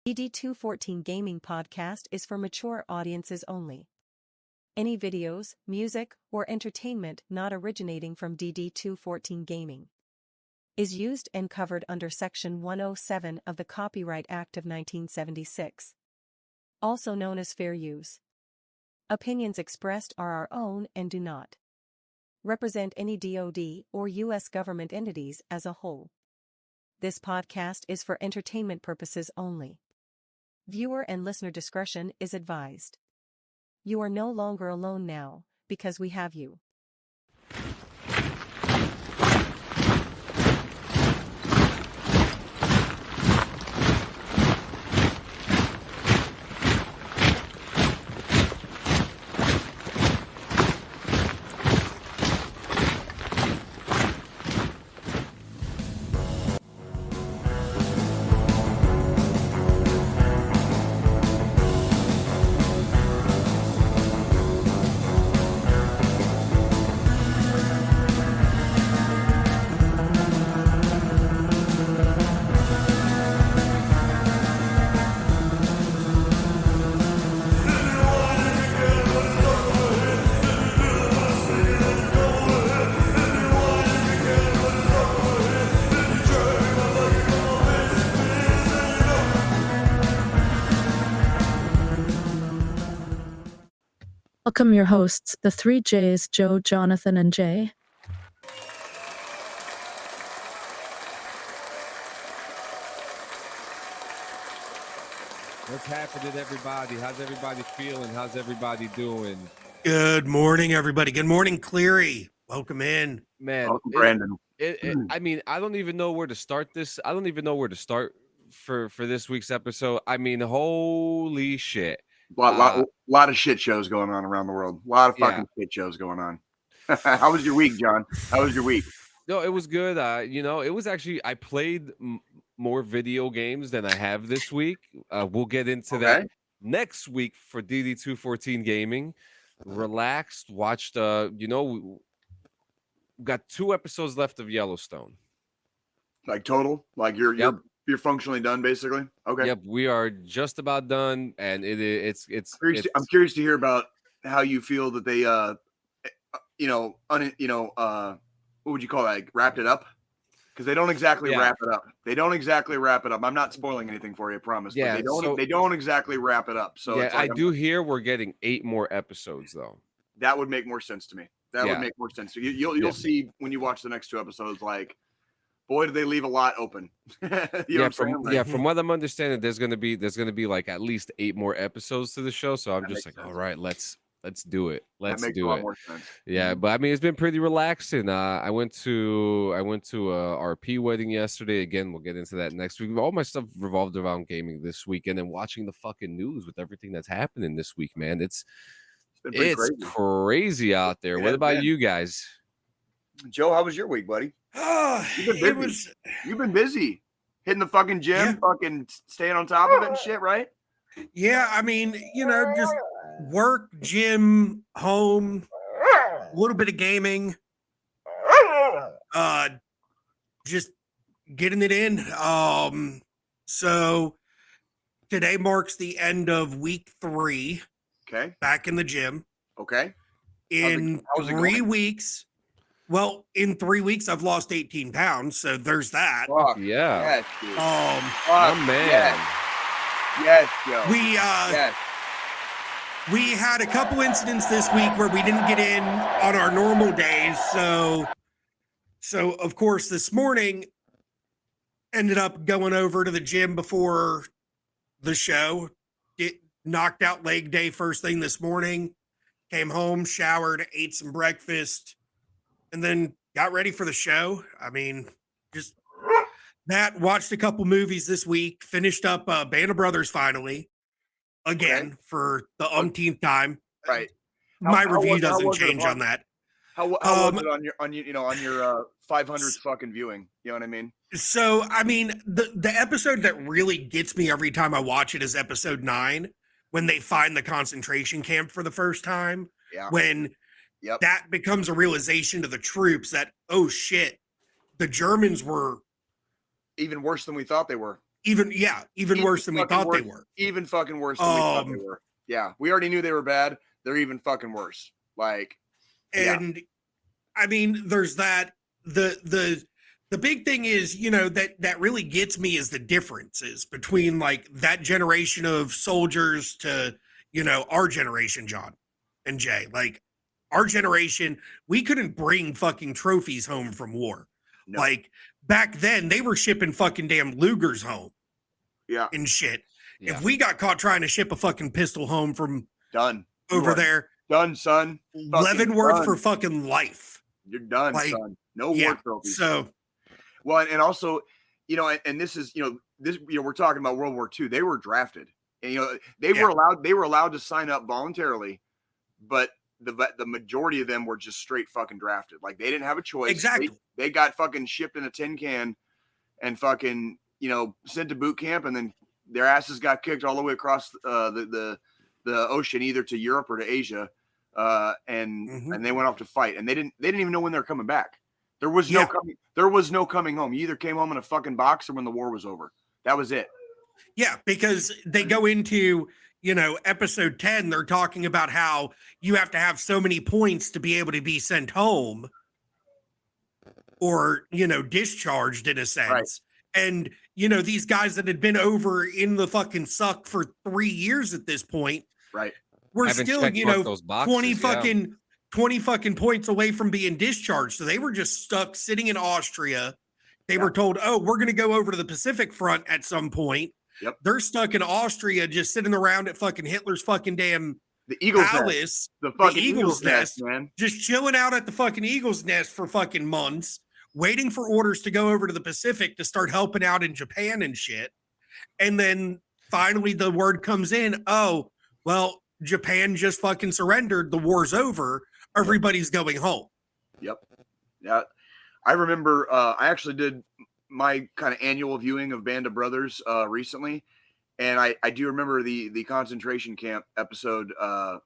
DD214 Gaming Podcast is for mature audiences only. Any videos, music, or entertainment not originating from DD214 Gaming is used and covered under Section 107 of the Copyright Act of 1976, also known as fair use. Opinions expressed are our own and do not represent any DoD or U.S. government entities as a whole. This podcast is for entertainment purposes only. Viewer and listener discretion is advised. You are no longer alone now, because we have you. Welcome your hosts, the three J's, Joe, Jonathan, and Jay. What's happening, everybody? How's everybody feeling? How's everybody doing? Good morning, everybody. Good morning, Cleary. Welcome in. Man, welcome, Brandon. I mean, I don't even know where to start this. I don't even know where to start for this week's episode. I mean, holy shit. Lot of shit shows going on around the world. A lot of fucking shit shows going on. How was your week, John? How was your week? No, it was good. It was actually, I played more video games than I have this week. We'll get into that next week for DD214 Gaming. Relaxed, watched, we got 2 episodes left of Yellowstone. Like total? Like you're functionally done, basically. Okay. Yep, we are just about done, and I'm curious to hear about how you feel that they, what would you call that? Like, wrapped it up? Because they don't exactly wrap it up. They don't exactly wrap it up. I'm not spoiling anything for you, I promise. Yeah, but they don't exactly wrap it up. So yeah, I do hear we're getting 8 more episodes though. That would make more sense to me. Would make more sense. You'll see when you watch the next 2 episodes, like, boy, do they leave a lot open. From what I'm understanding, there's gonna be like at least 8 more episodes to the show. So I'm just like, all right, let's do it. Let's do it. That makes a lot more sense. Yeah, but I mean, it's been pretty relaxing. I went to a RP wedding yesterday. Again, we'll get into that next week. All my stuff revolved around gaming this week, and then watching the fucking news with everything that's happening this week, man. It's crazy out there. What about you guys? Joe, how was your week, buddy? You've been busy hitting the fucking gym, fucking staying on top of it and shit, right? Yeah, I mean, just work, gym, home, a little bit of gaming, just getting it in. So today marks the end of week 3. Okay. Back in the gym. Okay. In 3 weeks. Well, in 3 weeks, I've lost 18 pounds, so there's that. Fuck. Yeah. Yes, dude. Man. Yes, Joe. We had a couple incidents this week where we didn't get in on our normal days. So of course, this morning ended up going over to the gym before the show. It knocked out leg day first thing this morning. Came home, showered, ate some breakfast, and then got ready for the show. I mean, just that. Watched a couple movies this week. Finished up Band of Brothers finally. Again, for the umpteenth time. Right. My review doesn't change on that. How was it on your 500th fucking viewing? You know what I mean? So, I mean, the episode that really gets me every time I watch it is episode 9, when they find the concentration camp for the first time. Yeah. When that becomes a realization to the troops that, oh shit, the Germans were even worse than we thought they were. Even worse than we thought they were. Even fucking worse than we thought they were. Yeah, we already knew they were bad. They're even fucking worse. Like, and I mean, there's that. The big thing is, that really gets me is the differences between like that generation of soldiers to, our generation, John and Jay. Like our generation, we couldn't bring fucking trophies home from war. No. Like back then, they were shipping fucking damn Lugers home. Yeah. And shit. Yeah. If we got caught trying to ship a fucking pistol home from over there, done, son. Leavenworth for fucking life. You're done, son. No war trophies. So, well, and also, and this is, we're talking about World War II. They were drafted, and they were allowed to sign up voluntarily, but the majority of them were just straight fucking drafted. Like they didn't have a choice. Exactly. They got fucking shipped in a tin can, and fucking sent to boot camp, and then their asses got kicked all the way across the ocean, either to Europe or to Asia, and they went off to fight, and they didn't even know when they were coming back. There was no coming home. You either came home in a fucking box or when the war was over. That was it. Yeah, because they go into episode 10. They're talking about how you have to have so many points to be able to be sent home, or discharged in a sense. Right. And, these guys that had been over in the fucking suck for 3 years at this point, right? We're still, 20 fucking points away from being discharged. So they were just stuck sitting in Austria. They were told, oh, we're going to go over to the Pacific front at some point. Yep. They're stuck in Austria, just sitting around at fucking Hitler's fucking damn the Eagles palace. Nest. The fucking Eagles nest, man. Just chilling out at the fucking Eagles Nest for fucking months, waiting for orders to go over to the Pacific to start helping out in Japan and shit. And then finally the word comes in, oh, well, Japan just fucking surrendered. The war's over. Everybody's going home. Yep. Yeah. I remember I actually did my kind of annual viewing of Band of Brothers recently. And I do remember the concentration camp episode. I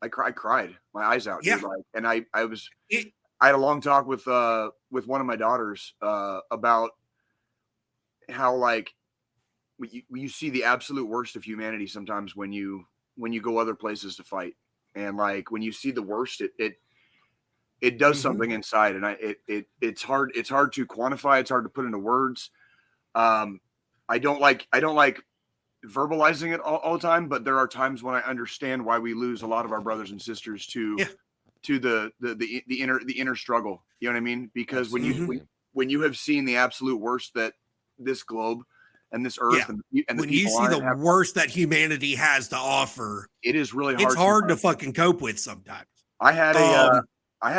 cried my eyes out. Yeah. Dude, and I had a long talk with one of my daughters about how like you see the absolute worst of humanity sometimes when you go other places to fight, and like when you see the worst, it does something inside, and it's hard to quantify. It's hard to put into words. I don't like verbalizing it all the time, but there are times when I understand why we lose a lot of our brothers and sisters to the inner struggle. You know what I mean? Because when you have seen the absolute worst that this globe and this earth and when you see the worst that humanity has to offer, it is really hard. It's hard to fucking cope with sometimes. I had a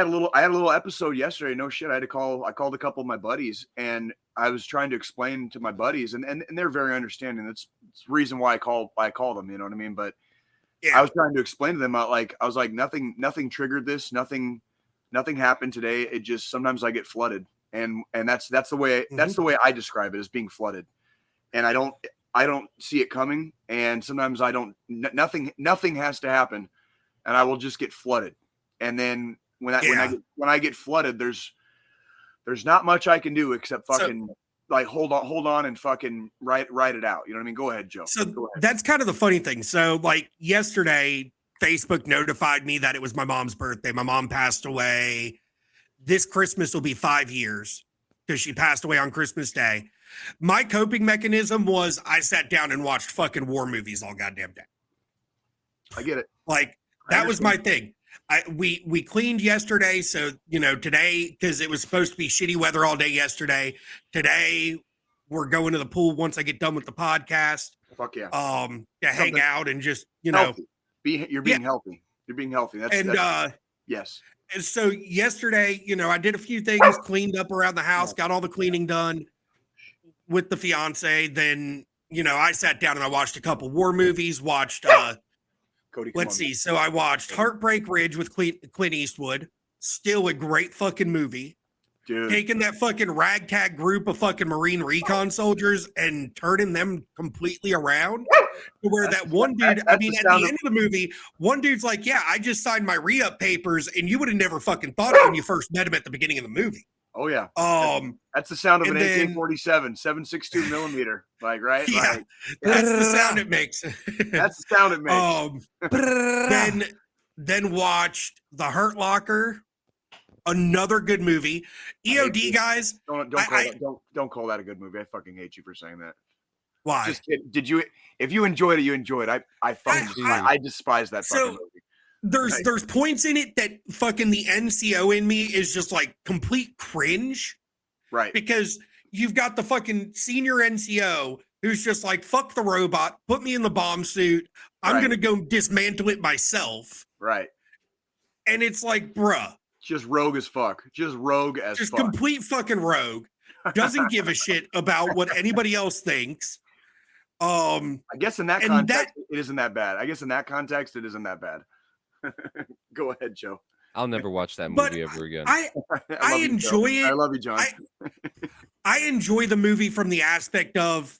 little episode yesterday. No shit. I called a couple of my buddies, and I was trying to explain to my buddies, and they're very understanding. That's the reason why I call them. You know what I mean? But I was trying to explain to them, I was like, nothing triggered this. Nothing happened today. It just, sometimes I get flooded, and that's the way that's the way I describe it, as being flooded. And I don't see it coming. And sometimes I don't, nothing has to happen, and I will just get flooded. And then when I get flooded, there's not much I can do except fucking hold on and fucking write it out. You know what I mean? Go ahead, Joe. So that's kind of the funny thing. So like yesterday, Facebook notified me that it was my mom's birthday. My mom passed away. This Christmas will be 5 years because she passed away on Christmas Day. My coping mechanism was I sat down and watched fucking war movies all goddamn day. I get it. Like that was my thing. We cleaned yesterday, so today, because it was supposed to be shitty weather all day yesterday. Today we're going to the pool once I get done with the podcast. Fuck yeah. To hang out and just healthy. You're being healthy. You're being healthy. Yes. And so yesterday, I did a few things, cleaned up around the house, got all the cleaning done with the fiance. Then I sat down and I watched a couple war movies. Watched. Let's see. So I watched Heartbreak Ridge with Clint Eastwood. Still a great fucking movie. Dude. Taking that fucking ragtag group of fucking Marine recon soldiers and turning them completely around to where that one dude, at the end of the movie, one dude's like, yeah, I just signed my re-up papers, and you would have never fucking thought it when you first met him at the beginning of the movie. Oh yeah. Um, that's the sound of an then, AK-47, 7.62 millimeter. Like, right? Yeah, like, that's the sound it makes. That's the sound it makes. Then watched The Hurt Locker, another good movie. EOD guys, don't call that a good movie. I fucking hate you for saying that. Why? Just kidding. Did you? If you enjoyed it, you enjoyed it. I despise that fucking movie. There's points in it that fucking the NCO in me is just like complete cringe. Right. Because you've got the fucking senior NCO who's just like, fuck the robot, put me in the bomb suit. I'm going to go dismantle it myself. Right. And it's like, bruh. Just rogue as fuck. Just complete fucking rogue. Doesn't give a shit about what anybody else thinks. I guess in that context, it isn't that bad. It isn't that bad. Go ahead, Joe. I'll never watch that movie ever again. I enjoy it. I love you, John. I enjoy the movie from the aspect of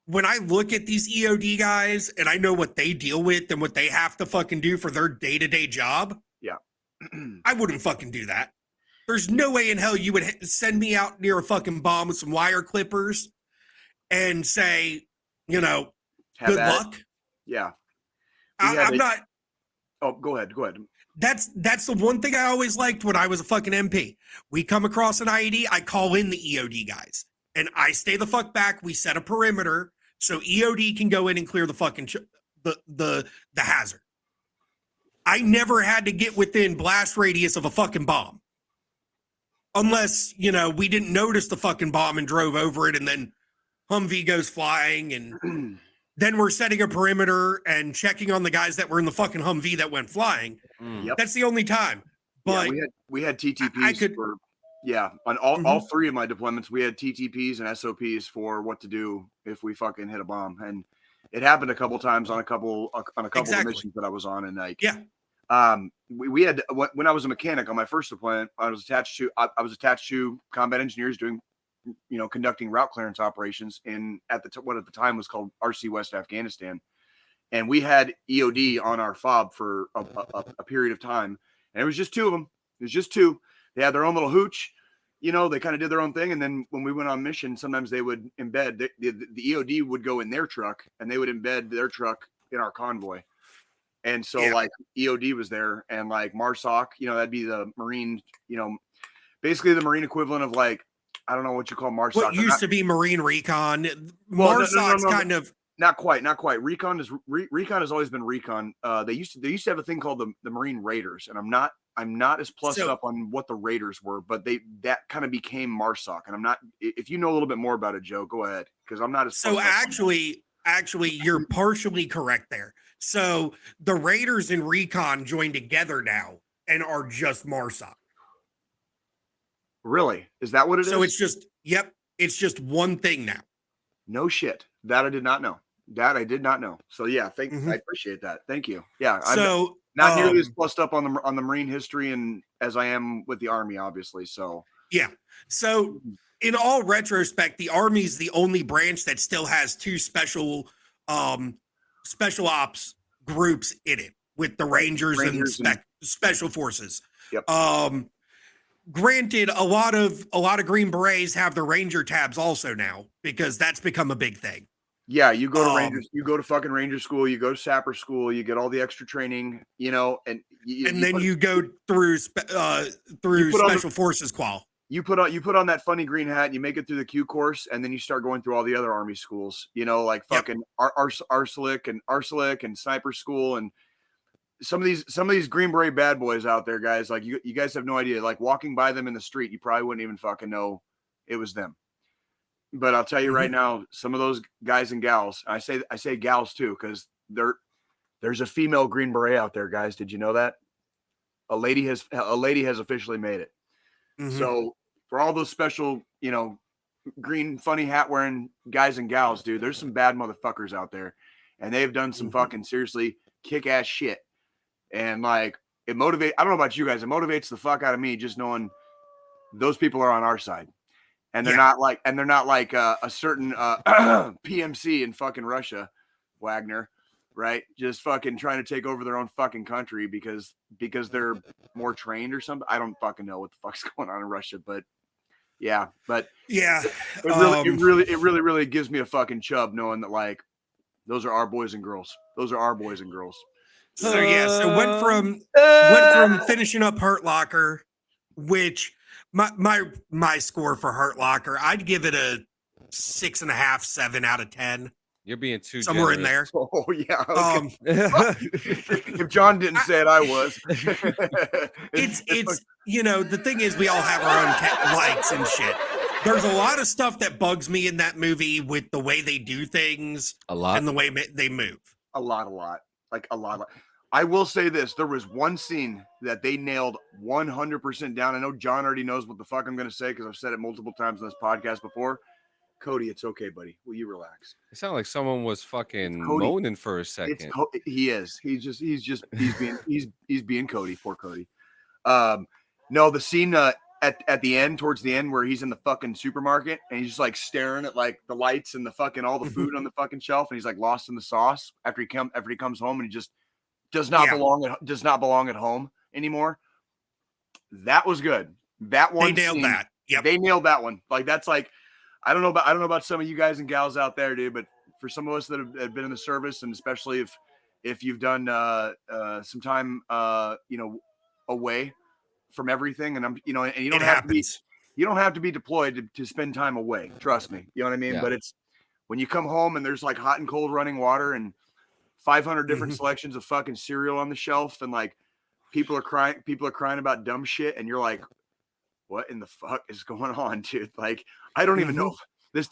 when I look at these EOD guys and I know what they deal with and what they have to fucking do for their day-to-day job. Yeah. I wouldn't fucking do that. There's no way in hell you would send me out near a fucking bomb with some wire clippers and say, good luck. Yeah. I'm not. Oh, go ahead. That's the one thing I always liked when I was a fucking MP. We come across an IED, I call in the EOD guys, and I stay the fuck back. We set a perimeter so EOD can go in and clear the fucking the hazard. I never had to get within blast radius of a fucking bomb, unless we didn't notice the fucking bomb and drove over it, and then Humvee goes flying and. Then we're setting a perimeter and checking on the guys that were in the fucking Humvee that went flying. Yep. That's the only time. But we had TTPs on all three of my deployments. We had TTPs and SOPs for what to do if we fucking hit a bomb, and it happened a couple times on a couple of missions that I was on. And we had when I was a mechanic on my first deployment, I was attached to combat engineers doing. Conducting route clearance operations at the time was called RC West Afghanistan. And we had EOD on our FOB for a period of time. And it was just two of them. It was just two. They had their own little hooch. They kind of did their own thing. And then when we went on mission, sometimes they would embed, the EOD would go in their truck and they would embed their truck in our convoy. And so EOD was there and like MARSOC, that'd be the Marine, basically the Marine equivalent of like, I don't know what you call MARSOC. What used to be Marine Recon. MARSOC's kind of not quite. Recon has always been Recon. They used to have a thing called the Marine Raiders, and I'm not as plussed up on what the Raiders were, but that kind of became MARSOC. And I'm not. If you know a little bit more about it, Joe, go ahead, because I'm not as. So actually, you're partially correct there. So the Raiders and Recon joined together now and are just MARSOC. Really? Is that what it is? So it's just one thing now. No shit. That I did not know. So yeah, I appreciate that. Thank you. Yeah. So I'm not nearly as plussed up on the Marine history and as I am with the Army, obviously. So yeah. So in all retrospect, the Army is the only branch that still has two special ops groups in it with the Rangers and Special Forces. Yep. Granted, a lot of Green Berets have the Ranger tabs also now because that's become a big thing. Yeah, you go to Rangers, you go to fucking Ranger school, you go to Sapper school, you get all the extra training, and then you go through Special Forces qual. You put on that funny green hat, you make it through the Q course, and then you start going through all the other Army schools, like fucking Arcelic and Sniper School and. Some of these Green Beret bad boys out there, guys, like you guys have no idea. Like walking by them in the street, you probably wouldn't even fucking know it was them. But I'll tell you right now, some of those guys and gals, I say gals too, because there's a female Green Beret out there, guys. Did you know that? A lady has officially made it. Mm-hmm. So for all those special, green funny hat wearing guys and gals, dude, there's some bad motherfuckers out there, and they've done some fucking seriously kick ass shit. And like it motivates, I don't know about you guys, it motivates the fuck out of me just knowing those people are on our side. And they're not like a certain PMC in fucking Russia, Wagner, right? Just fucking trying to take over their own fucking country because they're more trained or something. I don't fucking know what the fuck's going on in Russia, but Yeah, but yeah, it really gives me a fucking chub knowing that like those are our boys and girls. Those are our boys and girls. So so went from finishing up Hurt Locker, which my score for Hurt Locker, I'd give it a 6.5, 7 out of 10. You're being too somewhere generous. in there. Oh yeah. Okay. If John didn't say it, I was. it's the thing is we all have our own likes and shit. There's a lot of stuff that bugs me in that movie with the way they do things, and the way they move. A lot. Like a lot. I will say this: there was one scene that they nailed 100% down. I know John already knows what the fuck I'm going to say because I've said it multiple times on this podcast before. Cody, it's okay, buddy. Will you relax? It sounded like someone was fucking moaning for a second. He is. He's being Cody. Poor Cody. No, the scene at the end, towards the end, where he's in the fucking supermarket and he's just like staring at like the lights and the fucking all the food on the fucking shelf, and he's like lost in the sauce after he comes home, and he just does not belong at home anymore. That was good. That one they nailed that. Yep. They nailed that one. Like that's like. I don't know about some of you guys and gals out there, dude, but for some of us that have been in the service, and especially if you've done some time away from everything, and and you don't have to be deployed to spend time away. Trust me, you know what I mean. Yeah. But it's when you come home and there's like hot and cold running water and 500 different selections of fucking cereal on the shelf, and like people are crying about dumb shit, and you're like, what in the fuck is going on, dude? Like, I don't even know. This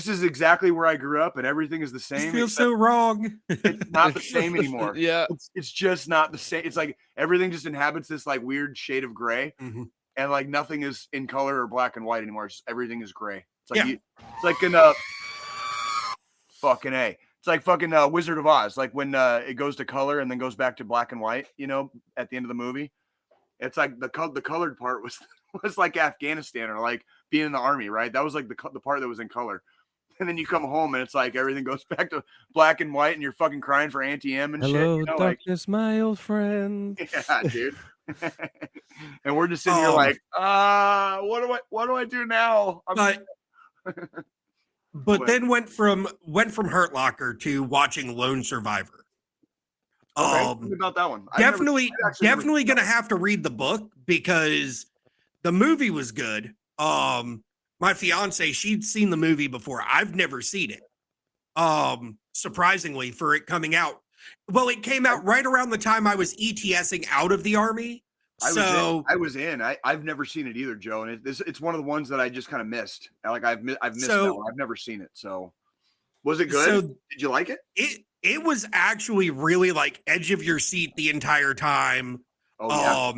is exactly where I grew up, and everything is the same. It feels so wrong. It's not the same anymore. Yeah. It's just not the same. It's like everything just inhabits this like weird shade of gray, and like nothing is in color or black and white anymore. Everything is gray. It's like it's like in fucking A. It's like fucking Wizard of Oz. Like when it goes to color and then goes back to black and white, at the end of the movie. It's like the colored part was like Afghanistan or like being in the army, right? That was like the part that was in color. And then you come home and it's like everything goes back to black and white, and you're fucking crying for Auntie M and Hello, shit. darkness, my old friend. Yeah, dude. And we're just sitting here like, what do I do now? But then went from Hurt Locker to watching Lone Survivor. Okay, tell me about that one. Definitely going to have to read the book because the movie was good. My fiance, she'd seen the movie before. I've never seen it. Surprisingly, for it coming out. Well, it came out right around the time I was ETSing out of the Army. I was in. I've never seen it either, Joe. And it's one of the ones that I just kind of missed. Like I've missed that one. I've never seen it. So was it good? Did you like it? It was actually really like edge of your seat the entire time. Oh, yeah.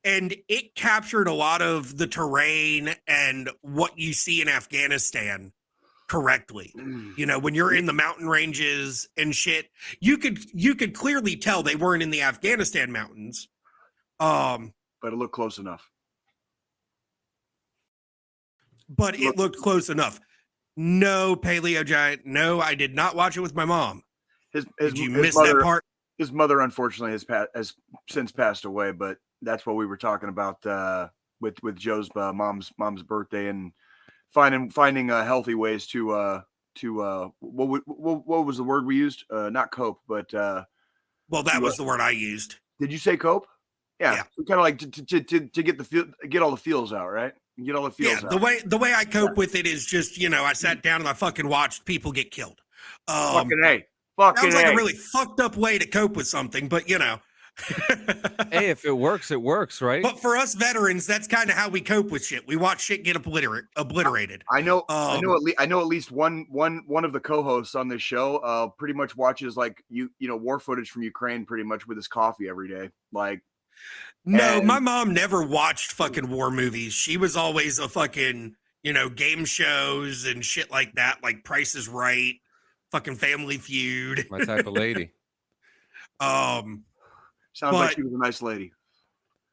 And it captured a lot of the terrain and what you see in Afghanistan correctly. When you're in the mountain ranges and shit, you could clearly tell they weren't in the Afghanistan mountains. But it looked close enough. It looked close enough. No, Paleo Giant. No, I did not watch it with my mom. Did you miss that part? His mother, unfortunately, has since passed away. But that's what we were talking about with Joe's mom's birthday, and finding healthy ways to what was the word we used? Not cope, but well, that was the word I used. Did you say cope? Yeah. So kind of like to get all the feels out, right? Get all the feels out. The way I cope with it is just, I sat down and I fucking watched people get killed. Fucking A. Sounds like a really fucked up way to cope with something, but Hey, if it works, right? But for us veterans, that's kind of how we cope with shit. We watch shit get obliterated. I know at least one of the co-hosts on this show pretty much watches like war footage from Ukraine pretty much with his coffee every day. Like, no, my mom never watched fucking war movies. She was always a fucking, game shows and shit like that, like Price is Right, fucking Family Feud. My type of lady. Sounds like she was a nice lady.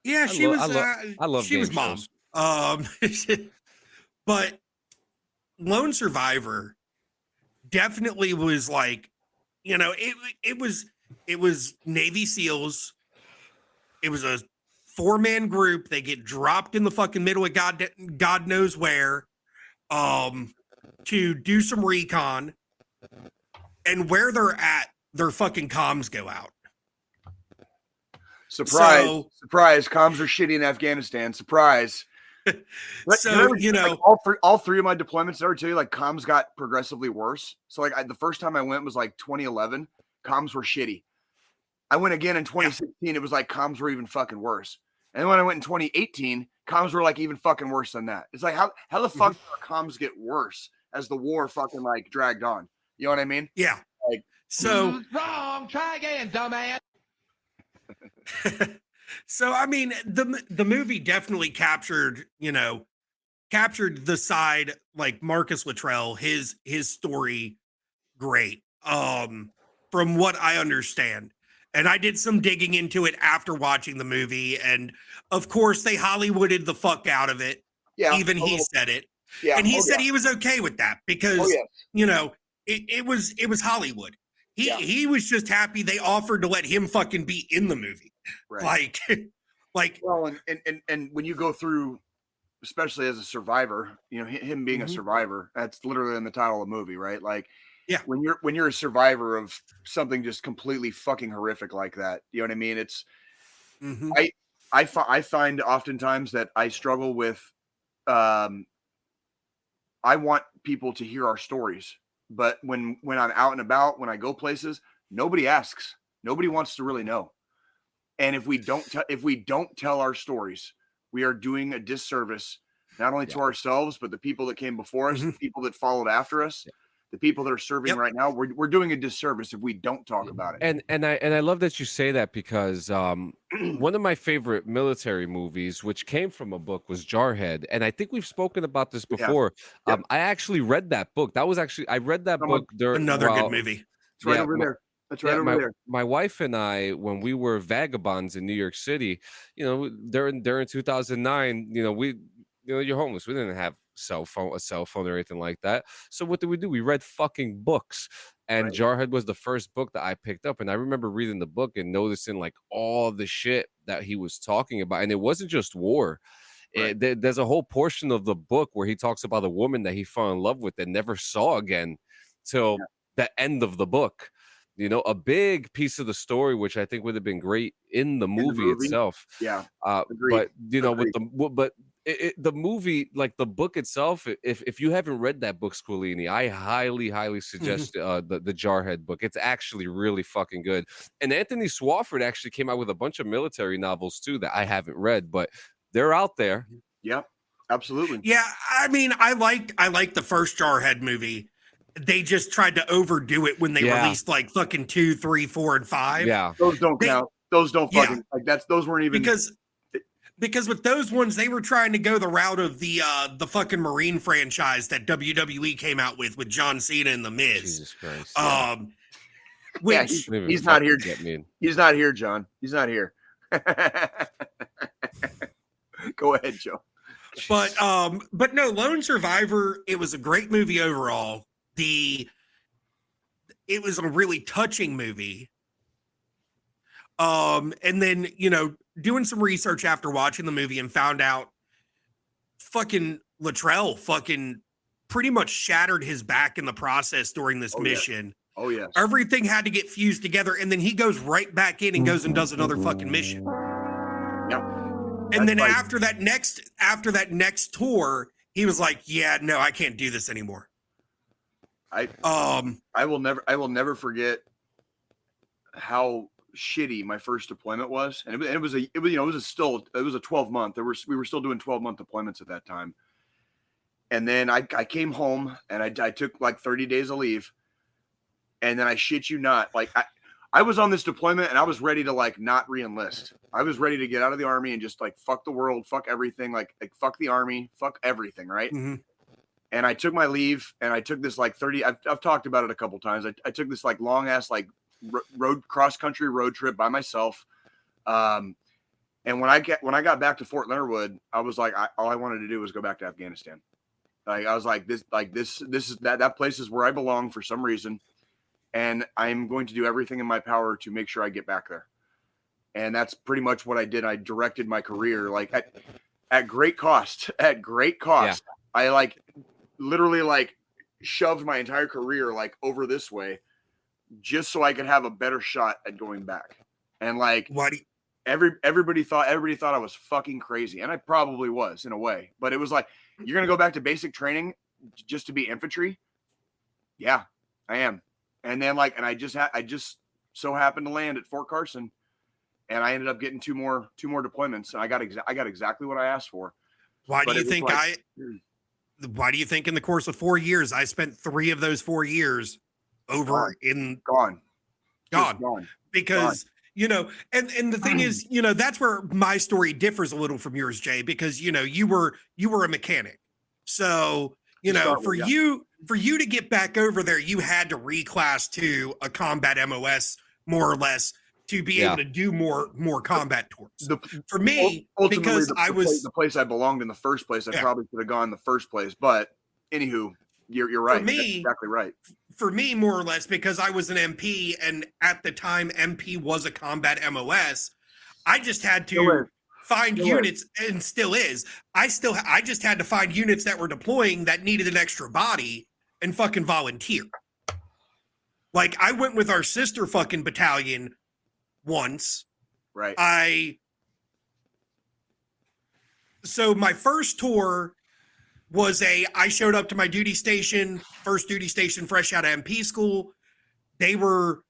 Yeah, she was. I love. She was mom. But Lone Survivor definitely was like, it was Navy SEALs. It was a 4-man group. They get dropped in the fucking middle of God knows where, to do some recon. And where they're at, their fucking comms go out. Surprise! Surprise! Comms are shitty in Afghanistan. Surprise! So like all three of my deployments there too, like comms got progressively worse. So like the first time I went was like 2011. Comms were shitty. I went again in 2016. It was like comms were even fucking worse. And then when I went in 2018, comms were like even fucking worse than that. It's like how the fuck did our comms get worse as the war fucking like dragged on? You know what I mean? Yeah. Like, so wrong. Try again, dumbass. So I mean, the movie definitely captured the side, like Marcus Luttrell, his story great. From what I understand. And I did some digging into it after watching the movie, and of course they Hollywooded the fuck out of it. Yeah. Even he said it. Yeah. And he said he was okay with that because it was Hollywood. He was just happy they offered to let him fucking be in the movie. Right. Like well, and when you go through, especially as a survivor, him being a survivor, that's literally in the title of the movie, right? Like, yeah, when you're a survivor of something just completely fucking horrific like that, you know what I mean? It's I find oftentimes that I struggle with I want people to hear our stories, but when I'm out and about, when I go places, nobody asks, nobody wants to really know. And if we don't tell our stories, we are doing a disservice not only to ourselves, but the people that came before us, the people that followed after us, the people that are serving right now. We're doing a disservice if we don't talk about it. And I love that you say that because one of my favorite military movies, which came from a book, was Jarhead, and I think we've spoken about this before. I actually read that book. I read that book during another good movie. It's right over there. That's right over there. My wife and I, when we were vagabonds in New York City, during 2009, you're homeless. We didn't have a cell phone or anything like that. So what did? We read fucking books. And Jarhead was the first book that I picked up. And I remember reading the book and noticing like all the shit that he was talking about. And it wasn't just war. There's a whole portion of the book where he talks about a woman that he fell in love with and never saw again till the end of the book. A big piece of the story, which I think would have been great in the movie itself. Yeah. But the movie, like the book itself, if you haven't read that book, Squilini, I highly suggest the Jarhead book. It's actually really fucking good. And Anthony Swofford actually came out with a bunch of military novels too that I haven't read, but they're out there. Yep, absolutely. Yeah, I mean, I liked the first Jarhead movie. They just tried to overdo it when they released like fucking 2, 3, 4, and 5. Yeah, those don't count. Those don't fucking those weren't even because with those ones they were trying to go the route of the fucking Marine franchise that WWE came out with John Cena and The Miz. Jesus Christ. Which he's not here. He's not here, John. He's not here. Go ahead, Joe. But no, Lone Survivor, it was a great movie overall. It was a really touching movie. And then, doing some research after watching the movie and found out fucking Luttrell fucking pretty much shattered his back in the process during this mission. Yeah. Oh, yes. Everything had to get fused together, and then he goes right back in and goes and does another fucking mission. Yeah. And then after that next tour, he was like, "Yeah, no, I can't do this anymore." I will never forget how shitty my first deployment was, and it was a 12-month. We were still doing 12-month deployments at that time, and then I came home and I took like 30 days of leave, and then I shit you not, like I was on this deployment and I was ready to like not re-enlist. I was ready to get out of the army and just like fuck the world, fuck everything, like fuck the army, fuck everything, right? Mm-hmm. And I took my leave and I took this like 30, I've talked about it a couple times. I took this like long ass, like cross country road trip by myself. And when I got back to Fort Leonard Wood, I was like, all I wanted to do was go back to Afghanistan. Like, I was like, this is that place is where I belong for some reason. And I'm going to do everything in my power to make sure I get back there. And that's pretty much what I did. I directed my career like at great cost. At great cost. Yeah. I like literally like shoved my entire career like over this way just so I could have a better shot at going back. And like everybody thought I was fucking crazy. And I probably was in a way. But it was like, you're gonna go back to basic training just to be infantry? Yeah, I am. And then like, and I just so happened to land at Fort Carson. And I ended up getting two more deployments, and I got exactly what I asked for. Why do you think Why do you think in the course of 4 years I spent 3 of those 4 years over gone? Because you know, and the thing is, you know, that's where my story differs a little from yours, Jay. Because you know, you were a mechanic, so you know, for you to get back over there, you had to reclass to a combat MOS more or less to be able to do more combat tours. For me, because I was the place I belonged in the first place, I probably could have gone in the first place. But anywho, you're right. For me, that's exactly right. For me, more or less, because I was an MP, and at the time MP was a combat MOS, I just had to find units, and still is. I just had to find units that were deploying that needed an extra body and fucking volunteer. Like I went with our sister fucking battalion once. Right. So my first tour was I showed up to my duty station, first duty station fresh out of MP school. They were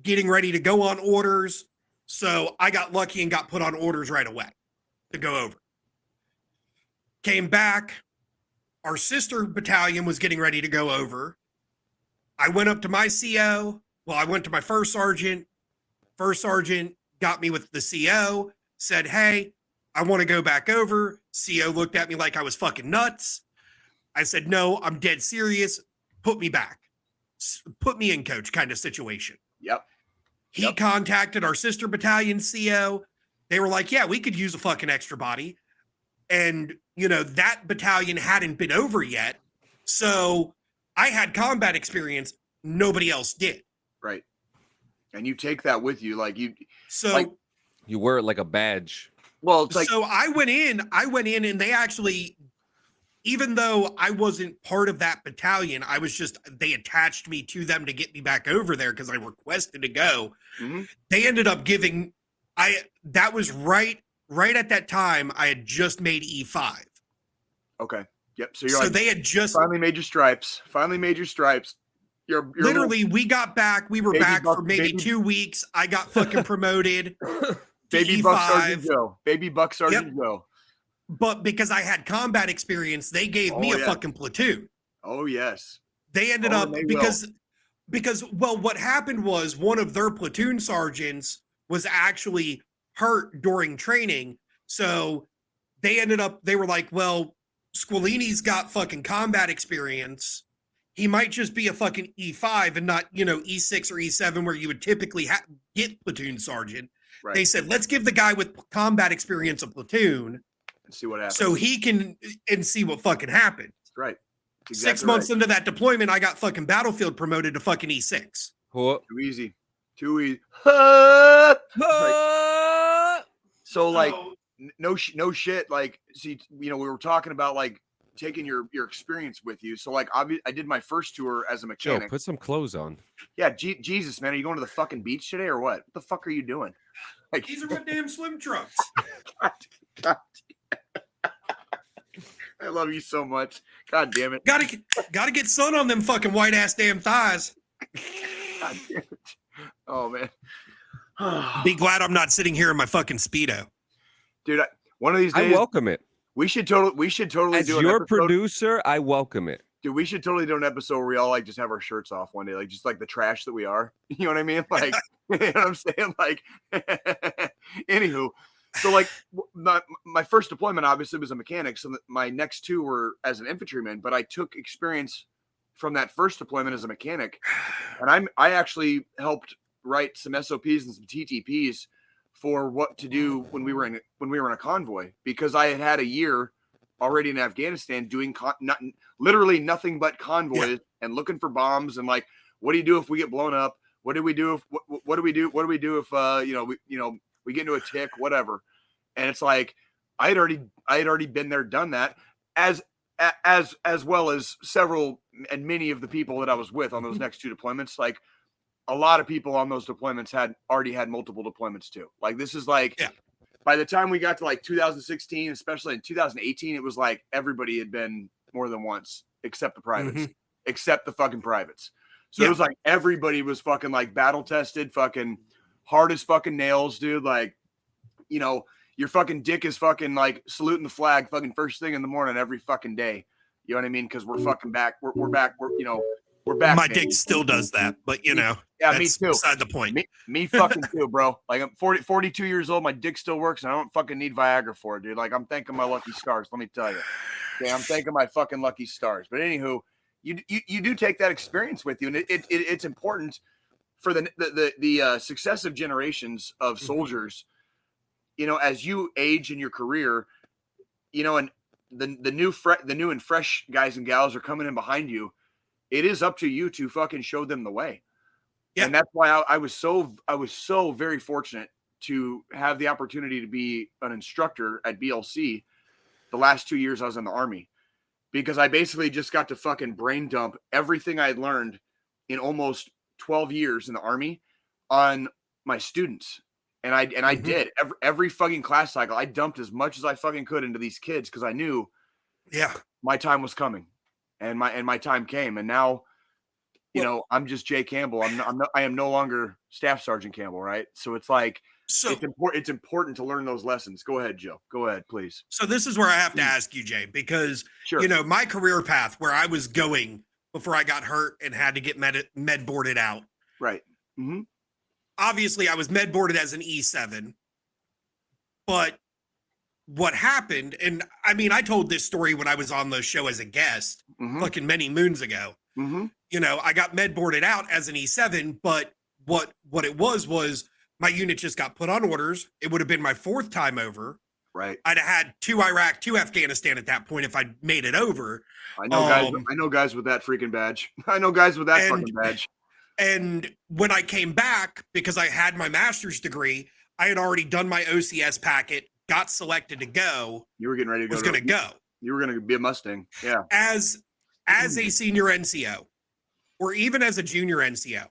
getting ready to go on orders. So I got lucky and got put on orders right away to go over. Came back. Our sister battalion was getting ready to go over. I went up to my CO. Well, I went to my first sergeant. First sergeant got me with the CO, said, hey, I want to go back over. CO looked at me like I was fucking nuts. I said, no, I'm dead serious. Put me back. Put me in, coach, kind of situation. Yep. He contacted our sister battalion CO. They were like, yeah, we could use a fucking extra body. And, you know, that battalion hadn't been over yet. So I had combat experience. Nobody else did. Right. And you take that with you. Like you wear it like a badge. Well, it's like, so I went in and they actually, even though I wasn't part of that battalion, they attached me to them to get me back over there because I requested to go. Mm-hmm. They ended up giving, that was right at that time, I had just made E5. Okay. Yep. So they had just finally made your stripes. You're literally, we got back. We were back for maybe 2 weeks. I got fucking promoted. Baby Buck Sergeant Joe. Baby Buck Sergeant Joe. But because I had combat experience, they gave me a fucking platoon. Oh, yes. They ended up because what happened was one of their platoon sergeants was actually hurt during training. So they were like, well, Squilini's got fucking combat experience. He might just be a fucking E5 and not, you know, E6 or E7 where you would typically get platoon sergeant. Right. They said, let's give the guy with combat experience a platoon and see what happens. So he can and see what fucking happens. Right. Exactly 6 months into that deployment, I got fucking battlefield promoted to fucking E6. Too easy. So like, no shit. Like, see, you know, we were talking about like taking your experience with you. So like, I did my first tour as a mechanic. Joe, put some clothes on. Yeah, Jesus, man, are you going to the fucking beach today or what? What the fuck are you doing? Like, these are my damn swim trunks. God. I love you so much. God damn it. Gotta get sun on them fucking white ass damn thighs. God damn it. Oh man. Be glad I'm not sitting here in my fucking Speedo. Dude, one of these days I welcome it. We should totally as do your producer, I welcome it. Dude, we should totally do an episode where we all like just have our shirts off one day, like just like the trash that we are. You know what I mean? Like, you know what I'm saying? Like, anywho, so like my first deployment obviously was a mechanic. So my next two were as an infantryman, but I took experience from that first deployment as a mechanic, and I actually helped write some SOPs and some TTPs for what to do when we were in a convoy, because I had a year already in Afghanistan doing literally nothing but convoys and looking for bombs and like, what do you do if we get blown up? What do we do if what do we do? What do we do if we get into a tick, whatever? And it's like I had already been there, done that, as well as several and many of the people that I was with on those next 2 deployments. Like a lot of people on those deployments had already had multiple deployments too. Like this is like by the time we got to like 2016, especially in 2018, it was like everybody had been more than once except the privates, except the fucking privates. So it was like everybody was fucking like battle tested, fucking hard as fucking nails, dude. Like, your fucking dick is fucking like saluting the flag fucking first thing in the morning every fucking day. You know what I mean? Because we're fucking back. We're back. We're back. My dick still does that, but me too. Beside the point. Me fucking too, bro. Like I'm 42 years old. My dick still works, and I don't fucking need Viagra for it, dude. Like I'm thanking my lucky stars. Let me tell you. Okay, I'm thanking my fucking lucky stars. But anywho, you do take that experience with you, and it's important for the successive generations of soldiers. As you age in your career, and the new and fresh guys and gals are coming in behind you. It is up to you to fucking show them the way. Yeah. And that's why I was so very fortunate to have the opportunity to be an instructor at BLC the last 2 years I was in the Army, because I basically just got to fucking brain dump everything I had learned in almost 12 years in the Army on my students. And I did every fucking class cycle. I dumped as much as I fucking could into these kids because I knew my time was coming. And my time came, and now, I'm just Jay Campbell. I am no longer Staff Sergeant Campbell, right? So it's like it's important to learn those lessons. Go ahead, Joe. Go ahead, please. So this is where I have to ask you, Jay, because my career path where I was going before I got hurt and had to get med boarded out. Right. Obviously, I was med boarded as an E7, but what happened, and I mean, I told this story when I was on the show as a guest fucking many moons ago. I got med boarded out as an E7, but what it was my unit just got put on orders. It would have been my 4th time over. Right. I'd have had 2 Iraq, 2 Afghanistan at that point if I'd made it over. I know guys with that freaking badge. I know guys with that fucking badge. And when I came back, because I had my master's degree, I had already done my OCS packet, got selected to go. You were getting ready to go. Was going to go. You were going to be a Mustang. Yeah. As a senior NCO, or even as a junior NCO,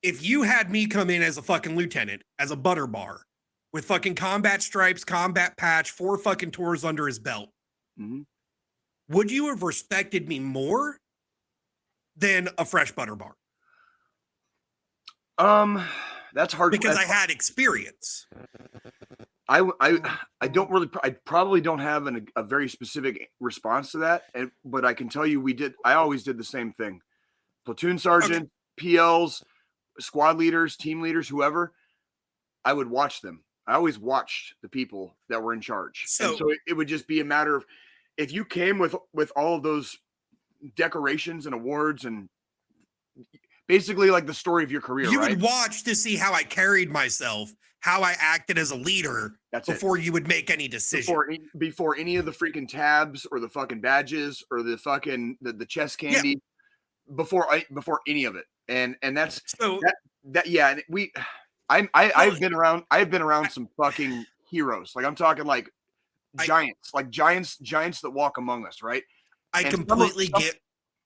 if you had me come in as a fucking lieutenant, as a butter bar, with fucking combat stripes, combat patch, 4 fucking tours under his belt, would you have respected me more than a fresh butter bar? That's hard because I had experience. I probably don't have a very specific response to that, but I can tell you I always did the same thing. Platoon sergeant, PLs, squad leaders, team leaders, whoever, I would watch them. I always watched the people that were in charge. So it would just be a matter of, if you came with all of those decorations and awards and basically like the story of your career, you would watch to see how I carried myself, how I acted as a leader. That's before you would make any decision. Before any of the freaking tabs or the fucking badges or the fucking the chest candy, before any of it. And that's so that yeah. And I've been around some fucking heroes. Like I'm talking like giants that walk among us, right? I completely get.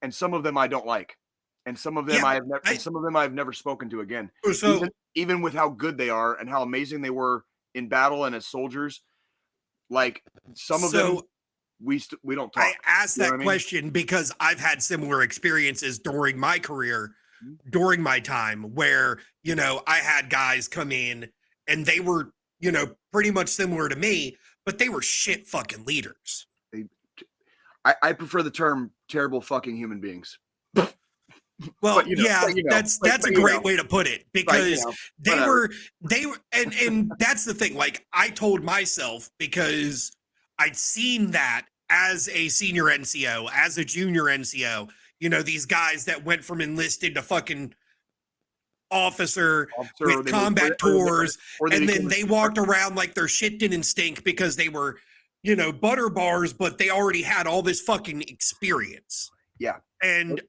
And some of them I don't like. And some of them I've never spoken to again. So even with how good they are and how amazing they were in battle and as soldiers, like some of them we don't talk. I asked that question because I've had similar experiences during my career, during my time, where I had guys come in and they were pretty much similar to me, but they were shit fucking leaders. I prefer the term terrible fucking human beings. Well, that's a great way to put it, because they were, and that's the thing. Like I told myself, because I'd seen that as a senior NCO, as a junior NCO, these guys that went from enlisted to fucking officer with combat tours, and then they walked around like their shit didn't stink because they were, butter bars, but they already had all this fucking experience. Yeah. And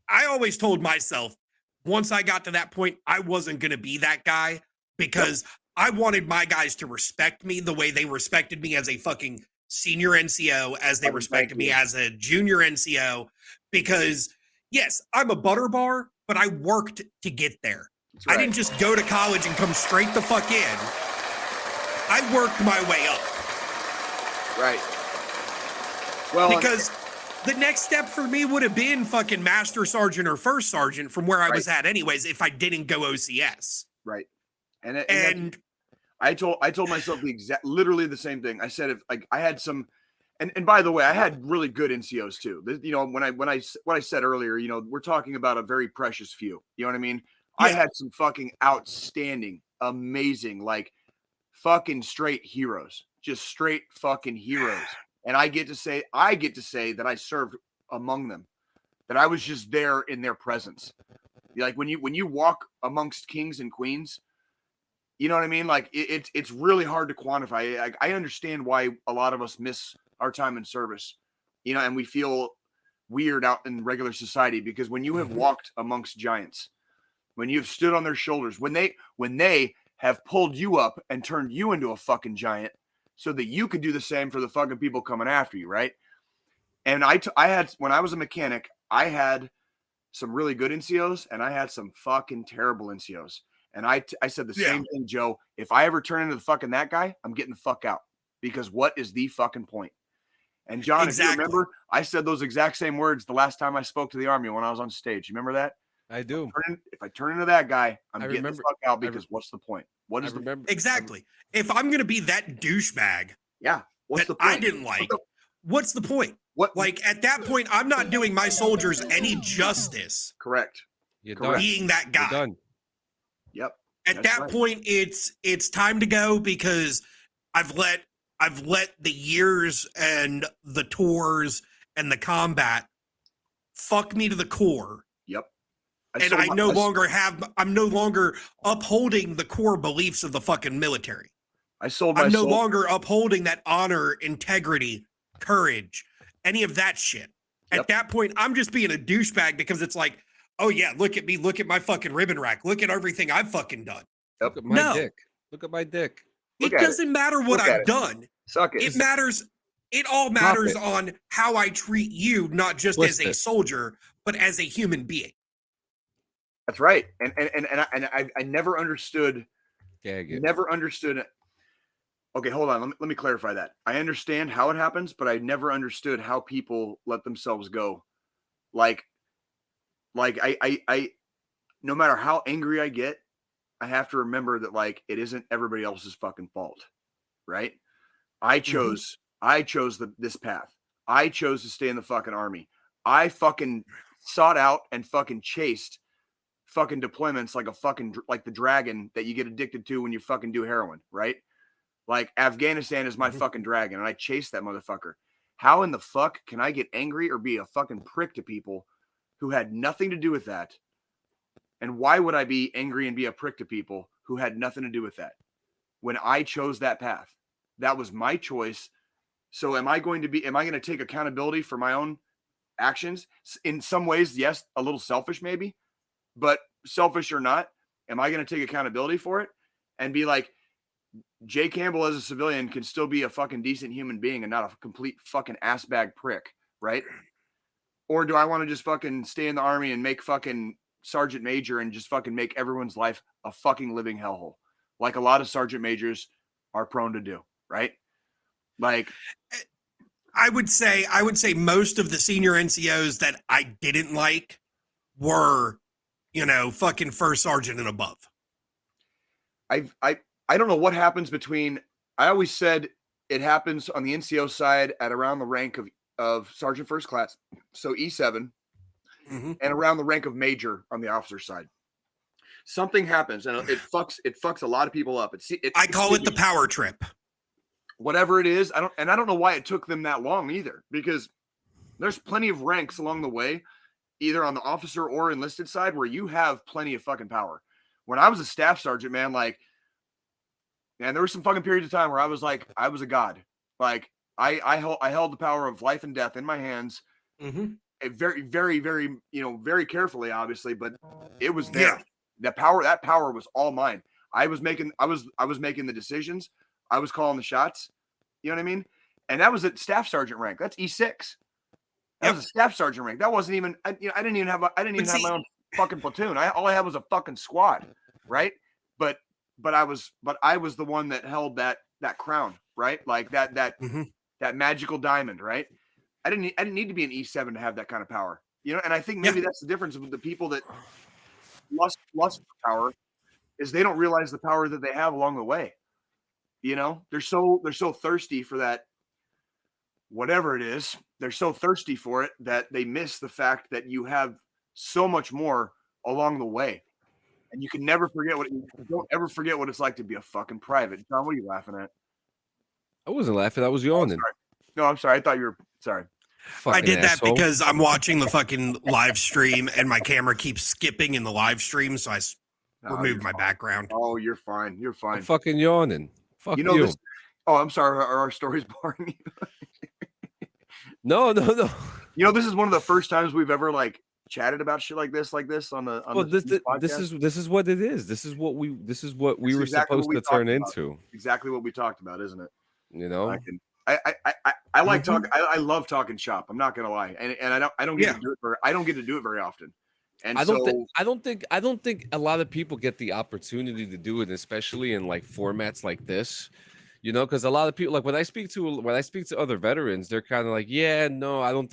I always told myself, once I got to that point, I wasn't going to be that guy because I wanted my guys to respect me the way they respected me as a fucking senior NCO, as they respected me as a junior NCO, because yes, I'm a butter bar, but I worked to get there. Right. I didn't just go to college and come straight the fuck in. I worked my way up. Right. Well, because the next step for me would have been fucking master sergeant or first sergeant from where I was at anyways if I didn't go OCS. Right. And I told myself literally the same thing. I said, if like I had some, and by the way, I had really good NCOs too. You know, what I said earlier, you know, we're talking about a very precious few. You know what I mean? Yeah. I had some fucking outstanding, amazing, like fucking straight heroes, just straight fucking heroes. And I get to say that I served among them, that I was just there in their presence. Like when you walk amongst kings and queens, you know what I mean? Like it's really hard to quantify. I understand why a lot of us miss our time in service, you know, and we feel weird out in regular society because when you have walked amongst giants, when you've stood on their shoulders, when they have pulled you up and turned you into a fucking giant so that you could do the same for the fucking people coming after you, right? And I had, when I was a mechanic, I had some really good NCOs and I had some fucking terrible NCOs. And I said the same thing, Joe. If I ever turn into the fucking that guy, I'm getting the fuck out. Because what is the fucking point? And John, if you remember, I said those exact same words the last time I spoke to the Army when I was on stage. You remember that? I do. If I turn into that guy, I'm getting the fuck out because what's the point? What is the exactly? If I'm gonna be that douchebag, what's the point? I didn't like. What's the point? What? Like at that point, I'm not doing my soldiers any justice. Correct. Being that guy. You're done. Yep. At that point, it's time to go because I've let the years and the tours and the combat fuck me to the core. Yep. I'm no longer upholding the core beliefs of the fucking military. I'm no longer upholding that honor, integrity, courage, any of that shit. Yep. At that point, I'm just being a douchebag because it's like, oh yeah, look at me, look at my fucking ribbon rack, look at everything I've fucking done. Look at my dick. Look at my dick. It doesn't matter what I've done. Suck it. It matters. It all matters on how I treat you, not just as a soldier, but as a human being. That's right. And I never understood. Never understood. Okay, hold on. Let me clarify that. I understand how it happens, but I never understood how people let themselves go. Like I no matter how angry I get, I have to remember that like it isn't everybody else's fucking fault, right? I chose this path. I chose to stay in the fucking Army. I fucking sought out and fucking chased fucking deployments like the dragon that you get addicted to when you fucking do heroin, right? Like Afghanistan is my fucking dragon, and I chased that motherfucker. How in the fuck can I get angry or be a fucking prick to people who had nothing to do with that? And why would I be angry and be a prick to people who had nothing to do with that? When I chose that path, that was my choice. So am I going to take accountability for my own actions? In some ways, yes, a little selfish maybe, but selfish or not, am I going to take accountability for it and be like, Jay Campbell as a civilian can still be a fucking decent human being and not a complete fucking assbag prick, right? Or do I want to just fucking stay in the Army and make fucking sergeant major and just fucking make everyone's life a fucking living hellhole, like a lot of sergeant majors are prone to do, right? Like, I would say most of the senior NCOs that I didn't like were, fucking first sergeant and above. I don't know what happens between. I always said it happens on the NCO side at around the rank of sergeant first class, so E7. And around the rank of major on the officer side. Something happens and it fucks a lot of people up. I call it the power trip. Whatever it is, I don't know why it took them that long either, because there's plenty of ranks along the way, either on the officer or enlisted side, where you have plenty of fucking power. When I was a staff sergeant, man, there were some fucking periods of time where I was like, I was a god. Like I held the power of life and death in my hands. very, very, very, very carefully, obviously, but it was there. Yeah. That power was all mine. I was making the decisions. I was calling the shots. You know what I mean? And that was at staff sergeant rank. That's E6. That was a staff sergeant rank. That wasn't even. I didn't even have my own fucking platoon. All I had was a fucking squad, right? But I was the one that held that crown, right? Like that magical diamond, right? I didn't need to be an E7 to have that kind of power, And I think maybe that's the difference with the people that lust for power, is they don't realize the power that they have along the way. They're so thirsty for that, whatever it is. They're so thirsty for it that they miss the fact that you have so much more along the way, and you can never forget don't ever forget what it's like to be a fucking private. John, what are you laughing at? I wasn't laughing. I was yawning. No, I'm sorry. I thought you were sorry. I did that because I'm watching the fucking live stream and my camera keeps skipping in the live stream, so I removed my background. Oh, you're fine. You're fine. I'm fucking yawning. Fuck you. This, I'm sorry. Are our stories boring you? No. This is one of the first times we've ever chatted about shit like this on the. This is what it is. This is what we were exactly supposed to turn into. Exactly what we talked about, isn't it? I like talking. I love talking shop. I'm not gonna lie, and I don't get to do it I don't get to do it very often. And I don't think a lot of people get the opportunity to do it, especially in formats like this. Because a lot of people, when I speak to other veterans, they're kind of like, yeah, no, I don't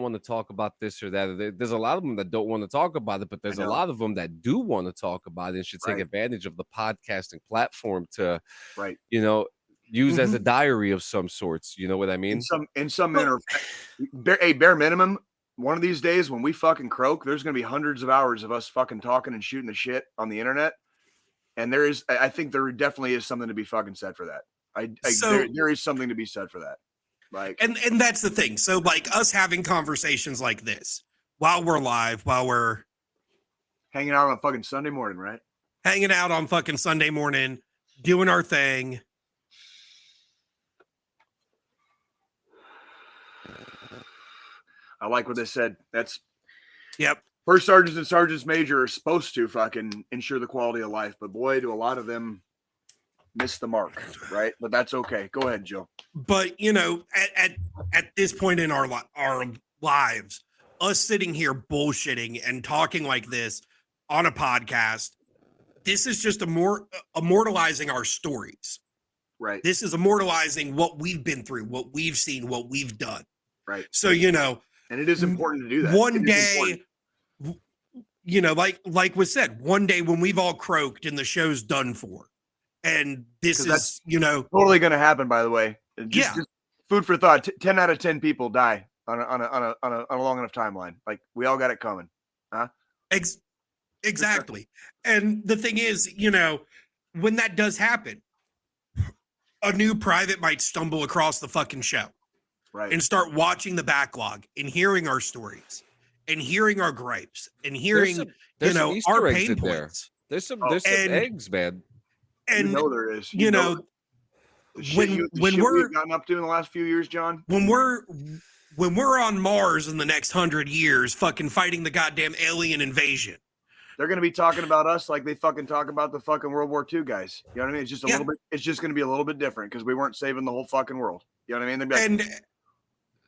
want to talk about this or that. There's a lot of them that don't want to talk about it, but there's a lot of them that do want to talk about it and should take advantage of the podcasting platform to, use as a diary of some sorts. You know what I mean? In some manner, bare minimum. One of these days when we fucking croak, there's going to be hundreds of hours of us fucking talking and shooting the shit on the internet. And I think there definitely is something to be fucking said for that. There is something to be said for that. And that's the thing. So us having conversations like this while we're live, while we're hanging out on fucking Sunday morning, right? Hanging out on fucking Sunday morning, doing our thing. I like what they said. That's yep. First sergeants and sergeants major are supposed to fucking ensure the quality of life, but boy, do a lot of them miss the mark, right? But that's okay. Go ahead, Joe. But at this point in our lives, us sitting here bullshitting and talking like this on a podcast, this is just immortalizing our stories. Right. This is immortalizing what we've been through, what we've seen, what we've done. Right. So, and it is important to do that. One day, like was said, one day when we've all croaked and the show's done for, and this is, totally going to happen, by the way. Just food for thought. 10 out of 10 people die on a long enough timeline. We all got it coming. Huh? Exactly. And the thing is, when that does happen, a new private might stumble across the fucking show. Right. And start watching the backlog and hearing our stories and hearing our gripes and hearing, our pain points. There's some eggs, man. And there is. When we've gotten up to in the last few years, John. When we're on Mars in the next 100 years, fucking fighting the goddamn alien invasion, they're going to be talking about us like they fucking talk about the fucking World War II guys. You know what I mean? It's just a little bit. It's just going to be a little bit different because we weren't saving the whole fucking world. You know what I mean? They'd be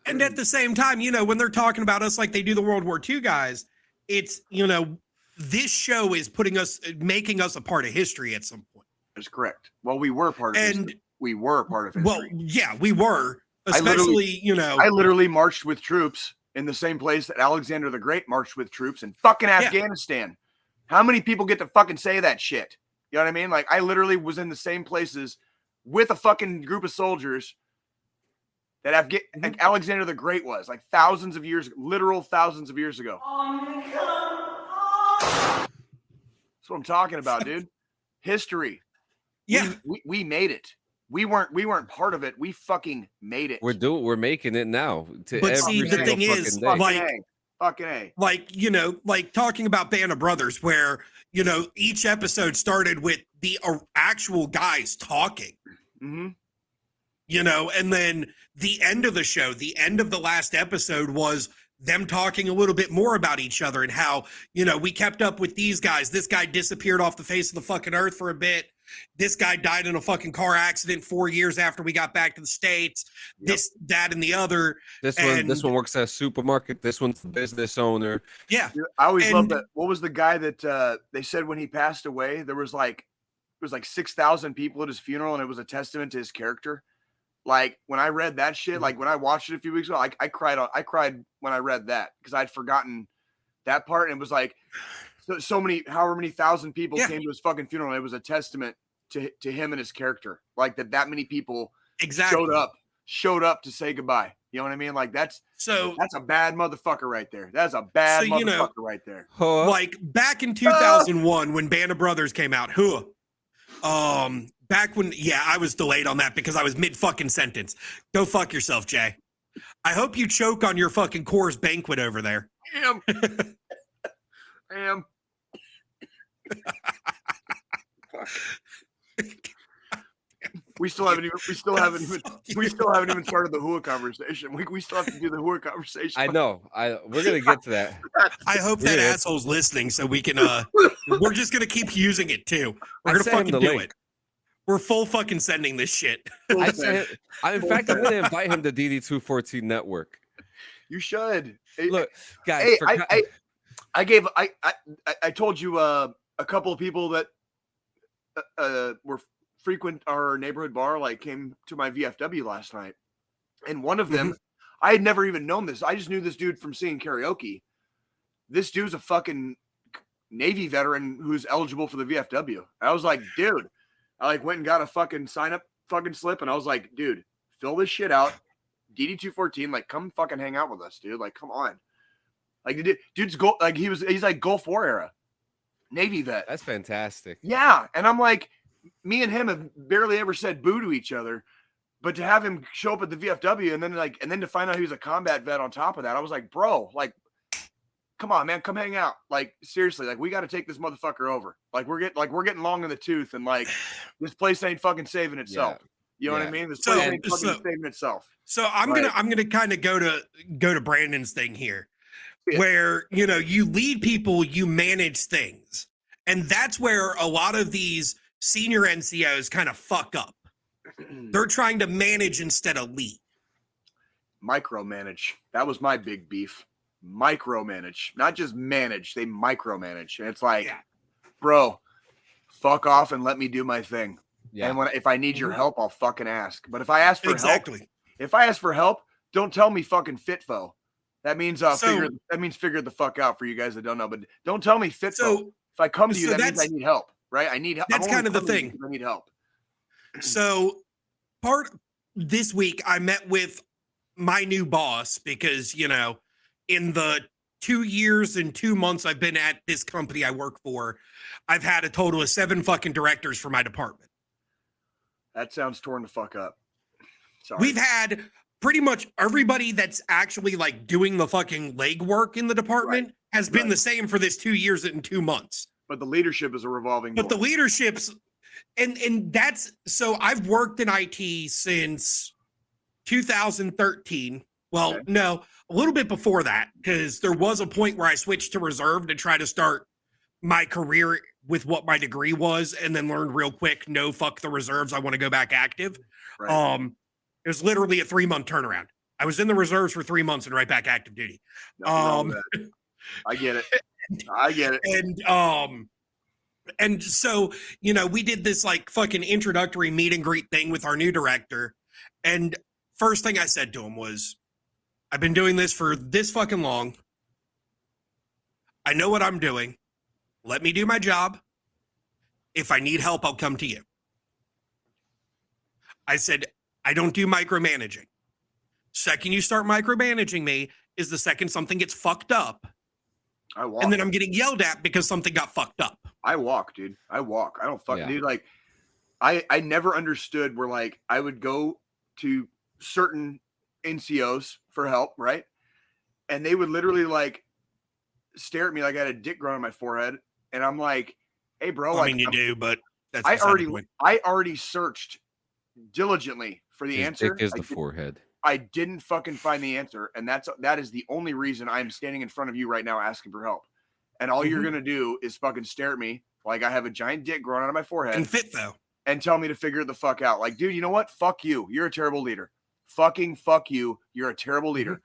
And at the same time, when they're talking about us like they do the World War II guys, it's, this show is making us a part of history at some point. That's correct. Well, we were part of history. We were part of history. Well, yeah, we were. Especially, I literally marched with troops in the same place that Alexander the Great marched with troops in fucking Afghanistan. How many people get to fucking say that shit? You know what I mean? I literally was in the same places with a fucking group of soldiers that Alexander the Great was, literal thousands of years ago. That's what I'm talking about, dude. History. Yeah. We made it. We weren't part of it. We fucking made it. We're making it now. But see, the thing is, fucking A. Talking about Band of Brothers, where, each episode started with the actual guys talking. Mm-hmm. And then the end of the show, the end of the last episode was them talking a little bit more about each other and how, we kept up with these guys. This guy disappeared off the face of the fucking earth for a bit. This guy died in a fucking car accident 4 years after we got back to the States. Yep. This, that, and the other. This one works at a supermarket. This one's the business owner. Yeah. I always love that. What was the guy that they said when he passed away, there was like 6,000 people at his funeral, and it was a testament to his character. Like when I read that shit, like when I watched it a few weeks ago, I cried when I read that because I'd forgotten that part. And it was like however many thousand people came to his fucking funeral. And it was a testament to him and his character. Like that many people showed up to say goodbye. You know what I mean? Like that's a bad motherfucker right there. That's a bad motherfucker right there. Like back in 2001 when Band of Brothers came out, HOOAH. Back when, I was delayed on that because I was mid fucking sentence. Go fuck yourself, Jay. I hope you choke on your fucking Coors Banquet over there. I am. We still haven't even started the HOOAH conversation. We still have to do the HOOAH conversation. I know. We're gonna get to that. I hope that asshole's listening so we can. We're just gonna keep using it too. We're gonna fucking do it. We're full fucking sending this shit. In fact, I'm gonna invite him to DD214 Network. You should. Look, guys. Hey, I told you a couple of people that were frequent our neighborhood bar came to my VFW last night, and one of them I had never even known this. I just knew this dude from singing karaoke. This dude's a fucking Navy veteran who's eligible for the VFW. I was like, dude. I went and got a fucking sign up fucking slip, and I was like, dude, fill this shit out. DD214, come fucking hang out with us, dude. Come on. Dude's he's Gulf War era Navy vet. That's fantastic. Yeah. And I'm like, me and him have barely ever said boo to each other, but to have him show up at the VFW and then to find out he was a combat vet on top of that, I was like, bro, come on, man, come hang out. Seriously, we got to take this motherfucker over. We're getting long in the tooth, and this place ain't fucking saving itself. Yeah. You know what I mean? This place ain't fucking saving itself. So I'm gonna kind of go to Brandon's thing here, where you lead people, you manage things, and that's where a lot of these senior NCOs kind of fuck up. They're trying to manage instead of lead. Micromanage. That was my big beef. Micromanage, not just manage. They micromanage, and it's bro, fuck off and let me do my thing. Yeah. And if I need your help, I'll fucking ask. But if I ask for help, don't tell me fucking fitfo. That means figure the fuck out for you guys that don't know. But don't tell me fitfo. So, if I come to you, that means I need help, right? I need help. That's kind of the thing. I need help. So this week I met with my new boss because in the 2 years and 2 months I've been at this company I work for, I've had a total of 7 fucking directors for my department. That sounds torn the fuck up. Sorry. We've had pretty much everybody that's actually doing the fucking legwork in the department has been the same for this 2 years and 2 months. But the leadership is a revolving door. But the leadership's, and that's, so I've worked in IT since 2013. Well, no, a little bit before that, because there was a point where I switched to reserve to try to start my career with what my degree was, and then learned real quick, no, fuck the reserves, I want to go back active. Right. It was literally a 3-month turnaround. I was in the reserves for 3 months and right back active duty. I get it. And so, we did this fucking introductory meet and greet thing with our new director. And first thing I said to him was, I've been doing this for this fucking long. I know what I'm doing. Let me do my job. If I need help, I'll come to you. I said, I don't do micromanaging. Second you start micromanaging me is the second something gets fucked up. I walk. And then I'm getting yelled at because something got fucked up. I walk, dude. I walk. I don't fucking dude. I never understood where I would go to certain NCOs for help, right? And they would literally stare at me like I had a dick growing on my forehead, and I'm like, "Hey, bro." I mean, you do, but that's I already searched diligently for the answer. Dick is the forehead. I didn't fucking find the answer, and that is the only reason I'm standing in front of you right now asking for help. And all you're gonna do is fucking stare at me like I have a giant dick growing out of my forehead and fit though, and tell me to figure it the fuck out. Like, dude, you know what? Fuck you. You're a terrible leader. Fucking fuck you. You're a terrible leader.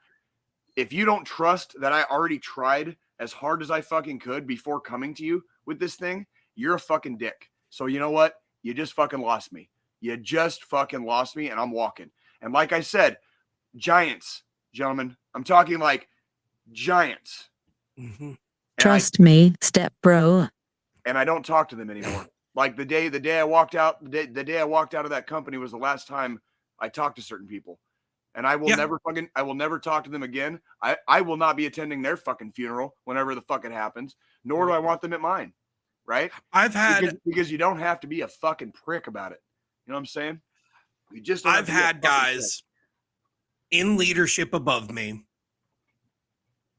If you don't trust that I already tried as hard as I fucking could before coming to you with this thing, you're a fucking dick. So you know what? You just fucking lost me. You just fucking lost me, and I'm walking. And like I said, giants, gentlemen. I'm talking like giants. Trust me, step bro. And I don't talk to them anymore. Like the day I walked out, the day I walked out of that company was the last time I talked to certain people. And I will never talk to them again. I will not be attending their fucking funeral whenever the fuck it happens, nor do I want them at mine. Right? Because you don't have to be a fucking prick about it. You know what I'm saying? You just I've had guys in leadership above me,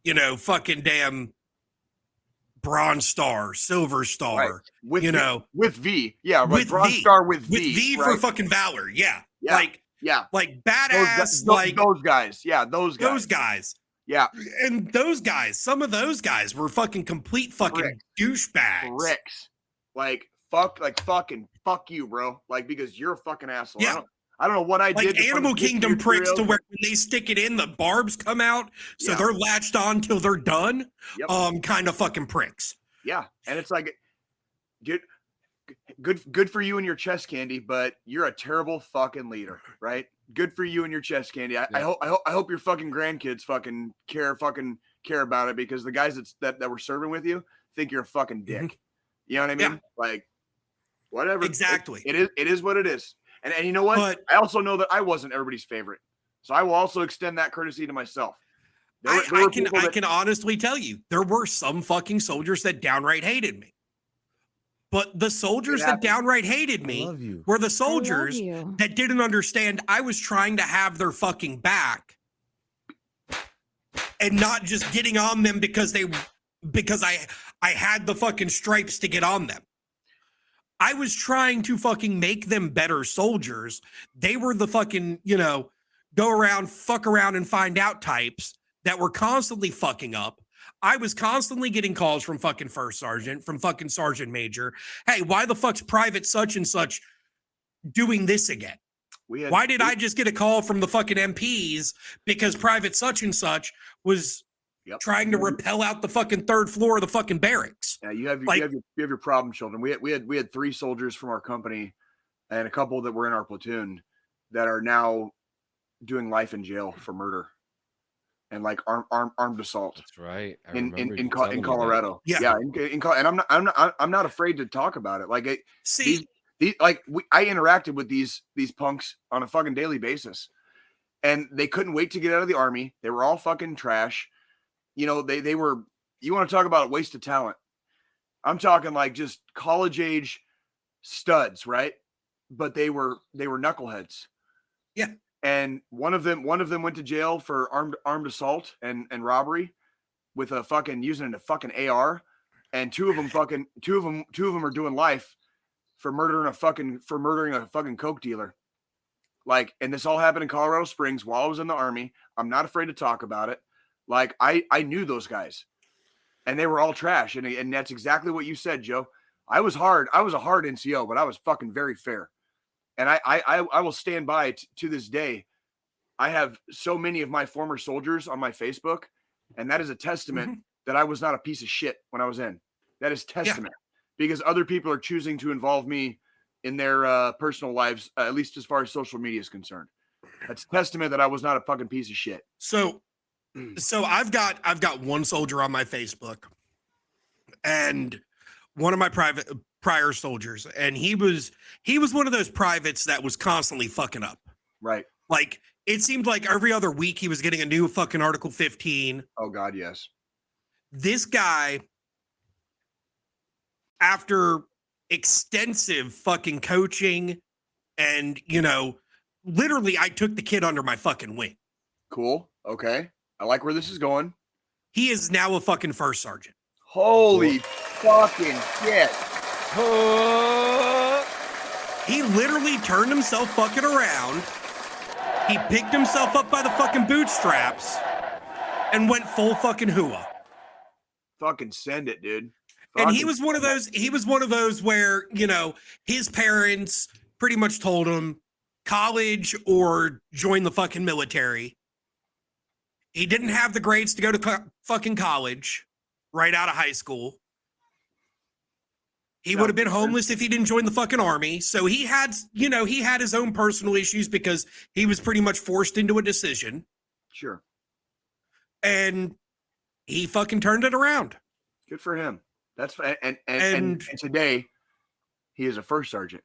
you know, fucking damn bronze star, silver star, right. With V. Yeah, with bronze V. star with V. With V right? for fucking valor. Yeah. Like badass, those guys. Yeah, those guys. Those guys. Yeah. And those guys, some of those guys were fucking complete fucking douchebags. Pricks. Like fucking fuck you, bro. Like, because you're a fucking asshole. Yeah. I don't know what I did. Like Animal Kingdom pricks to where when they stick it in, the barbs come out, so they're latched on till they're done. Yep. Kind of fucking pricks. Yeah, and it's like, good for you and your chest candy, but you're a terrible fucking leader, right? Good for you and your chest candy. I hope your fucking grandkids fucking care about it, because the guys that were serving with you think you're a fucking dick. You know what I mean? Yeah. Like, whatever. Exactly. It is what it is. And you know what? But I also know that I wasn't everybody's favorite. So I will also extend that courtesy to myself. I can honestly tell you, there were some fucking soldiers that downright hated me. But the soldiers that downright hated me were the soldiers that didn't understand I was trying to have their fucking back and not just getting on them because I had the fucking stripes to get on them. I was trying to fucking make them better soldiers. They were the fucking, go around, fuck around and find out types that were constantly fucking up. I was constantly getting calls from fucking first sergeant, from fucking sergeant major. Hey, why the fuck's private such and such doing this again? Why did I just get a call from the fucking MPs because private such and such was trying to rappel out the fucking third floor of the fucking barracks? Yeah, you have your problem children. We had 3 soldiers from our company and a couple that were in our platoon that are now doing life in jail for murder and like armed assault. That's right. In Colorado. Yeah. And I'm not afraid to talk about it. Like, I interacted with these punks on a fucking daily basis, and they couldn't wait to get out of the army. They were all fucking trash. They were. You want to talk about a waste of talent? I'm talking like just college age studs, right? But they were knuckleheads. Yeah. And one of them went to jail for armed assault and robbery with using a fucking AR, and two of them are doing life for murdering a fucking coke dealer. Like, and this all happened in Colorado Springs while I was in the army. I'm not afraid to talk about it. Like, I knew those guys, and they were all trash. And that's exactly what you said, Joe. I was a hard NCO, but I was fucking very fair. And I will stand by to this day. I have so many of my former soldiers on my Facebook, and that is a testament that I was not a piece of shit when I was in. That is testament because other people are choosing to involve me in their personal lives, at least as far as social media is concerned. That's testament that I was not a fucking piece of shit. So I've got one soldier on my Facebook, and one of my prior soldiers, and he was one of those privates that was constantly fucking up. Right. Like, it seemed like every other week he was getting a new fucking Article 15. Oh God, yes. This guy, after extensive fucking coaching and, literally I took the kid under my fucking wing. Cool. Okay. I like where this is going. He is now a fucking first sergeant. Holy fucking shit. He literally turned himself fucking around He picked himself up by the fucking bootstraps and went full fucking HOOAH. Fucking send it, dude. And he was one of those where, you know, his parents pretty much told him college or join the fucking military. He didn't have the grades to go to fucking college right out of high school. He would have been homeless if he didn't join the fucking army. So he had, you know, he had his own personal issues because he was pretty much forced into a decision. Sure. And he fucking turned it around. Good for him. That's and today he is a first sergeant.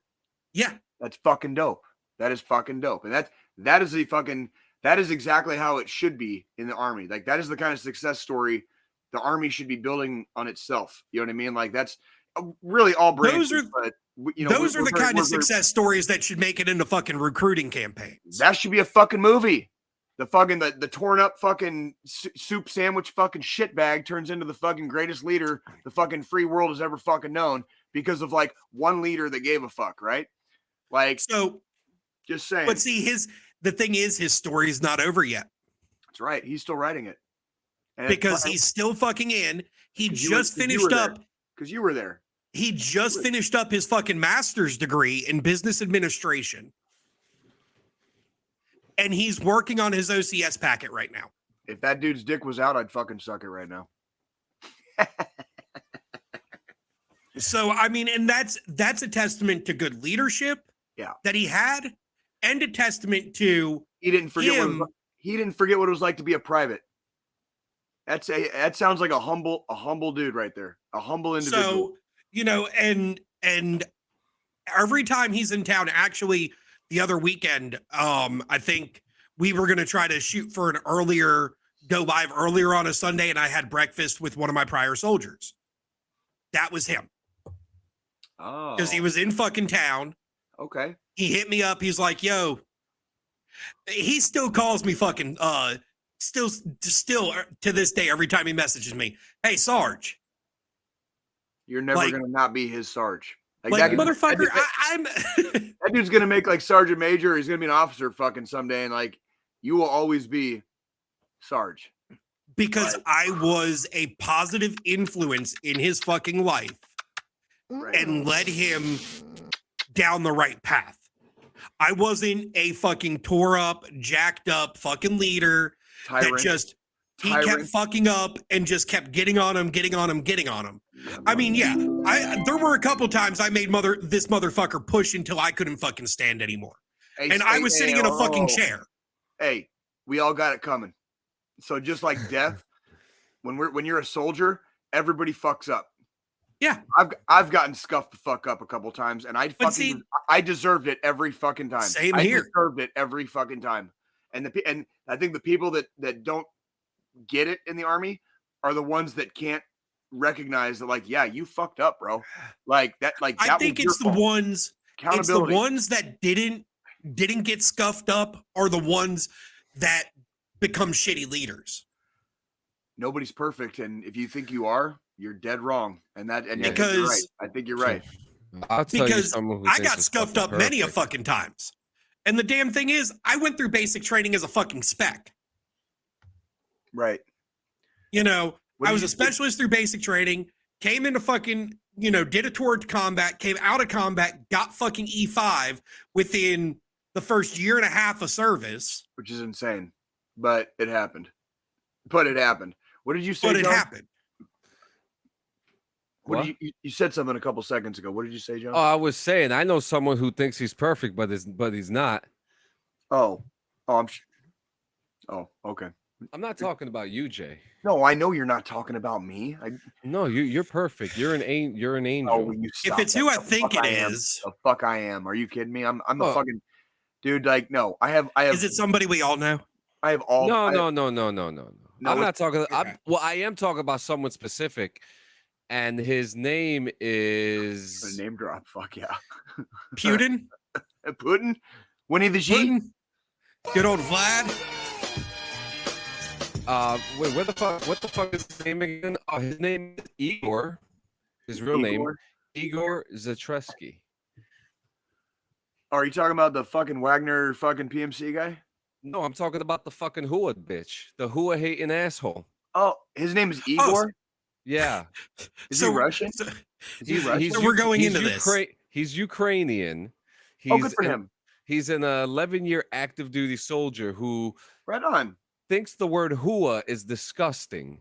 Yeah. That's fucking dope. That is fucking dope. And that is exactly how it should be in the army. Like that is the kind of success story the army should be building on itself. You know what I mean? Like that's really all branches. Those are the kind of success stories that should make it into fucking recruiting campaigns. That should be a fucking movie. The torn up fucking soup sandwich fucking shitbag turns into the fucking greatest leader the fucking free world has ever fucking known because of like one leader that gave a fuck, right? Like, so just saying. But see, the thing is, his story is not over yet. That's right. He's still writing it. And because he's still fucking in. He just finished up. Because you were there. He just finished up his fucking master's degree in business administration. And he's working on his OCS packet right now. If that dude's dick was out, I'd fucking suck it right now. So, I mean, and that's a testament to good leadership that he had, and a testament to he didn't forget what it was like to be a private. That sounds like a humble dude right there. A humble individual. So, you know, and every time he's in town, actually the other weekend, I think we were going to try to shoot for an go live earlier on a Sunday, and I had breakfast with one of my prior soldiers. That was him. Oh. Because he was in fucking town. Okay. He hit me up. He's like, yo, he still calls me fucking, still to this day, every time he messages me, hey, Sarge. You're never going to not be his Sarge. Like motherfucker, I'm that dude's going to make like Sergeant Major. He's going to be an officer fucking someday. And like, you will always be Sarge. Because I was a positive influence in his fucking life and led him down the right path. I wasn't a fucking tore up, jacked up fucking leader that just kept fucking up and just kept getting on him. I mean, there were a couple times I made this motherfucker push until I couldn't fucking stand anymore. I was sitting in a fucking chair. Hey, we all got it coming. So just like death, when you're a soldier, everybody fucks up. Yeah, I've gotten scuffed the fuck up a couple times, and I deserved it every fucking time. Same here. I deserved it every fucking time. And I think the people that don't get it in the army are the ones that can't recognize that, like, yeah, you fucked up, bro. Like that. Like that I think it's the ones. It's the ones that didn't get scuffed up are the ones that become shitty leaders. Nobody's perfect, and if you think you are, you're dead wrong. Because I think you're right. I'll tell you someone who I got scuffed up many a fucking times. And the damn thing is, I went through basic training as a fucking spec. Right. You know, I was a specialist through basic training, came into fucking, you know, did a tour to combat, came out of combat, got fucking E5 within the first year and a half of service. Which is insane. But it happened. What did you say, But it John? happened. What did you said something a couple seconds ago. What did you say, John? Oh, I was saying I know someone who thinks he's perfect, but he's not. Oh, okay. I'm not talking about you, Jay. No, I know you're not talking about me. No, you're perfect. You're an angel. Oh, if it's who I think it is, the fuck I am. Are you kidding me? I'm the fucking dude. Like, no, I have. Is it somebody we all know? I have all. No. I'm not talking. Okay. I am talking about someone specific, and his name is a name drop. Fuck yeah, Putin. Putin. Winnie the G. Good old Vlad. Wait, what the fuck is his name again? Oh, his name is Igor. His real name, Igor Zatreski. Are you talking about the fucking Wagner fucking PMC guy? No, I'm talking about the fucking HOOAH bitch, the HOOAH hating asshole. Oh, his name is Igor. Yeah. Is he Russian? Is he Russian? So we're going into this. He's Ukrainian. Good for him. He's an 11-year active duty soldier who right on thinks the word HOOAH is disgusting.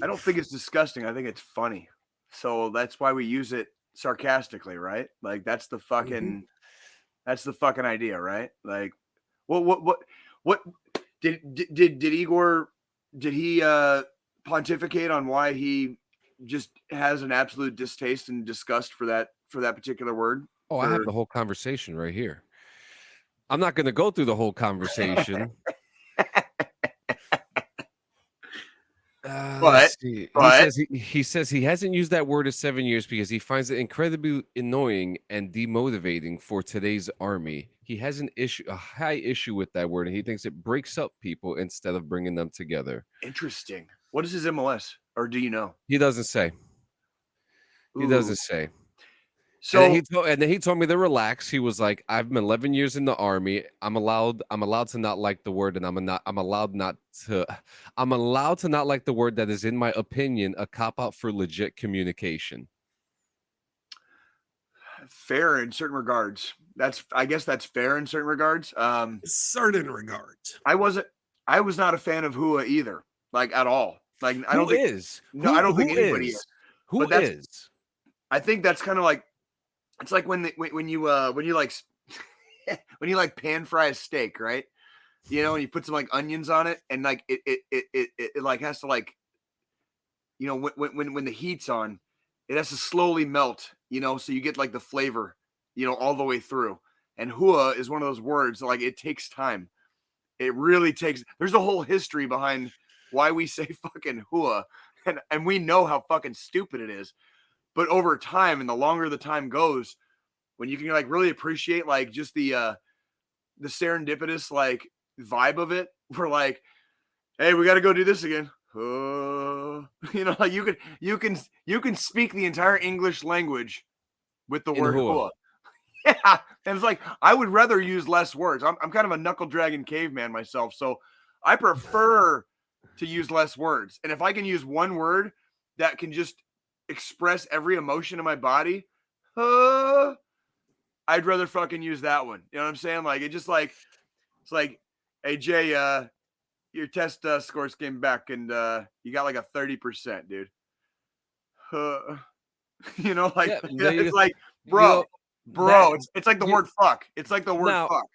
I don't think it's disgusting. I think it's funny. So that's why we use it sarcastically, right? Like that's the fucking idea, right? Like what did Igor pontificate on why he just has an absolute distaste and disgust for that particular word? Oh, I have the whole conversation right here. I'm not going to go through the whole conversation. But he says he hasn't used that word in 7 years because he finds it incredibly annoying and demotivating for today's army. He has a high issue with that word, and he thinks it breaks up people instead of bringing them together. Interesting. What is his MLS, or do you know? He doesn't say. He doesn't say. So and then he told me to relax. He was like, "I've been 11 years in the army. I'm allowed to not like the word, and I'm allowed to not like the word that is, in my opinion, a cop out for legit communication." Fair in certain regards. I guess that's fair in certain regards. Certain regards. I was not a fan of HOOAH either, like at all. Like I don't think I don't think anybody is. Who is? I think that's kind of like. It's like when you like when you like pan fry a steak, right? You know, and you put some like onions on it, and like it like has to like, you know, when the heat's on, it has to slowly melt, you know, so you get like the flavor, you know, all the way through. And HOOAH is one of those words that, like, it takes time. It really takes. There's a whole history behind why we say fucking HOOAH, and we know how fucking stupid it is. But over time, and the longer the time goes, when you can like really appreciate like just the serendipitous like vibe of it, we're like, hey, we got to go do this again. You know, like you can speak the entire English language with the word HOOAH. Yeah, and it's like I would rather use less words. I'm kind of a knuckle dragging caveman myself, so I prefer to use less words. And if I can use one word that can just express every emotion in my body, I'd rather fucking use that one. You know what I'm saying? Like it's like, hey Jay, your test scores came back and you got like a 30%, dude. You know, like it's like, bro, it's like the word fuck. It's like the word fuck.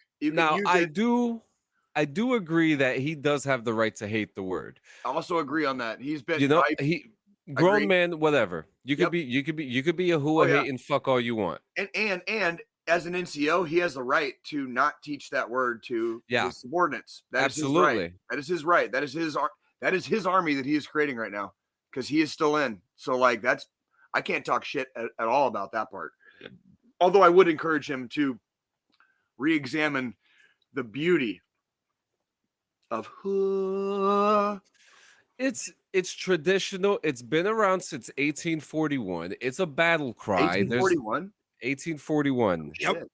I do agree that he does have the right to hate the word. I also agree on that. He's been, you know, grown man, whatever. You could be a HOOAH hating fuck all you want. And as an NCO, he has the right to not teach that word to his subordinates. Absolutely. That is his right. That is his army that he is creating right now, because he is still in. So like I can't talk shit at all about that part. Although I would encourage him to re-examine the beauty of HOOAH. It's traditional. It's been around since 1841. It's a battle cry. 1841. 1841. Yep.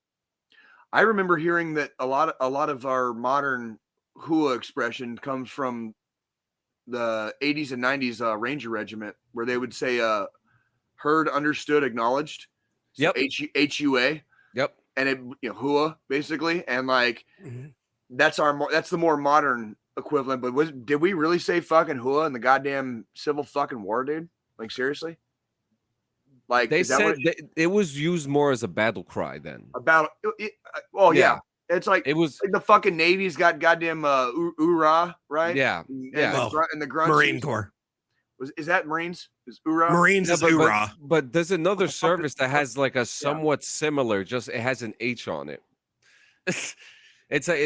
I remember hearing that a lot of our modern HOOAH expression comes from the 80s and 90s Ranger Regiment, where they would say heard, understood, acknowledged. So yep. HUA. Yep. And it, you know, HOOAH basically, and like that's the more modern equivalent. But did we really say fucking HOOAH in the goddamn Civil fucking War, dude? Like seriously? Like they said it was used more as a battle cry then. Yeah. It's like it was like the fucking Navy's got goddamn HOOAH, right? Yeah. And the grunts. Marine Corps. Is that Marines? Is HOOAH? Marines is HOOAH. But there's another service that has like a somewhat similar, just it has an H on it. It's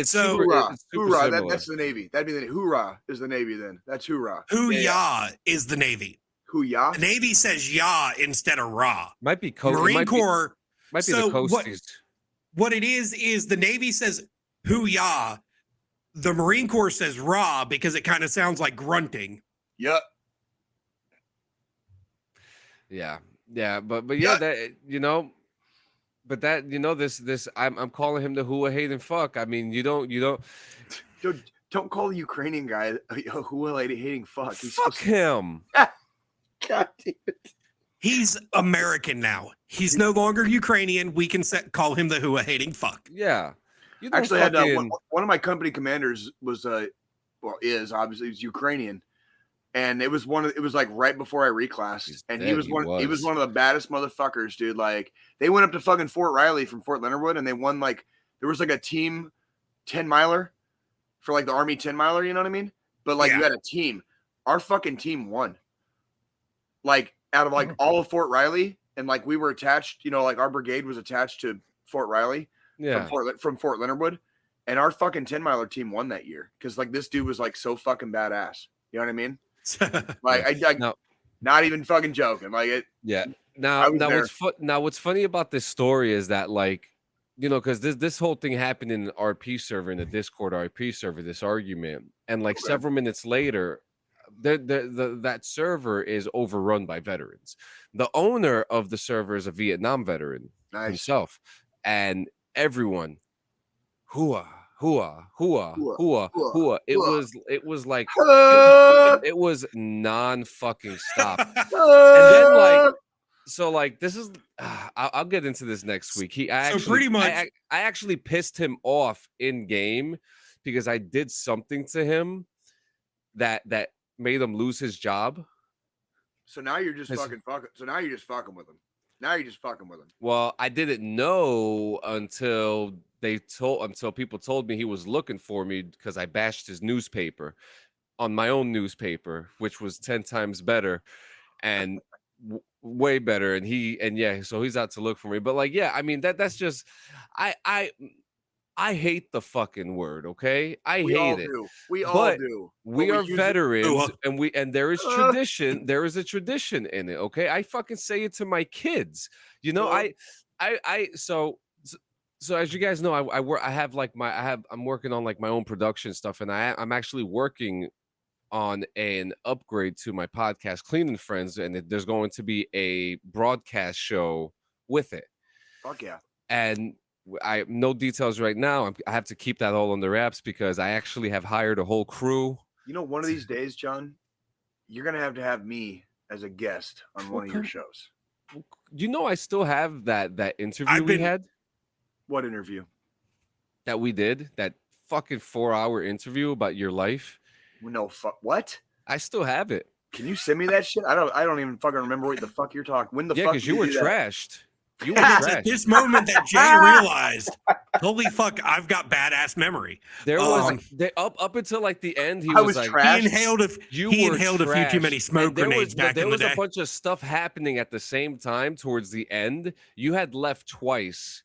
super HOOAH. That's the Navy. That'd be the HOOAH is the Navy then. That's HOOAH. HOOAH is the Navy. HOOAH. The Navy says "yah" instead of "rah." Might be Marine Corps. Might be the coasties. What it is the Navy says "HOOAH." The Marine Corps says "rah" because it kind of sounds like grunting. Yep. Yeah, but yeah, that, you know, But that, this I'm calling him the HOOAH hating fuck. I mean, you don't Dude, don't call the Ukrainian guy a HOOAH hating fuck. Fuck him. God damn it. He's American now. He's no longer Ukrainian. We can call him the HOOAH hating fuck. Yeah. Actually, I had one of my company commanders was is obviously he's Ukrainian, and it was like right before I reclassed, and he was one of the baddest motherfuckers, dude. Like they went up to fucking Fort Riley from Fort Leonard Wood, and they won there was a team 10-miler for the Army 10-miler, you know what I mean? But you had a team. Our fucking team won. Out of all of Fort Riley, and we were attached, our brigade was attached to Fort Riley. Yeah, from Fort Leonard Wood, and our fucking 10-miler team won that year because this dude was so fucking badass. You know what I mean? Not even fucking joking. Yeah. Now what's funny about this story is that because this whole thing happened in an RP server, in a Discord RP server, this argument, and several minutes later, that server is overrun by veterans. The owner of the server is a Vietnam veteran himself, and everyone, HOOAH, HOOAH, HOOAH, HOOAH, HOOAH. It was it was non-fucking stop. And then so this is I'll get into this next week. I actually pissed him off in game because I did something to him that made him lose his job. So now you're just fucking with him. Now you're just fucking with him. Well, I didn't know until people told me he was looking for me because I bashed his newspaper on my own newspaper, which was 10 times better and way better. So he's out to look for me. But I mean, that's just, I hate the fucking word, okay? We hate it. We all do. We are veterans, and there is tradition. There is a tradition in it, okay? I fucking say it to my kids. So as you guys know, I'm working on my own production stuff, and I'm actually working on an upgrade to my podcast, Cleaning Friends, and there's going to be a broadcast show with it. Fuck yeah. And I have no details right now. I have to keep that all under wraps because I actually have hired a whole crew. One of these days, John, you're going to have me as a guest on one of your shows. I still have that interview we had. What interview? That we did, that fucking 4-hour interview about your life. No, what? I still have it. Can you send me that shit? I don't even fucking remember what the fuck you're talking. When the fuck? Because you were trashed. You it's at this moment that Jay realized, holy fuck, I've got badass memory. There was up until the end, he was trashed. He inhaled a few too many smoke grenades back in the day. There was a bunch of stuff happening at the same time towards the end. You had left twice,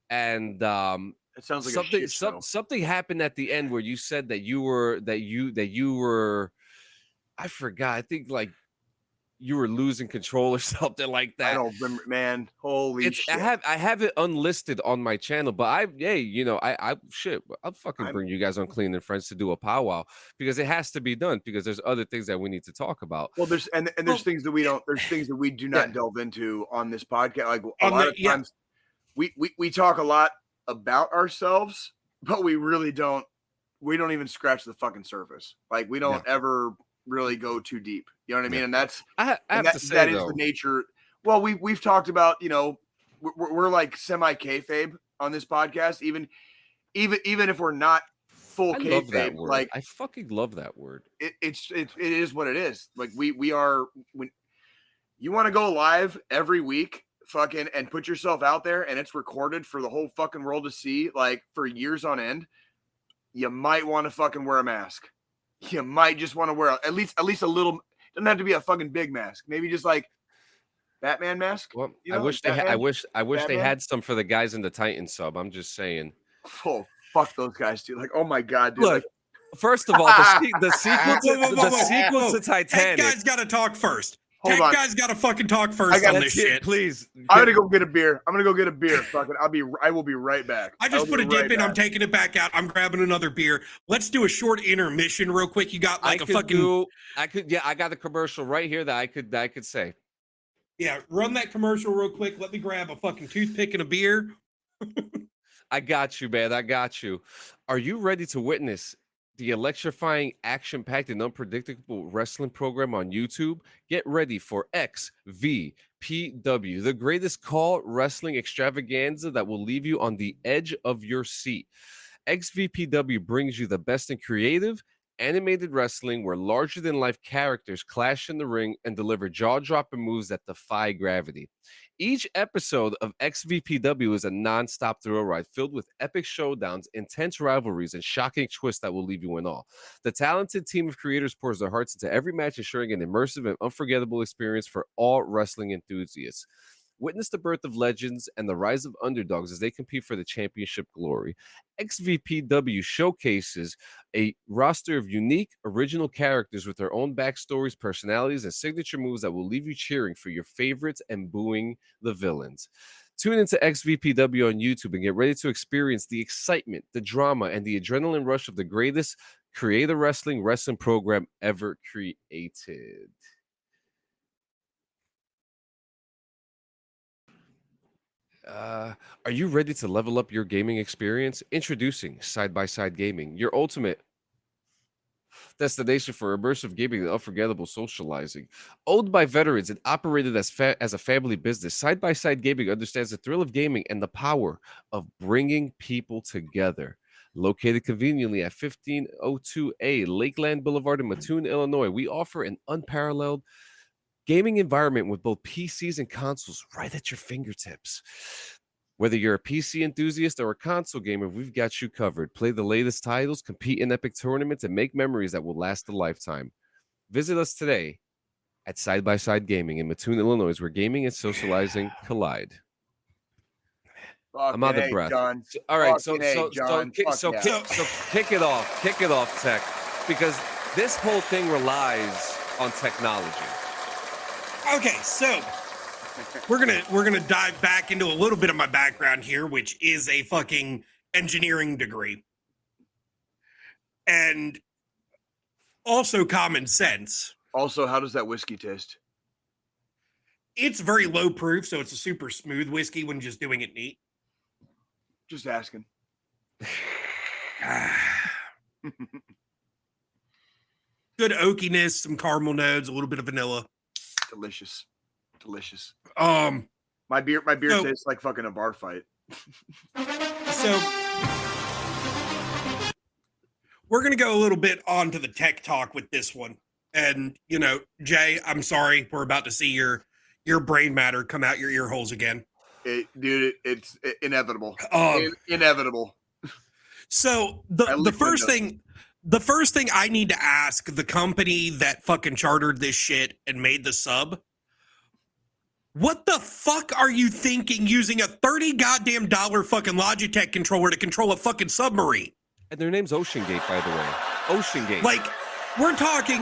and it sounds like something happened at the end where you said that you were I forgot. I think you were losing control or something like that. I don't remember, man. Holy shit. I have it unlisted on my channel, but I'll fucking bring you guys on Cleaning Friends to do a powwow because it has to be done because there's other things that we need to talk about. Well, there's things that we do not delve into on this podcast. A lot of times we talk a lot about ourselves, but we really don't. We don't even scratch the fucking surface. We don't ever really go too deep. You know what I mean? And that's that is the nature. Well, we've talked about, we're semi kayfabe on this podcast, even if we're not full kayfabe. I fucking love that word. It is what it is. We are, when you want to go live every week fucking and put yourself out there and it's recorded for the whole fucking world to see for years on end, you might want to fucking wear a mask. You might just want to wear at least a little. Doesn't have to be a fucking big mask. Maybe just Batman mask. Well, I wish they had some for the guys in the Titan sub. I'm just saying. Oh, fuck those guys, dude! Oh my god, dude! Look, first of all, the sequel to Titanic. Tech guy's got to talk first. Tech guy's got to fucking talk first on this shit. Please. I'm gonna go get a beer. Fucking. I will be right back. I just put a dip in. I'm taking it back out. I'm grabbing another beer. Let's do a short intermission real quick. You got I got the commercial right here that I could say. Yeah, run that commercial real quick. Let me grab a fucking toothpick and a beer. I got you, man. I got you. Are you ready to witness the electrifying, action-packed, and unpredictable wrestling program on YouTube? Get ready for XVPW, the greatest call wrestling extravaganza that will leave you on the edge of your seat. XVPW brings you the best in creative, animated wrestling where larger-than-life characters clash in the ring and deliver jaw-dropping moves that defy gravity. Each episode of XVPW is a non-stop thrill ride filled with epic showdowns, intense rivalries, and shocking twists that will leave you in awe. The talented team of creators pours their hearts into every match, ensuring an immersive and unforgettable experience for all wrestling enthusiasts. Witness the birth of legends and the rise of underdogs as they compete for the championship glory. XVPW showcases a roster of unique, original characters with their own backstories, personalities, and signature moves that will leave you cheering for your favorites and booing the villains. Tune into XVPW on YouTube and get ready to experience the excitement, the drama, and the adrenaline rush of the greatest creator wrestling program ever created. Are you ready to level up your gaming experience? Introducing Side by Side Gaming, your ultimate destination for immersive gaming and unforgettable socializing. Owned by veterans and operated as a family business, Side by Side Gaming understands the thrill of gaming and the power of bringing people together. Located conveniently at 1502A Lakeland Boulevard in Mattoon, Illinois, we offer an unparalleled gaming environment with both PCs and consoles right at your fingertips. Whether you're a PC enthusiast or a console gamer, we've got you covered. Play the latest titles, compete in epic tournaments, and make memories that will last a lifetime. Visit us today at Side by Side Gaming in Mattoon, Illinois, where gaming and socializing collide. I'm out of breath. John. All right, so kick it off. Kick it off, Tech, because this whole thing relies on technology. Okay, so we're gonna dive back into a little bit of my background here, which is a fucking engineering degree, and also common sense. Also, how does that whiskey taste? It's very low proof, so it's a super smooth whiskey when just doing it neat. Just asking. Good oakiness, some caramel notes, a little bit of vanilla. Delicious. My beer tastes like fucking a bar fight. So we're gonna go a little bit on to the tech talk with this one. And Jay, I'm sorry, we're about to see your brain matter come out your ear holes again. It's inevitable. Inevitable. So the first thing I need to ask the company that fucking chartered this shit and made the sub, what the fuck are you thinking using a $30 goddamn fucking Logitech controller to control a fucking submarine? And their name's Ocean Gate, by the way. Ocean Gate. Like, we're talking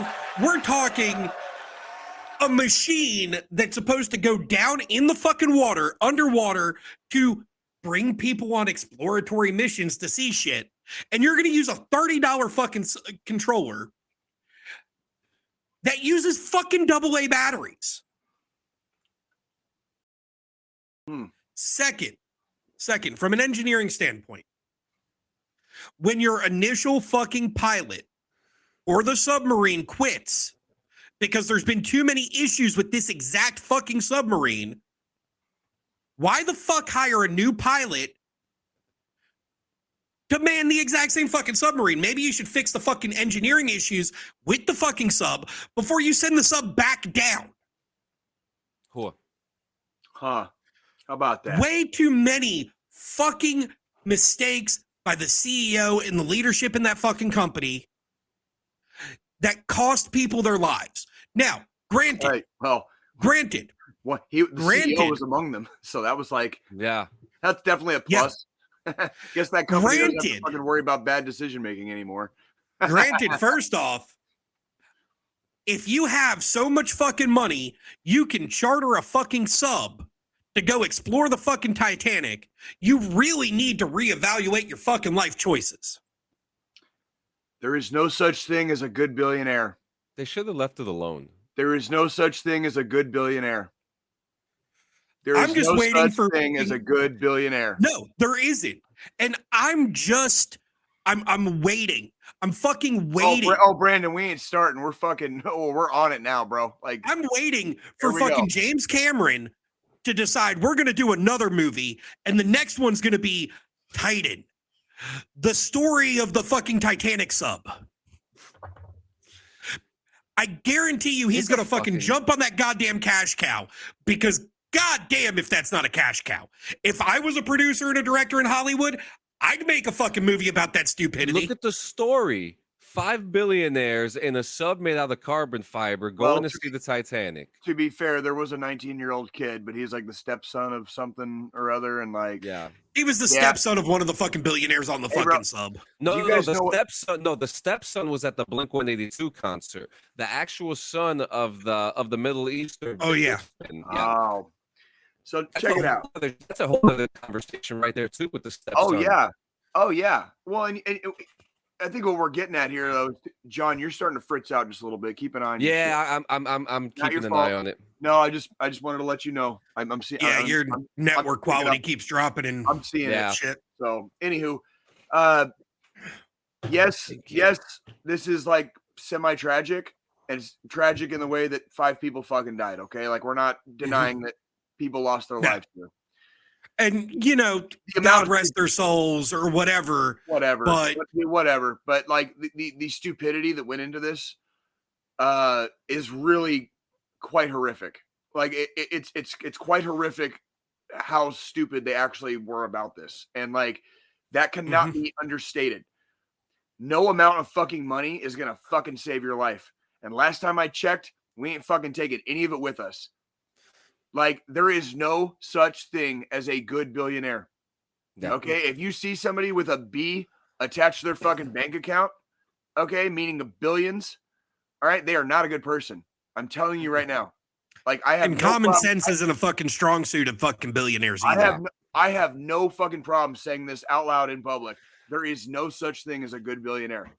a machine that's supposed to go down in the fucking water, underwater, to bring people on exploratory missions to see shit. And you're going to use a $30 fucking controller that uses fucking AA batteries. Second, from an engineering standpoint, when your initial fucking pilot or the submarine quits because there's been too many issues with this exact fucking submarine, why the fuck hire a new pilot to man the exact same fucking submarine? Maybe you should fix the fucking engineering issues with the fucking sub before you send the sub back down. Cool. Huh. How about that? Way too many fucking mistakes by the CEO and the leadership in that fucking company that cost people their lives. Now, granted. Right. Well, granted. What the CEO was among them. So that was like, yeah, that's definitely a plus. Yeah. Guess that company doesn't have to fucking worry about bad decision making anymore. Granted, first off, if you have so much fucking money, you can charter a fucking sub to go explore the fucking Titanic. You really need to reevaluate your fucking life choices. There is no such thing as a good billionaire. They should have left it alone. There is no such thing as a good billionaire. I'm just waiting for thing as a good billionaire. No, there isn't. And I'm waiting. I'm fucking waiting. Oh, Brandon, we ain't starting. We're fucking. Oh, we're on it now, bro. Like I'm waiting for fucking James Cameron to decide we're gonna do another movie, and the next one's gonna be Titan, the story of the fucking Titanic sub. I guarantee you he's going to fucking jump on that goddamn cash cow, because goddamn if that's not a cash cow. If I was a producer and a director in Hollywood, I'd make a fucking movie about that stupidity. Look at the story. 5 billionaires in a sub made out of carbon fiber going to see the Titanic. To be fair, there was a 19-year-old kid, but he's like the stepson of something or other, and like he was the stepson of one of the fucking billionaires on the fucking sub. The stepson was at the Blink-182 concert. The actual son of the Middle Eastern. Oh yeah. Oh. So check it out. That's a whole other conversation right there too with the stepson. Oh yeah. Well, and I think what we're getting at here, though, John, you're starting to fritz out just a little bit. Keep an eye on. I'm keeping an eye on it. No, I just wanted to let you know. I'm seeing. Yeah, your network quality keeps dropping, and I'm seeing it. Shit. So, anywho, yes, this is like semi-tragic, and it's tragic in the way that 5 people fucking died. Okay, like we're not denying that people lost their lives here. And God rest their souls or whatever. But like the stupidity that went into this is really quite horrific. Like it's quite horrific how stupid they actually were about this, and like that cannot be understated. No amount of fucking money is gonna fucking save your life. And last time I checked, we ain't fucking taking any of it with us. Like, there is no such thing as a good billionaire. Yeah. Okay? If you see somebody with a B attached to their fucking bank account, okay, meaning of billions, all right, they are not a good person. I'm telling you right now. Like, I have common sense isn't a fucking strong suit of fucking billionaires either. I have no fucking problem saying this out loud in public. There is no such thing as a good billionaire.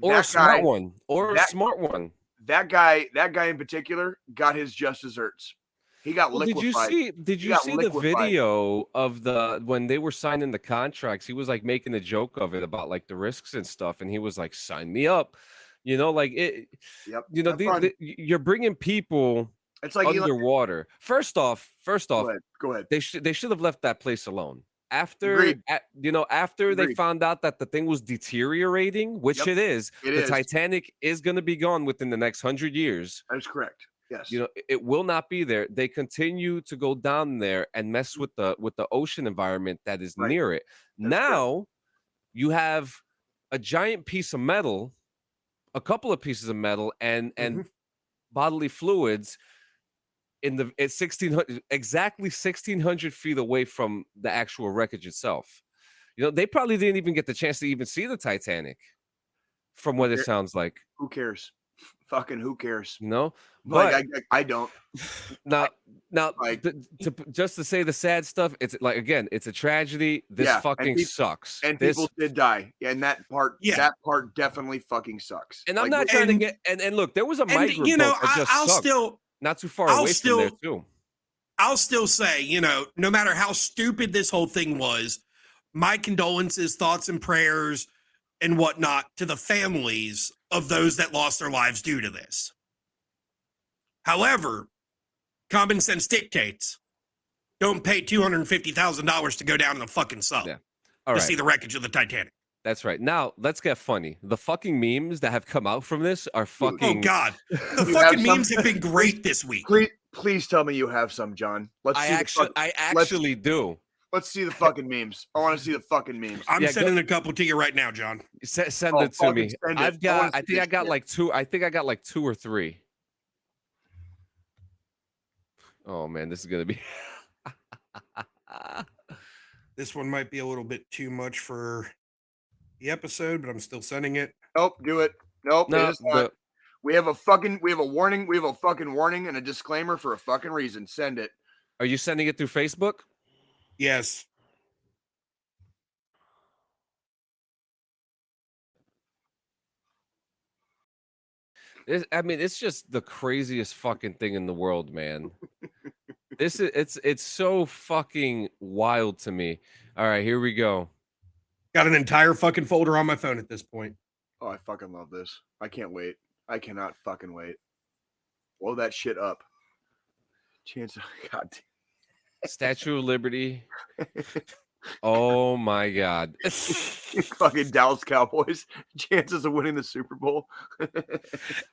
Or a smart one. Or a smart one. That guy in particular got his just desserts. He got liquefied. Did you see the video of when they were signing the contracts? He was like making a joke of it about like the risks and stuff, and he was like, "Sign me up," like it. Yep. You're bringing people. It's like underwater. First off, go ahead. They should have left that place alone. After they found out that the thing was deteriorating, which it is, the Titanic is going to be gone within the next 100 years. That is correct. Yes. It will not be there. They continue to go down there and mess with the ocean environment that is near it. Now you have a giant piece of metal, a couple of pieces of metal, and bodily fluids at 1600, exactly 1,600 feet away from the actual wreckage itself. They probably didn't even get the chance to even see the Titanic, from what it sounds like. Who cares? Fucking who cares? No, but like, I don't. Now, like, just to say the sad stuff, it's like, again, it's a tragedy. This fucking sucks. And people did die. And that part definitely fucking sucks. And I'm not trying to get and look, there was a migrant boat that just sucked. Not too far away from there too. I'll still say, no matter how stupid this whole thing was, my condolences, thoughts, and prayers and whatnot to the families of those that lost their lives due to this. However, common sense dictates don't pay $250,000 to go down in the fucking sub to see the wreckage of the Titanic. That's right. Now, let's get funny. The fucking memes that have come out from this are fucking... Oh, God. The fucking memes have been great this week. Please tell me you have some, John. I actually do. Let's see the fucking memes. I want to see the fucking memes. I'm sending a couple to you right now, John. Send it to me. I think I got like 2 or 3. Oh man, this is gonna be. This one might be a little bit too much for the episode, but I'm still sending it. Nope, do it. Nope, no, it is not. We have a warning. We have a fucking warning and a disclaimer for a fucking reason. Send it. Are you sending it through Facebook? Yes. It's just the craziest fucking thing in the world, man. It's so fucking wild to me. All right, here we go. Got an entire fucking folder on my phone at this point. Oh, I fucking love this. I can't wait. I cannot fucking wait. Blow that shit up. God damn. Statue of Liberty. Oh my God. Fucking Dallas Cowboys. Chances of winning the Super Bowl.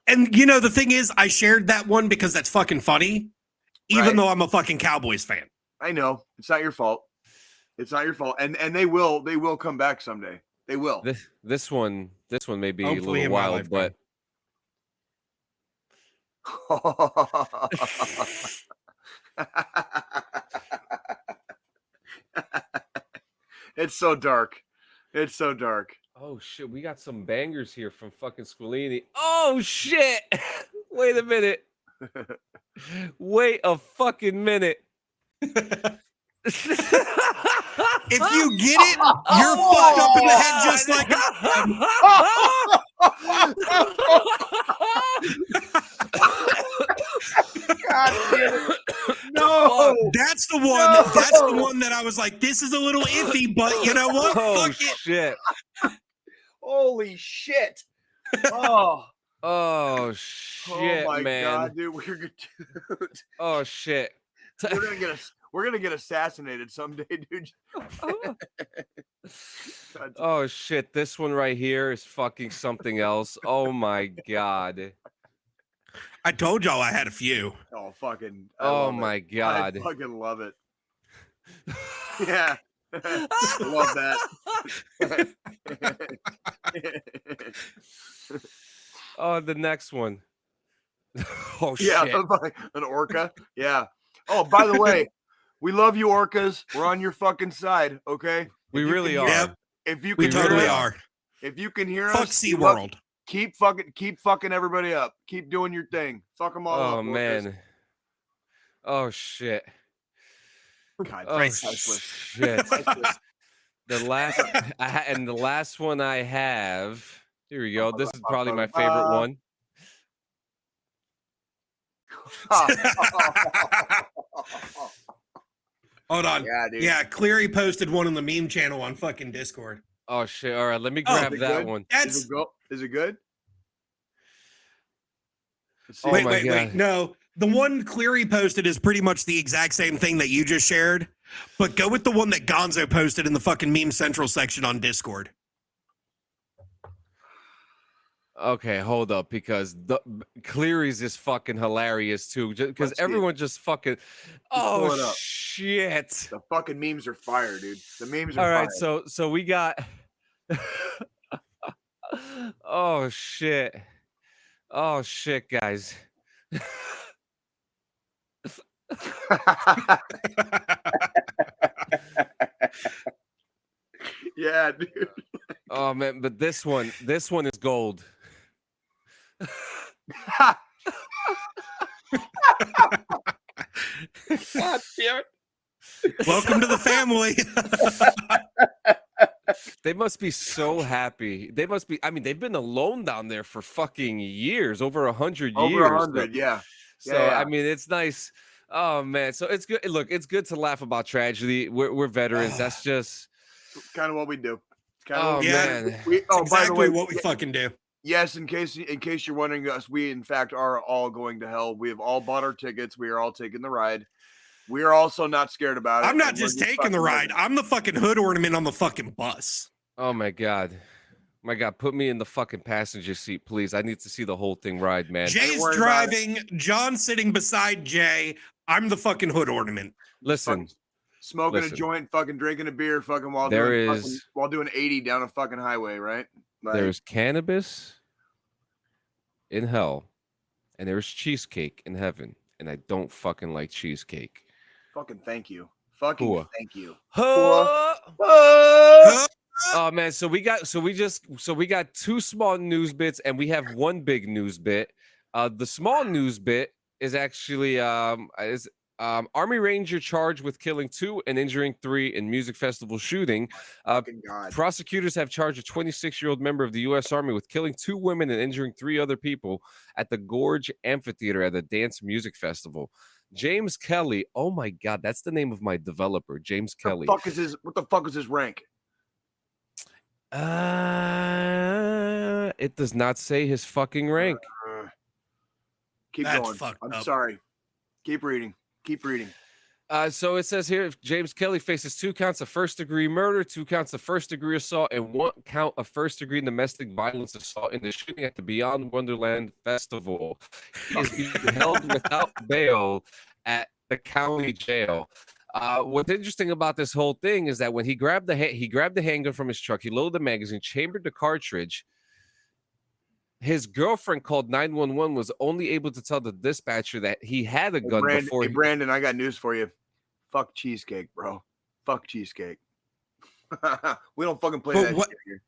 And you know, the thing is, I shared that one because that's fucking funny, even though I'm a fucking Cowboys fan. I know. It's not your fault. It's not your fault. And they will come back someday. They will. This one may be Hopefully a little wild, but it's so dark. It's so dark. oh shit, we got some bangers here from fucking Squilini. Oh shit. Wait a minute. Wait a fucking minute. If you get it, you're fucked up in the head just like God damn it. No. That's the one. That's the one that I was like, this is a little iffy, but you know what? Oh Fuck it. shit. Holy shit. Oh. Oh shit, Oh my man. God, dude. Dude. Oh shit. We're gonna get assassinated someday, dude. Oh shit, this one right here is fucking something else. Oh my God. I told y'all I had a few. Oh fucking. Oh my God. I fucking love it. Yeah. I love that. Oh, the next one. Oh shit. Yeah, an orca. Yeah. Oh, by the way, we love you, orcas. We're on your fucking side, okay? We really are. Yep. If you We can totally hear us, are. if you can hear Fuck us, SeaWorld. keep fucking everybody up. Keep doing your thing. Fuck them all up. Oh orcas. man. Oh shit. God, Oh priceless. shit. The last one I have. Here we go. This is probably my favorite one. Hold on. Yeah, dude. Yeah, Cleary posted one on the meme channel on fucking Discord. Oh shit. All right, let me grab Is it that good? one. That's Is it good? Let's see. Oh my God. wait. No, the one Cleary posted is pretty much the exact same thing that you just shared, but go with the one that Gonzo posted in the fucking meme central section on Discord. Okay, hold up, because the Cleary's is fucking hilarious too. Because everyone just fucking. pull it Oh up. shit! The fucking memes are fire, dude. The memes are All fire. right, so we got. Oh shit! Oh shit, guys! Yeah, dude. Oh man, but this one is gold. God damn it. Welcome to the family. They must be so happy. They must be. I mean, they've been alone down there for fucking years, over 100 years. Over 100, yeah. So Yeah. I mean, it's nice. Oh man, so it's good. Look, it's good to laugh about tragedy. We're veterans. That's just Kind of what we do. Kind oh of man. by the way, what we fucking do. yes, in case you're wondering, us, we in fact are all going to hell. We have all bought our tickets. We are all taking the ride. We are also not scared about it. I'm not and we're just taking the fucking ride. living. I'm the fucking hood ornament on the fucking bus. Oh my god. My god, put me in the fucking passenger seat, please. I need to see the whole thing ride, man. Jay's worry about driving, John's sitting beside Jay. I'm the fucking hood ornament. Listen, Fucking smoking listen. a joint, fucking drinking a beer, fucking while doing 80 down a fucking highway, right? Like, there's cannabis in hell, and there's cheesecake in heaven, and I don't fucking like cheesecake. fucking thank you. Fucking HOOAH. thank you. Oh man, so we got two small news bits and we have one big news bit. The small news bit is actually Army Ranger charged with killing 2 and injuring 3 in music festival shooting. Fucking God. Prosecutors have charged a 26-year-old member of the U.S. Army with killing 2 women and injuring 3 other people at the Gorge Amphitheater at a dance music festival. James Kelly. Oh my God, that's the name of my developer, James Kelly. What the fuck is his rank? It does not say his fucking rank. Keep That's going. fucked I'm up. sorry. Keep reading. So it says here, James Kelly faces 2 counts of first-degree murder, 2 counts of first-degree assault, and 1 count of first-degree domestic violence assault in the shooting at the Beyond Wonderland Festival. He is being held without bail at the county jail. What's interesting about this whole thing is that when he grabbed the handgun from his truck, he loaded the magazine, chambered the cartridge. His girlfriend called 911, was only able to tell the dispatcher that he had a gun before. Hey, Brandon, I got news for you. Fuck cheesecake, bro. Fuck cheesecake. We don't fucking play that shit here.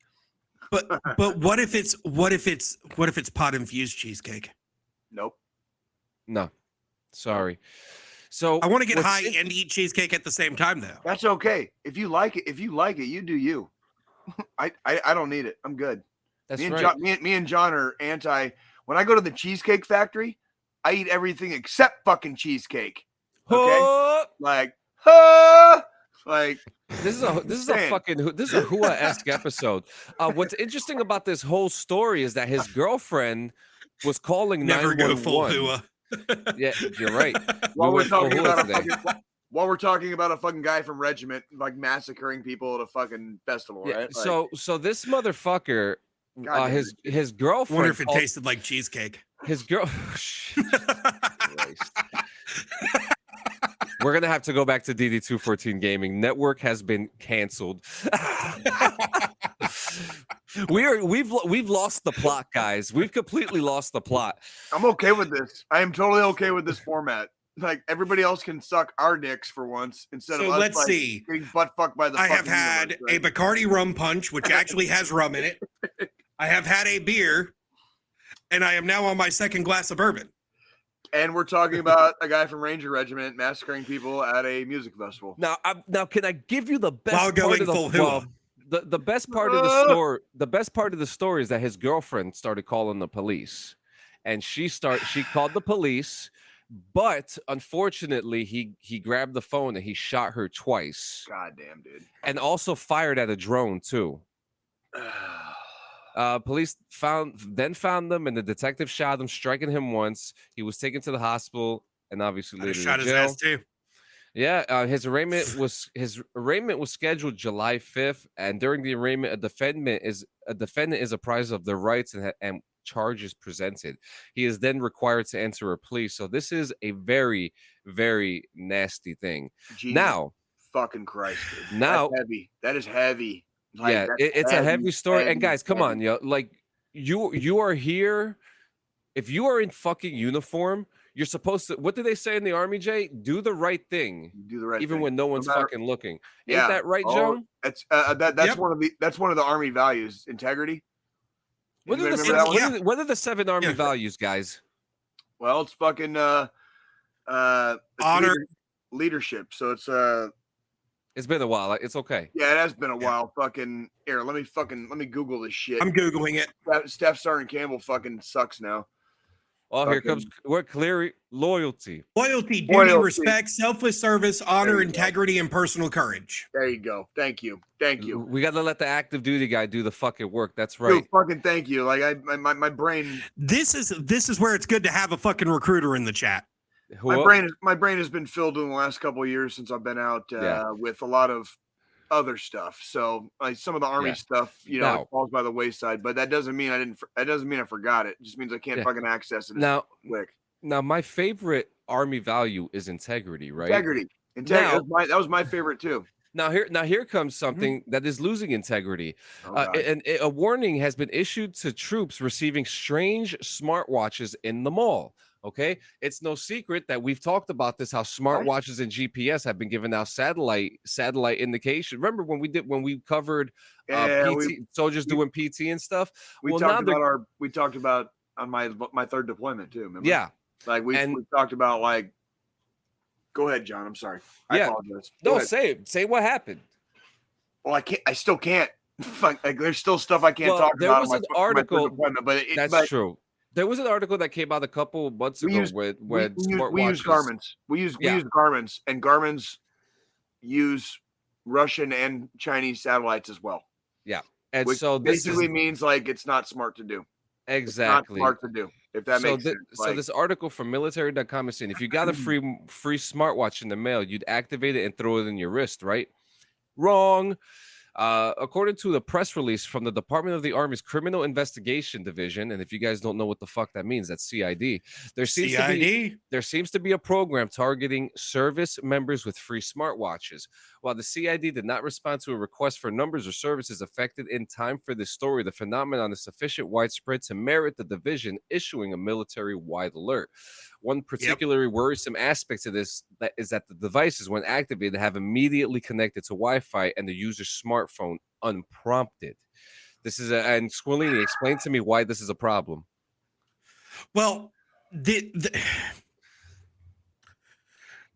But what if it's pot infused cheesecake? Nope. No, sorry. So I want to get high and eat cheesecake at the same time, though. That's okay. If you like it, you do you. I don't need it. I'm good. That's me right. Me and John are anti. When I go to the Cheesecake Factory, I eat everything except fucking cheesecake. Okay, like this is a HOOAH-esque episode. What's interesting about this whole story is that his girlfriend was calling 911. Never go full HOOAH. Yeah, you're right. While we're talking about a fucking guy from Regiment like massacring people at a fucking festival, yeah, right? So this motherfucker, his girlfriend. I wonder if it tasted like cheesecake. His girl. We're gonna have to go back to DD214 Gaming. Network has been canceled. We've lost the plot, guys. We've completely lost the plot. I'm okay with this. I am totally okay with this format. Like everybody else can suck our dicks for once instead of us. Let's see. Getting butt fucked by the. I have had a Bacardi rum punch, which actually has rum in it. I have had a beer, and I am now on my second glass of bourbon. And we're talking about a guy from Ranger Regiment massacring people at a music festival. Now, can I give you the best while going full HOOAH? The best part of the story. The best part of the story is that his girlfriend started calling the police, and she called the police, but unfortunately, he grabbed the phone and he shot her twice. Goddamn, dude! And also fired at a drone too. Police found them, and the detective shot him, striking him once. He was taken to the hospital, and obviously later shot in his jail. ass too. Yeah, his arraignment was scheduled July 5th, and during the arraignment, a defendant is apprised of their rights and charges presented. He is then required to enter a plea. So this is a very, very nasty thing. Jesus now, fucking Christ, dude. Now that's heavy. That is heavy. Like, yeah, it's a heavy story. And guys, come on, yo, like you are here. If you are in fucking uniform, you're supposed to. What do they say in the Army, Jay? Do the right thing. Do the right even thing. when no one's fucking looking. Yeah. Ain't that right, Joe? That's one of the Army values: integrity. What are the 7 Army values, guys? Well, it's fucking honor, leadership. So it's been a while. It's okay. Yeah, it has been a while. Fucking here, let me Google this shit. I'm Googling it. Staff Sergeant Campbell fucking sucks now. Oh, here comes clear loyalty. Loyalty, duty, respect, selfless service, honor, integrity, and personal courage. There you go. Thank you. We got to let the active duty guy do the fucking work. That's right. Dude, fucking thank you. Like my brain. This is where it's good to have a fucking recruiter in the chat. My brain has been filled in the last couple of years since I've been out with a lot of other stuff. So like some of the Army stuff, it falls by the wayside. But that doesn't mean I forgot it. It just means I can't fucking access it now quick. Now, my favorite Army value is integrity, right? Integrity. Now, that was my favorite too. Now here comes something that is losing integrity. And a warning has been issued to troops receiving strange smartwatches in the mall. Okay, it's no secret that we've talked about this, how smartwatches and GPS have been giving out satellite indication. Remember when we covered soldiers doing PT and stuff? We talked about on my third deployment too. Remember? Yeah, like we talked about like. Go ahead, John. I'm sorry. I apologize. Say what happened. Well, I still can't. Like, there's still stuff I can't talk about. There was an article. But that's true. There was an article that came out a couple months ago with smartwatches. We use Garmin's. We use Garmin's, and Garmin's use Russian and Chinese satellites as well. Yeah, and which so this basically means like it's not smart to do. Exactly, it's not smart to do. If that makes sense. So this article from military.com is saying if you got a free smartwatch in the mail, you'd activate it and throw it in your wrist, right? Wrong. According to the press release from the Department of the Army's Criminal Investigation Division, and if you guys don't know what the fuck that means, that's CID. There seems to be a program targeting service members with free smartwatches. While the CID did not respond to a request for numbers or services affected in time for this story, the phenomenon is sufficient widespread to merit the division issuing a military-wide alert. One particularly worrisome aspect to this is that the devices, when activated, have immediately connected to Wi-Fi and the user's smartphone unprompted. This is and Squillini, explain to me why this is a problem. Well, do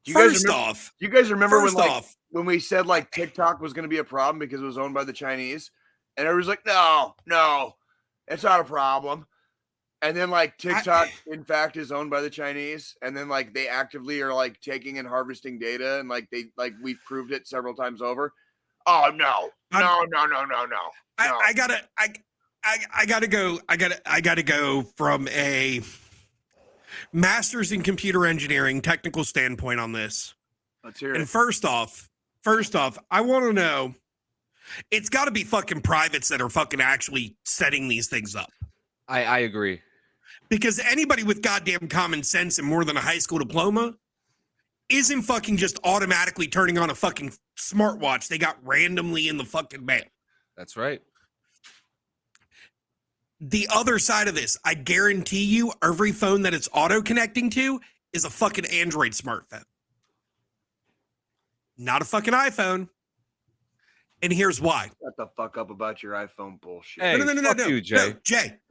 you guys remember when we said like TikTok was going to be a problem because it was owned by the Chinese, and everyone's like, no, it's not a problem. And then like TikTok, in fact, is owned by the Chinese, and then like they actively are like taking and harvesting data, and like we've proved it several times over. Oh no. I gotta go from a master's in computer engineering technical standpoint on this. Let's hear it. And first off, I want to know, it's got to be fucking privates that are fucking actually setting these things up. I agree. Because anybody with goddamn common sense and more than a high school diploma isn't fucking just automatically turning on a fucking smartwatch they got randomly in the fucking mail. That's right. The other side of this, I guarantee you every phone that it's auto connecting to is a fucking Android smartphone. Not a fucking iPhone. And here's why. Shut the fuck up about your iPhone bullshit. Hey, no, you, Jay. No,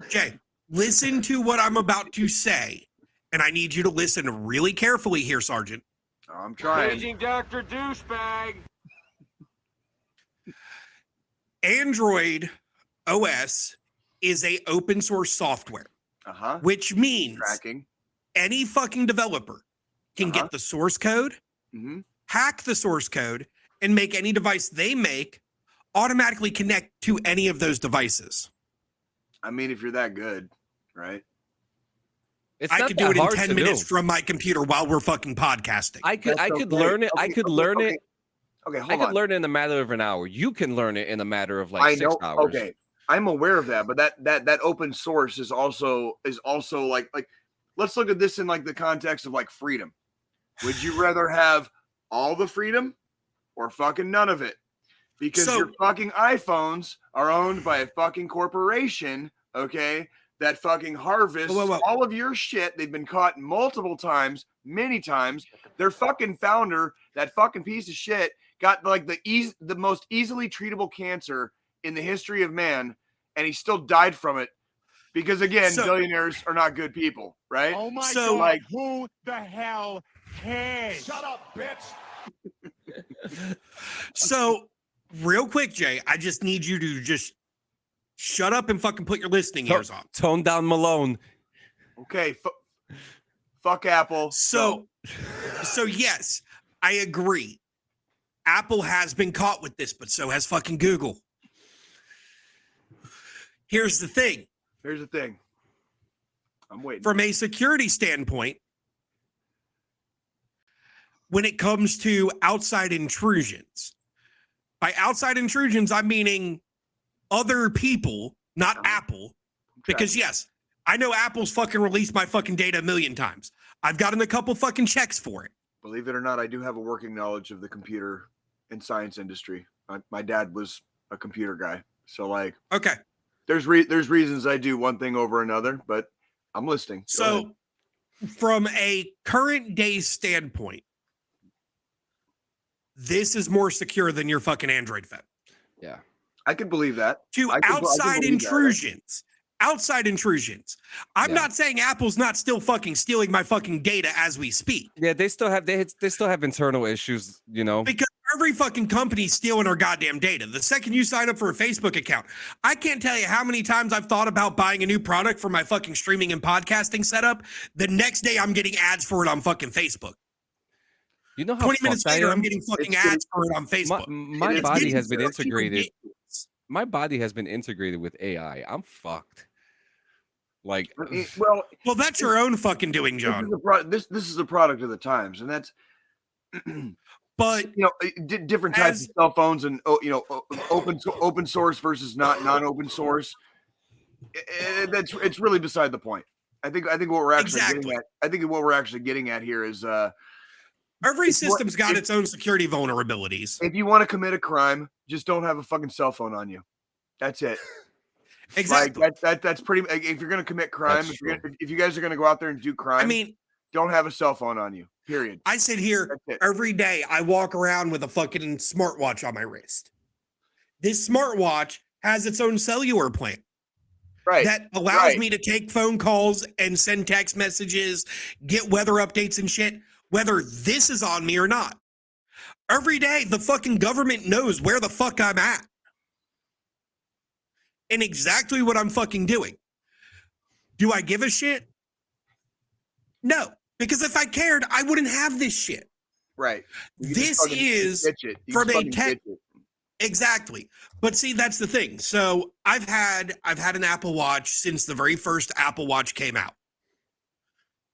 Jay, listen to what I'm about to say. And I need you to listen really carefully here, Sergeant. I'm trying. Paging Dr. Douchebag. Android OS is a open source software, which means any fucking developer can get the source code, hack the source code, and make any device they make automatically connect to any of those devices. I mean, if you're that good, right? I could do it in 10 minutes from my computer while we're fucking podcasting. I could learn it. I could learn it. Okay, hold on. I could learn it in a matter of an hour. You can learn it in a matter of like 6 hours. Okay, I'm aware of that, but that open source is also like let's look at this in like the context of like freedom. Would you rather have all the freedom or fucking none of it? Because your fucking iPhones are owned by a fucking corporation, okay, that fucking harvests all of your shit. They've been caught multiple times, many times. Their fucking founder, that fucking piece of shit, got like the most easily treatable cancer in the history of man, and he still died from it. Because again, billionaires are not good people, right? Oh my God, like, who the hell cares? Shut up, bitch. So, real quick, Jay, I just need you to just shut up and fucking put your listening ears on. Tone down Malone. Okay, fuck Apple. So yes, I agree. Apple has been caught with this, but so has fucking Google. Here's the thing. I'm waiting. From a security standpoint, when it comes to outside intrusions, by outside intrusions, I'm meaning other people, not Apple. Because yes, I know Apple's fucking released my fucking data a million times. I've gotten a couple fucking checks for it. Believe it or not, I do have a working knowledge of the computer and science industry. My dad was a computer guy. So like, okay. There's reasons I do one thing over another, but I'm listening. So from a current day standpoint, this is more secure than your fucking Android phone. Yeah. I could believe that. Outside intrusions. Outside intrusions. I'm not saying Apple's not still fucking stealing my fucking data as we speak. Yeah, they still have internal issues, you know. Because every fucking company's stealing our goddamn data. The second you sign up for a Facebook account, I can't tell you how many times I've thought about buying a new product for my fucking streaming and podcasting setup. The next day I'm getting ads for it on fucking Facebook. You know how 20 minutes later, I'm getting fucking ads for it on Facebook. My body has been integrated. My body has been integrated with AI. I'm fucked. Like, well, that's your own fucking doing, John. This is a product of the times, and that's. But different types of cell phones, and open source versus non-open source. It's really beside the point. I think what we're actually getting at. I think what we're actually getting at here is every system's got its own security vulnerabilities. If you want to commit a crime, just don't have a fucking cell phone on you. That's it. Exactly. Like that's pretty. If you're going to commit crime, if you guys are going to go out there and do crime, I mean, don't have a cell phone on you. Period. I sit here every day. I walk around with a fucking smartwatch on my wrist. This smartwatch has its own cellular plan. Right. That allows me to take phone calls and send text messages, get weather updates and shit, whether this is on me or not. Every day, the fucking government knows where the fuck I'm at. And exactly what I'm fucking doing. Do I give a shit? No. Because if I cared, I wouldn't have this shit. Right. This is from a tech. Exactly. But see, that's the thing. So I've had an Apple Watch since the very first Apple Watch came out.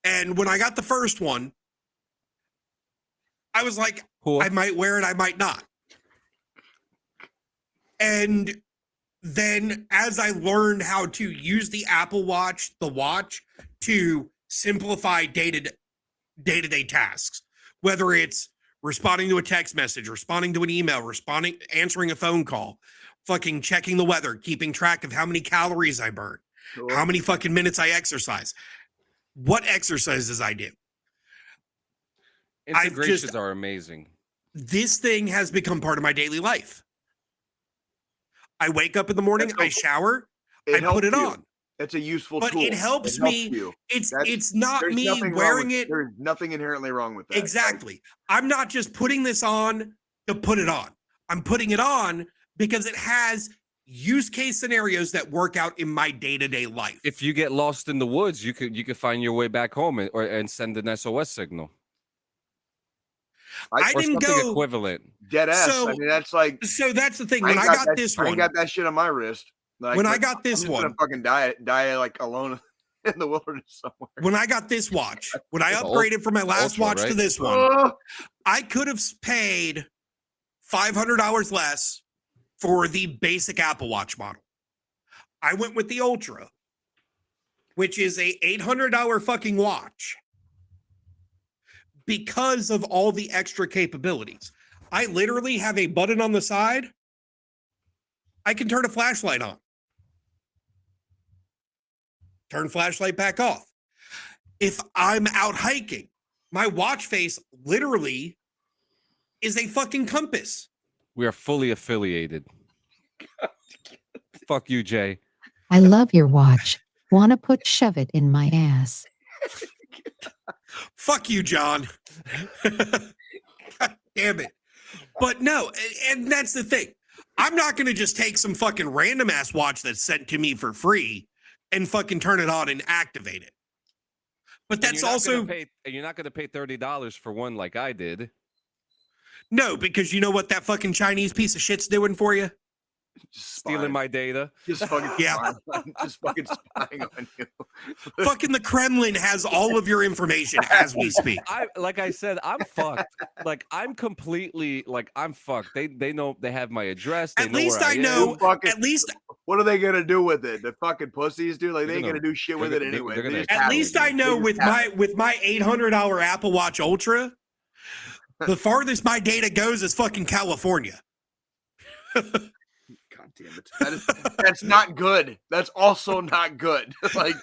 And when I got the first one, I was like, I might wear it, I might not. And then as I learned how to use the Apple Watch, the watch, to simplify day-to-day tasks, whether it's responding to a text message, responding to an email, answering a phone call, fucking checking the weather, keeping track of how many calories I burn, how many fucking minutes I exercise, what exercises I do. Integrations are amazing. This thing has become part of my daily life. I wake up in the morning, I shower, I put it on. It's a useful tool. But it helps me. It's not me wearing it. There's nothing inherently wrong with that. Exactly. I'm not just putting this on to put it on. I'm putting it on because it has use case scenarios that work out in my day-to-day life. If you get lost in the woods, you could find your way back home and send an SOS signal. I didn't go equivalent. Dead ass. So, I mean, that's like. So that's the thing. When I got this one, I got that shit on my wrist. Like, when I got this one, I'm gonna fucking die like alone in the wilderness somewhere. When I got this watch, when I upgraded from my last watch to this one, I could have paid $500 less for the basic Apple Watch model. I went with the Ultra, which is a $800 fucking watch, because of all the extra capabilities. I literally have a button on the side. I can turn a flashlight on. Turn flashlight back off. If I'm out hiking, my watch face literally is a fucking compass. We are fully affiliated. Fuck you, Jay. I love your watch. Wanna shove it in my ass. Fuck you, John. God damn it. But no, and that's the thing. I'm not going to just take some fucking random ass watch that's sent to me for free and fucking turn it on and activate it. But that's also. You're not going to pay $30 for one like I did. No, because you know what that fucking Chinese piece of shit's doing for you? Stealing my data. Just fucking just fucking spying on you. Fucking the Kremlin has all of your information as we speak. Like I said, I'm fucked. Like I'm completely I'm fucked. They know, they have my address. At least I know. At least what are they gonna do with it? The fucking pussies do. Like they ain't gonna do shit with it anyway. At least I know with my $800 Apple Watch Ultra, the farthest my data goes is fucking California. Damn it. That's not good. That's also not good. like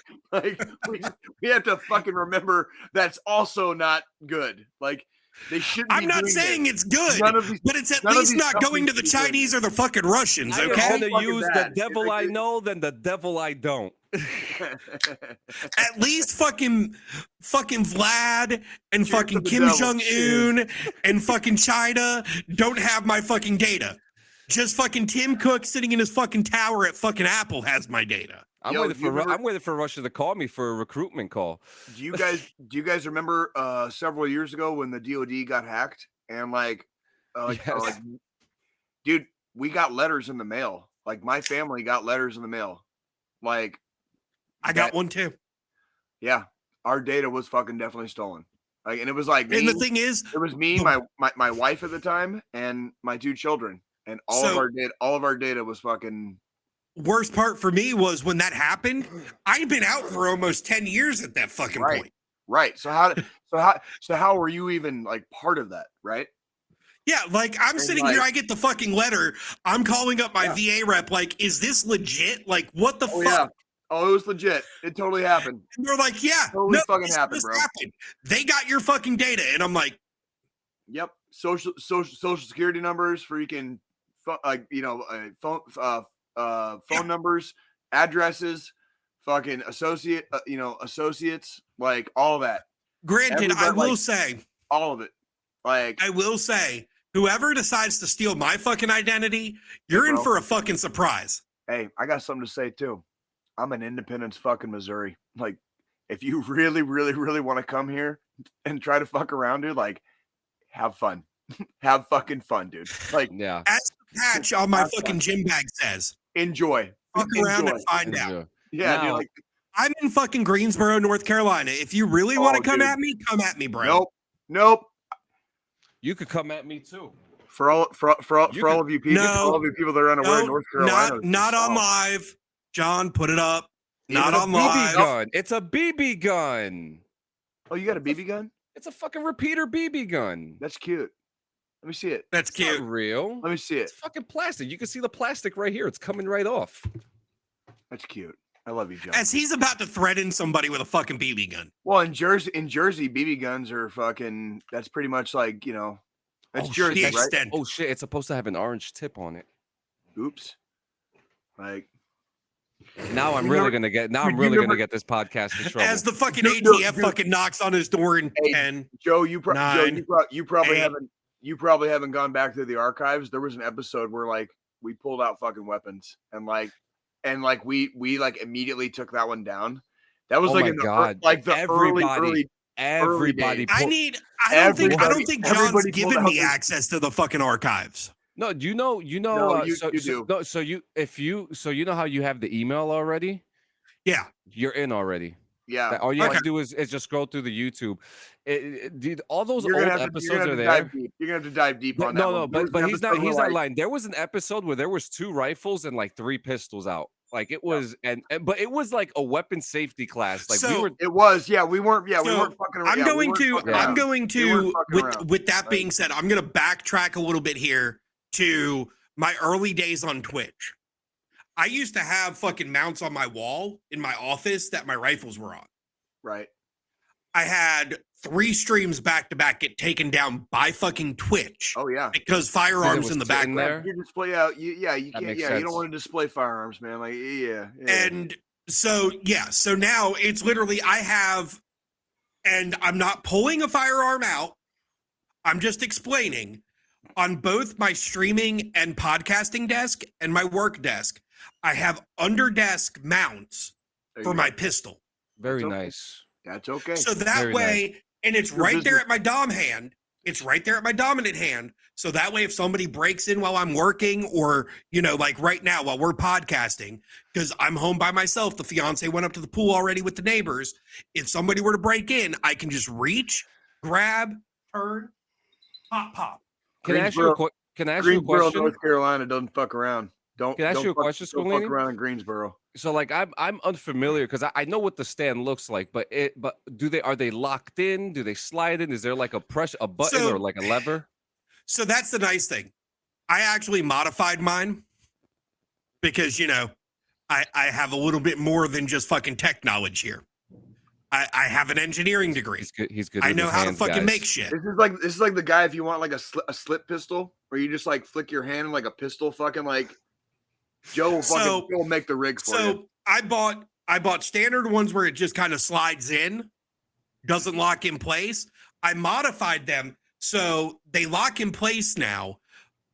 we have to fucking remember that's also not good. Like They shouldn't. I'm not saying it's good, but it's at least not going to the Chinese or the fucking Russians. Okay. I'd rather use the devil I know than the devil I don't. At least fucking Vlad and fucking Kim Jong-un and fucking China don't have my fucking data. Just fucking Tim Cook sitting in his fucking tower at fucking Apple has my data. I'm waiting for Russia to call me for a recruitment call. Do you guys remember several years ago when the DOD got hacked and dude, we got letters in the mail. Like my family got letters in the mail. Like I got one too. Yeah, our data was fucking definitely stolen. Like, and it was like, and the thing is, it was me, my wife at the time, and my 2 children, and all of our data was fucking. Worst part for me was when that happened, I'd been out for almost 10 years at that fucking point. Right. So how were you even like part of that? Right. Yeah. Like I'm sitting here, I get the fucking letter. I'm calling up my VA rep. Like, is this legit? Like, what the fuck? Yeah. Oh, it was legit. It totally happened. And they're like, yeah, totally fucking happened, bro. They got your fucking data. And I'm like, yep. Social security numbers, freaking phone numbers, addresses, fucking associates, like all that. Granted, I will say all of it. Like I will say, whoever decides to steal my fucking identity, you're in for a fucking surprise. Hey, I got something to say too. I'm in Independence, fucking Missouri. Like, if you really, really, really want to come here and try to fuck around, dude, like, have fun. Have fucking fun, dude. Like, yeah. As the patch on my fucking gym bag says, enjoy. Fuck around and find out. Yeah, dude, like, I'm in fucking Greensboro, North Carolina. If you really want to come at me, bro. Nope. You could come at me too. For all of you people, that are unaware, North Carolina. Not on live. John, put it up. Not on live. Gun. It's a BB gun. Oh, you got a BB gun? It's a fucking repeater BB gun. That's cute. Let me see it. That's cute. It's not real. Let me see it. It's fucking plastic. You can see the plastic right here. It's coming right off. That's cute. I love you, John. As he's about to threaten somebody with a fucking BB gun. Well, in Jersey, BB guns are fucking. That's pretty much like, you know. That's Jersey, shit, right? Oh shit! It's supposed to have an orange tip on it. Oops. Like. Now I'm really gonna get this podcast in trouble. As the fucking ATF fucking knocks on his door in 10. Joe, you probably haven't gone back through the archives. There was an episode where like we pulled out fucking weapons and we immediately took that one down. That was early. Everybody. I don't think John's given me access to the fucking archives. No, you know. You do. So you know how you have the email already? Yeah, you're in already. Yeah. All you have to do is just scroll through the YouTube. Dude, all those old episodes are there. You're gonna have to dive deep on that. No, but he's not lying. There was an episode where there was 2 rifles and like 3 pistols out. Like it was, but it was like a weapon safety class. Like we weren't fucking around. I'm going to. With that being said, I'm gonna backtrack a little bit here to my early days on Twitch. I used to have fucking mounts on my wall in my office that my rifles were on. Right. I had 3 streams back to back get taken down by fucking Twitch. Oh yeah, because firearms in the back there. You display out. You can't. Yeah, you don't want to display firearms, man. Like yeah. And so now it's literally I have, and I'm not pulling a firearm out. I'm just explaining on both my streaming and podcasting desk and my work desk. I have under desk mounts for my pistol. Very nice. That's okay. So that way, and it's right there at my dom hand. It's right there at my dominant hand. So that way, if somebody breaks in while I'm working or, like right now while we're podcasting, because I'm home by myself, the fiance went up to the pool already with the neighbors. If somebody were to break in, I can just reach, grab, turn, pop. Can I ask you a question? North Carolina doesn't fuck around. Can I ask you a question, Don't fuck around in Greensboro. So like I'm unfamiliar because I know what the stand looks like, but are they locked in? Do they slide in? Is there like a button or like a lever? So that's the nice thing. I actually modified mine because I have a little bit more than just fucking tech knowledge here. I have an engineering degree. He's good. I know how to fucking make shit. This is like the guy if you want like a slip pistol, where you just like flick your hand like a pistol, fucking like Joe will make the rig for you. So I bought standard ones where it just kind of slides in, doesn't lock in place. I modified them so they lock in place now.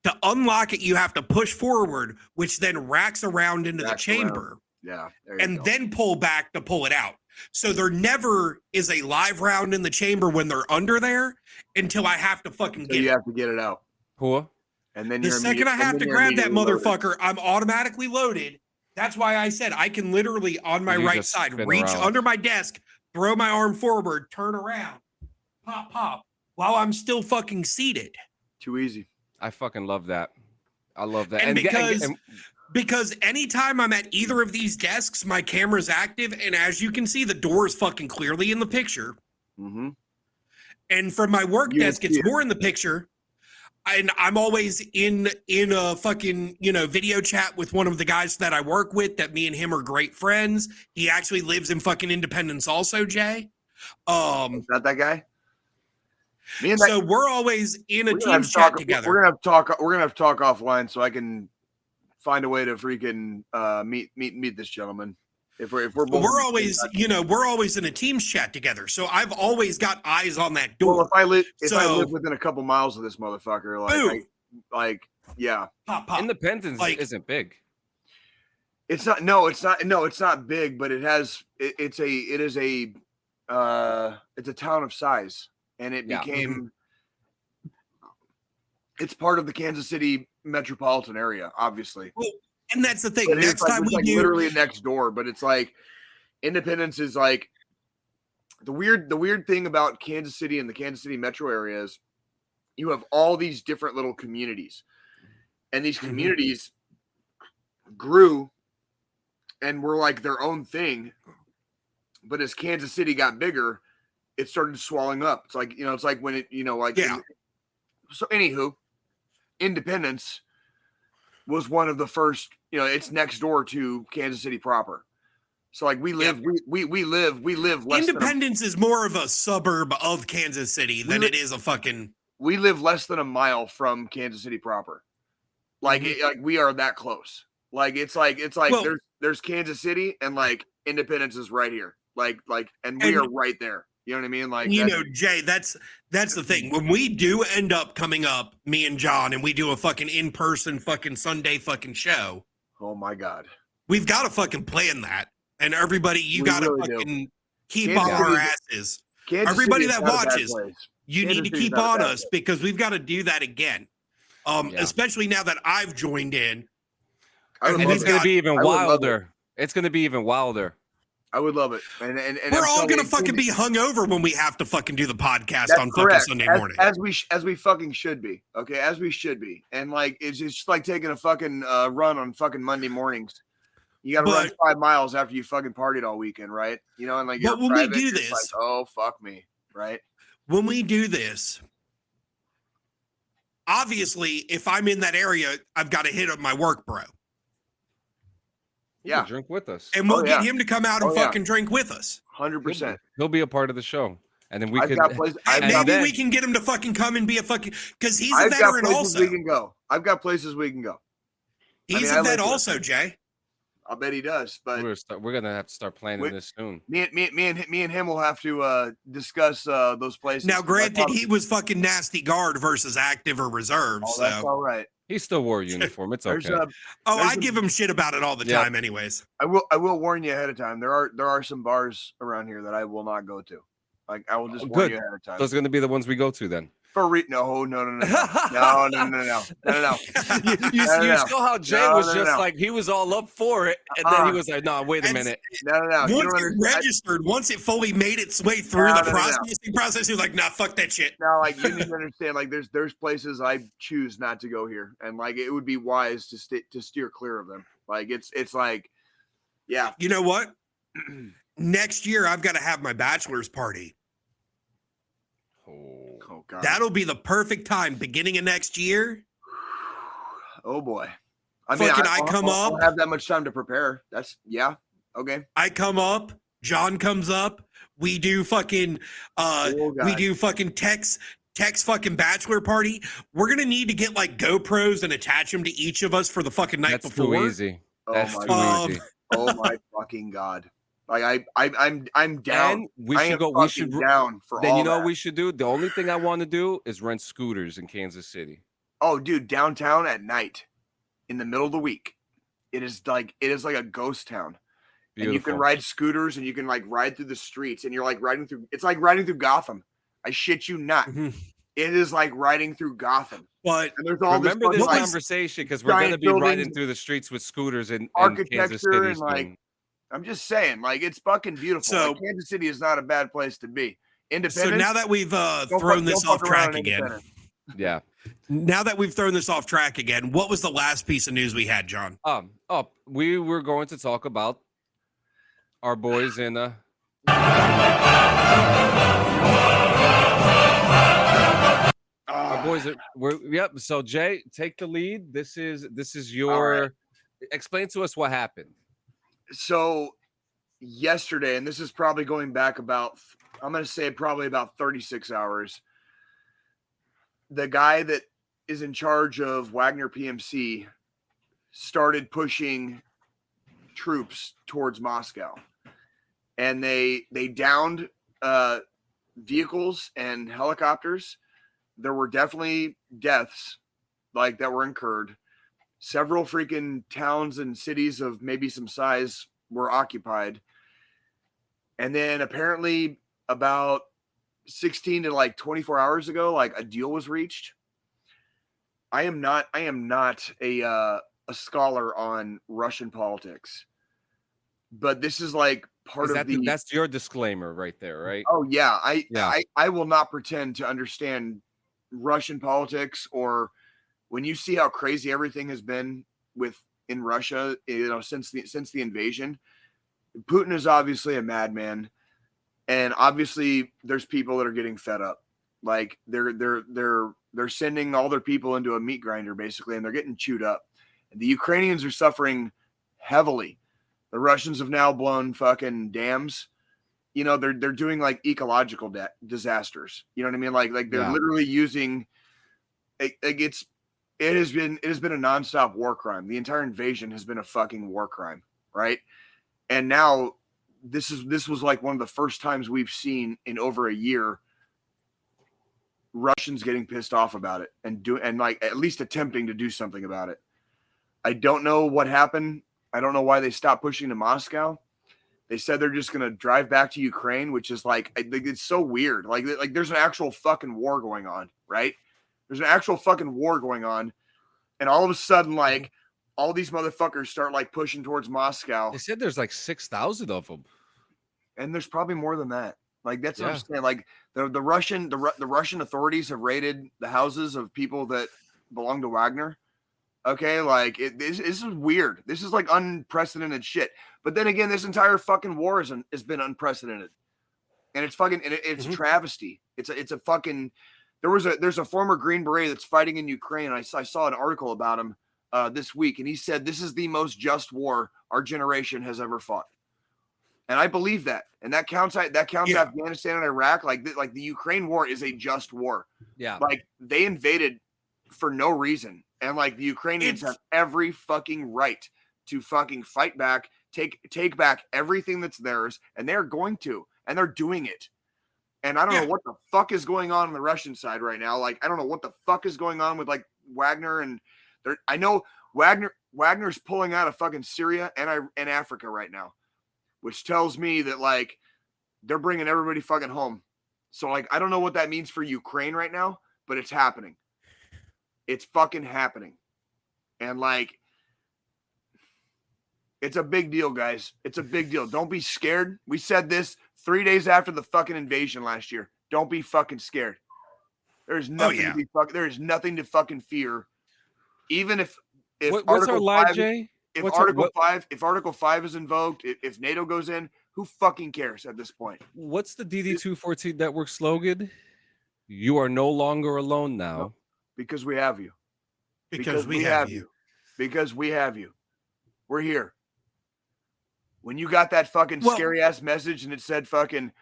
To unlock it, you have to push forward, which then racks around into the chamber. Yeah. And then pull back to pull it out. So there never is a live round in the chamber when they're under there until I have to fucking get it. You have to get it out. HOOAH. And then the second I have to grab that motherfucker, I'm automatically loaded. That's why I said I can literally on my right side reach under my desk, throw my arm forward, turn around, pop, while I'm still fucking seated. Too easy. I fucking love that. I love that. And because anytime I'm at either of these desks, my camera's active, and as you can see, the door is fucking clearly in the picture. Mm-hmm. And from my work desk, it's more in the picture. And I'm always in a fucking, video chat with one of the guys that I work with, that me and him are great friends. He actually lives in fucking Independence also, Jay. Is that guy? So we're always in a team chat together. We're gonna have to talk offline so I can find a way to freaking meet this gentleman. If we're both, we're always in a team's chat together. So I've always got eyes on that door. Well, if I live within a couple miles of this motherfucker, yeah. Pop. Independence isn't big. It's not. No, it's not. No, it's not big, but it's a town of size, and it became. It's part of the Kansas City metropolitan area, obviously. Well, and that's the thing. But next time we do, literally next door, but it's like Independence is like the weird thing about Kansas City and the Kansas City metro area is you have all these different little communities, and these communities grew and were like their own thing. But as Kansas City got bigger, it started swelling up. It's like, it's like when it, So anywho, Independence was one of the first, it's next door to Kansas City proper. So like we live less Independence is more of a suburb of Kansas City than it is a fucking. We live less than a mile from Kansas City proper. Like, we are that close. Like, it's like there's Kansas City and like Independence is right here. And we are right there. You know what I mean? Like, Jay, that's the thing. When we do end up coming up, me and John, and we do a fucking in-person fucking Sunday fucking show. Oh my God. We've got to fucking plan that. And everybody, you got to fucking keep on our asses. Everybody that watches, you need to keep on us because we've got to do that again. Especially now that I've joined in. And it's going to be even wilder. It's going to be even wilder. I would love it. And we're all going to fucking be hungover when we have to fucking do the podcast on fucking Sunday morning. As we fucking should be. Okay. As we should be. And like, it's just like taking a fucking run on fucking Monday mornings. You got to run 5 miles after you fucking partied all weekend. Right. And like, but when we do this, like, oh, fuck me. Right. When we do this, obviously, if I'm in that area, I've got to hit up my work bro. Yeah, drink with us, and we'll get him to come out and fucking drink with us. 100%. He'll be a part of the show, and then we maybe we can get him to fucking come and be a fucking because he's a veteran also. We can go. I've got places we can go. He's a vet also, Jay. I bet he does. But we're gonna have to start planning this soon. Me and him will have to discuss those places. Now, granted, he was fucking nasty guard versus active or reserve. Oh, that's all right. He still wore a uniform. It's okay. I give him shit about it all the time, anyways. I will warn you ahead of time. There are some bars around here that I will not go to. Like, I will just warn you ahead of time. Those are going to be the ones we go to then. No. You saw how Jay was just like, he was all up for it, and then he was like, no, wait a minute. No. Once it registered, once it fully made its way through the process, he was like, nah, fuck that shit. No, like, you need to understand, like, there's places I choose not to go here, and like, it would be wise to steer clear of them. Like, it's like, yeah. You know what? Next year, I've got to have my bachelor's party. Oh God. That'll be the perfect time. Beginning of next year. Oh boy. I mean, I don't have that much time to prepare. Okay. I come up. John comes up. We do fucking Tex fucking bachelor party. We're gonna need to get like GoPros and attach them to each of us for the fucking night before. Too easy. That's too easy. Oh my fucking God. Like I'm down. And we should go. We should down for then all you know that. what we should do? The only thing I want to do is rent scooters in Kansas City. Oh, dude, downtown at night, in the middle of the week, it is like a ghost town. Beautiful. And you can ride scooters and you can like ride through the streets and you're like riding through. It's like riding through Gotham. I shit you not. It is like riding through Gotham. But and there's all remember this conversation because we're going to be riding through the streets with scooters in Kansas City. And like, I'm just saying, like it's fucking beautiful. So like, Kansas City is not a bad place to be. Independence. So now that we've thrown this off track again. Yeah. Now that we've thrown this off track again, what was the last piece of news we had, John? We were going to talk about our boys in our boys yep. So Jay, take the lead. This is your explain to us what happened. So yesterday, and this is probably going back about, I'm going to say probably about 36 hours. The guy that is in charge of Wagner PMC started pushing troops towards Moscow, and they downed vehicles and helicopters. There were definitely deaths like that were incurred. Several freaking towns and cities of maybe some size were occupied. And then apparently about 16 to like 24 hours ago, like a deal was reached. I am not a scholar on Russian politics, but this is like that's your disclaimer right there, right? Oh yeah. I will not pretend to understand Russian politics, or when you see how crazy everything has been in Russia, since the invasion. Putin is obviously a madman, and obviously there's people that are getting fed up. Like they're sending all their people into a meat grinder basically, and they're getting chewed up. The Ukrainians are suffering heavily. The Russians have now blown fucking dams. They're doing like ecological disasters. You know what I mean? Like they're literally using it has been a nonstop war crime. The entire invasion has been a fucking war crime, right? And now this was like one of the first times we've seen in over a year Russians getting pissed off about it and like at least attempting to do something about it. I don't know what happened. I don't know why they stopped pushing to Moscow. They said they're just going to drive back to Ukraine, which is like, it's so weird. Like there's an actual fucking war going on, right? There's an actual fucking war going on. And all of a sudden, like all these motherfuckers start like pushing towards Moscow. They said there's like 6,000 of them. And there's probably more than that. Like, that's what I'm saying. Like the Russian authorities have raided the houses of people that belong to Wagner. Okay, like this is weird. This is like unprecedented shit. But then again, this entire fucking war has been unprecedented, and it's fucking it's a travesty. It's a fucking. There's a former Green Beret that's fighting in Ukraine. I saw an article about him this week, and he said this is the most just war our generation has ever fought, and I believe that. And that counts Afghanistan and Iraq. Like the Ukraine war is a just war. Yeah, like they invaded for no reason. And like the Ukrainians have every fucking right to fucking fight back, take back everything that's theirs, and they're going to, and they're doing it. And I don't know what the fuck is going on the Russian side right now. Like I don't know what the fuck is going on with like Wagner, and I know Wagner's pulling out of fucking Syria and Africa right now, which tells me that like they're bringing everybody fucking home. So like I don't know what that means for Ukraine right now, but it's happening. It's fucking happening. And like, it's a big deal, guys. It's a big deal. Don't be scared. We said this 3 days after the fucking invasion last year. Don't be fucking scared. There's nothing to be fucking, there is nothing to fucking fear. Even if what's our lie, Jay? If Article 5 is invoked, if NATO goes in, who fucking cares at this point? What's the DD214 Network slogan? You are no longer alone now. No. Because we have you. Because we have you. Because we have you. We're here. When you got that fucking scary ass message and it said fucking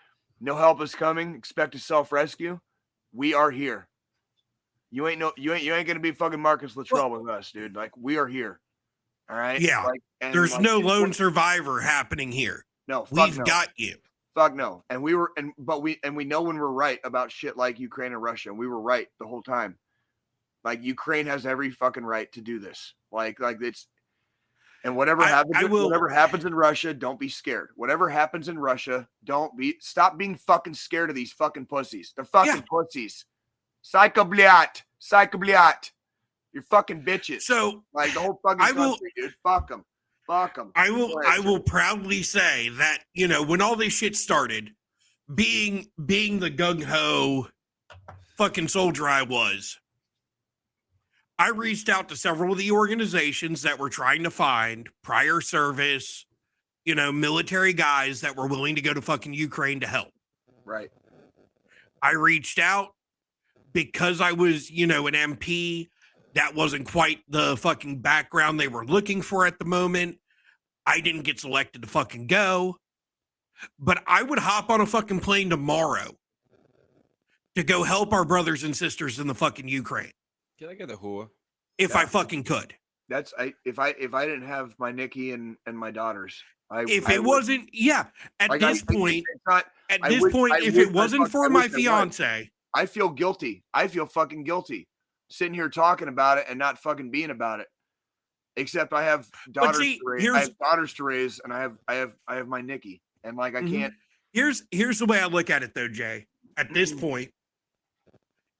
no help is coming, expect to self-rescue, we are here. You ain't gonna be fucking Marcus Luttrell with us, dude. Like, we are here. All right. Yeah. Like, there's no lone survivor happening here. No, we've got you. Fuck no. And we know when we're right about shit like Ukraine and Russia. And we were right the whole time. Like, Ukraine has every fucking right to do this. Like it's, and whatever happens in Russia, don't be scared. Whatever happens in Russia, stop being fucking scared of these fucking pussies. They're fucking pussies. Psycho bliat. You're fucking bitches. So like the whole fucking country, dude. Fuck them. I will proudly say that, you know, when all this shit started, being the gung-ho fucking soldier I was, I reached out to several of the organizations that were trying to find prior service, you know, military guys that were willing to go to fucking Ukraine to help. Right. I reached out because I was, you know, an MP. That wasn't quite the fucking background they were looking for at the moment. I didn't get selected to fucking go. But I would hop on a fucking plane tomorrow to go help our brothers and sisters in the fucking Ukraine. Can I get the HOOAH? If I fucking could. If I didn't have my Nikki and my daughters, At this point, if it wasn't for my fiance, I feel guilty. I feel fucking guilty sitting here talking about it and not fucking being about it. Except I have daughters to raise. I have daughters to raise, and I have my Nikki, and like I can't. Here's the way I look at it, though, Jay. At this point,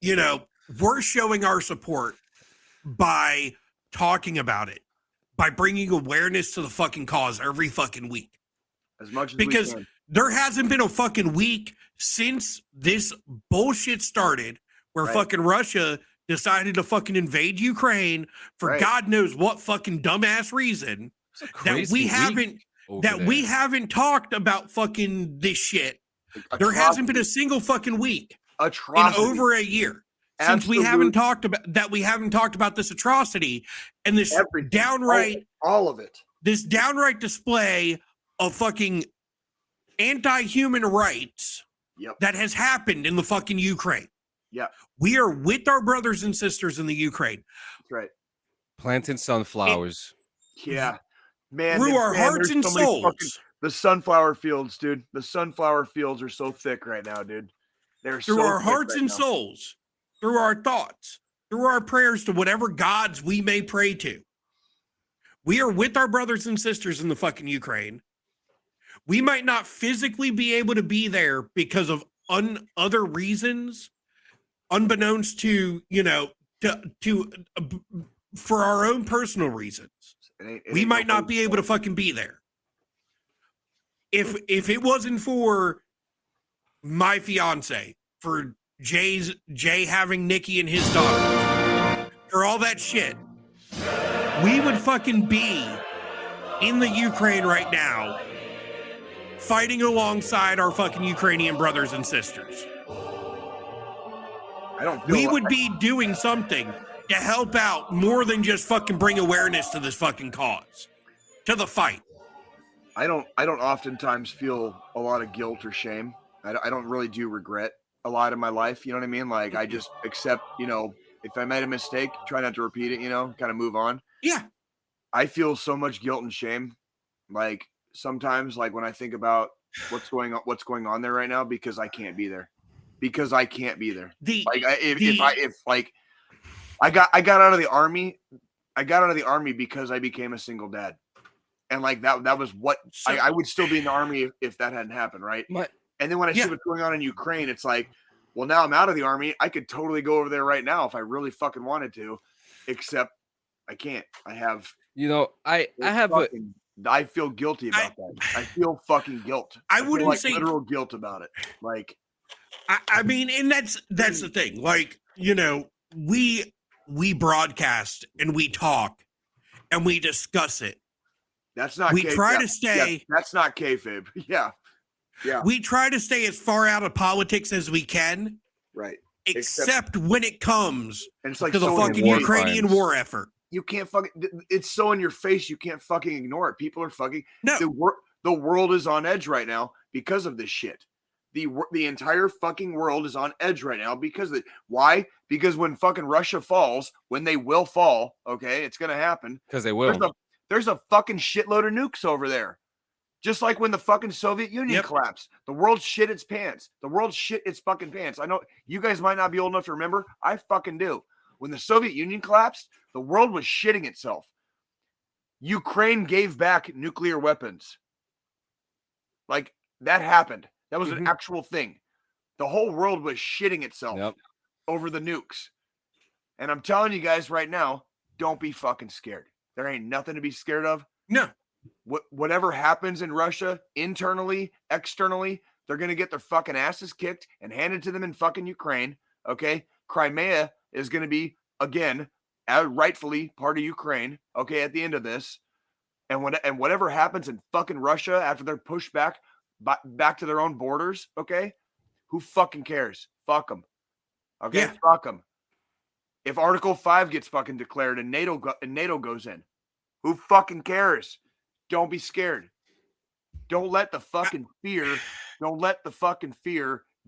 you know, we're showing our support by talking about it, by bringing awareness to the fucking cause every fucking week. As much as because there hasn't been a fucking week since this bullshit started where fucking Russia decided to fucking invade Ukraine for God knows what fucking dumbass reason that we haven't talked about fucking this shit. There hasn't been a single fucking week in over a year since we haven't talked about this atrocity and this downright all of it. This downright display of fucking anti-human rights that has happened in the fucking Ukraine. Yeah. We are with our brothers and sisters in the Ukraine. That's right. Planting sunflowers. Man. Through our hearts and souls. The sunflower fields, dude. The sunflower fields are so thick right now, dude. They're through our hearts and souls, through our thoughts, through our prayers to whatever gods we may pray to. We are with our brothers and sisters in the fucking Ukraine. We might not physically be able to be there because of other reasons, unbeknownst to, you know, for our own personal reasons. We might not be able to fucking be there. If it wasn't for my fiance, for Jay having Nikki and his daughter, for all that shit, we would fucking be in the Ukraine right now, fighting alongside our fucking Ukrainian brothers and sisters. We would be doing something to help out more than just fucking bring awareness to this fucking cause, to the fight. I don't oftentimes feel a lot of guilt or shame. I don't really do regret a lot in my life. You know what I mean? Like, I just accept, you know, if I made a mistake, try not to repeat it, you know, kind of move on. Yeah. I feel so much guilt and shame. Like, sometimes, like, when I think about what's going on there right now, because I can't be there. I got out of the army. I got out of the army because I became a single dad. And like that was what I would still be in the army if that hadn't happened, right? And then when I see what's going on in Ukraine, it's like, well, now I'm out of the army. I could totally go over there right now if I really fucking wanted to, except I can't. I have, you know, I feel guilty about that. I feel fucking guilt. I wouldn't feel like say literal guilt about it. Like, I mean, and that's the thing. Like, you know, we broadcast and we talk and we discuss it. That's not. We try to stay. Yeah, that's not kayfabe. Yeah. We try to stay as far out of politics as we can. Right. Except when it comes and it's like to the fucking Ukrainian war effort. You can't fucking. It's so in your face. You can't fucking ignore it. People are fucking. No. The world is on edge right now because of this shit. The entire fucking world is on edge right now because of it. Why? Because when fucking Russia falls, when they will fall, okay, it's going to happen. Because they will. There's a fucking shitload of nukes over there. Just like when the fucking Soviet Union collapsed. The world shit its pants. The world shit its fucking pants. I know you guys might not be old enough to remember. I fucking do. When the Soviet Union collapsed, the world was shitting itself. Ukraine gave back nuclear weapons. Like, that happened. That was an actual thing. The whole world was shitting itself over the nukes. And I'm telling you guys right now, don't be fucking scared. There ain't nothing to be scared of. No. Whatever happens in Russia, internally, externally, they're going to get their fucking asses kicked and handed to them in fucking Ukraine. Okay? Crimea is going to be, again, rightfully part of Ukraine. Okay? At the end of this. And whatever happens in fucking Russia after they're pushed back to their own borders, okay? Who fucking cares? Fuck them. Okay? Yeah. Fuck them. If Article 5 gets fucking declared and NATO goes in, who fucking cares? Don't be scared. Don't let the fucking fear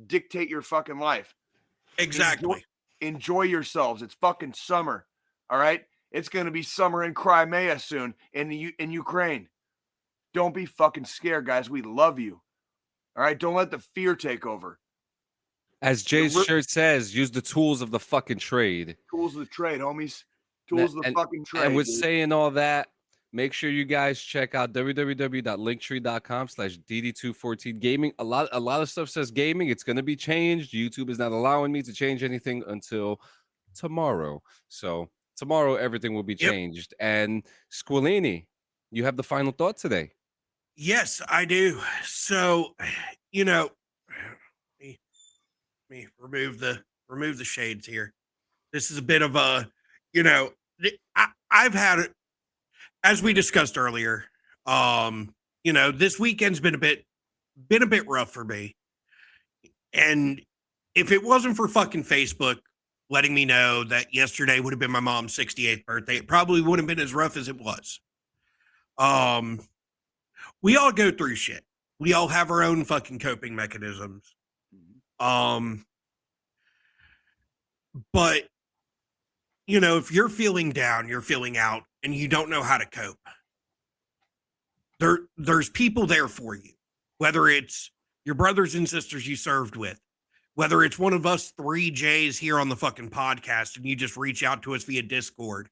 dictate your fucking life. Exactly. Enjoy yourselves. It's fucking summer. All right? It's going to be summer in Crimea soon in Ukraine. Don't be fucking scared, guys. We love you. All right? Don't let the fear take over. As Jay's shirt says, use the tools of the fucking trade. Tools of the trade, homies. Tools of the fucking trade. And with saying all that, make sure you guys check out www.linktree.com/DD214 Gaming. A lot of stuff says gaming. It's going to be changed. YouTube is not allowing me to change anything until tomorrow. So tomorrow, everything will be changed. And Squilini, you have the final thought today. Yes, I do. So, let me remove the shades here. This is a bit of a, I've had it, as we discussed earlier. This weekend's been a bit rough for me. And if it wasn't for fucking Facebook letting me know that yesterday would have been my mom's 68th birthday, it probably wouldn't have been as rough as it was. We all go through shit. We all have our own fucking coping mechanisms. But if you're feeling down, you're feeling out, and you don't know how to cope, there's people there for you. Whether it's your brothers and sisters you served with, whether it's one of us 3 J's here on the fucking podcast and you just reach out to us via Discord,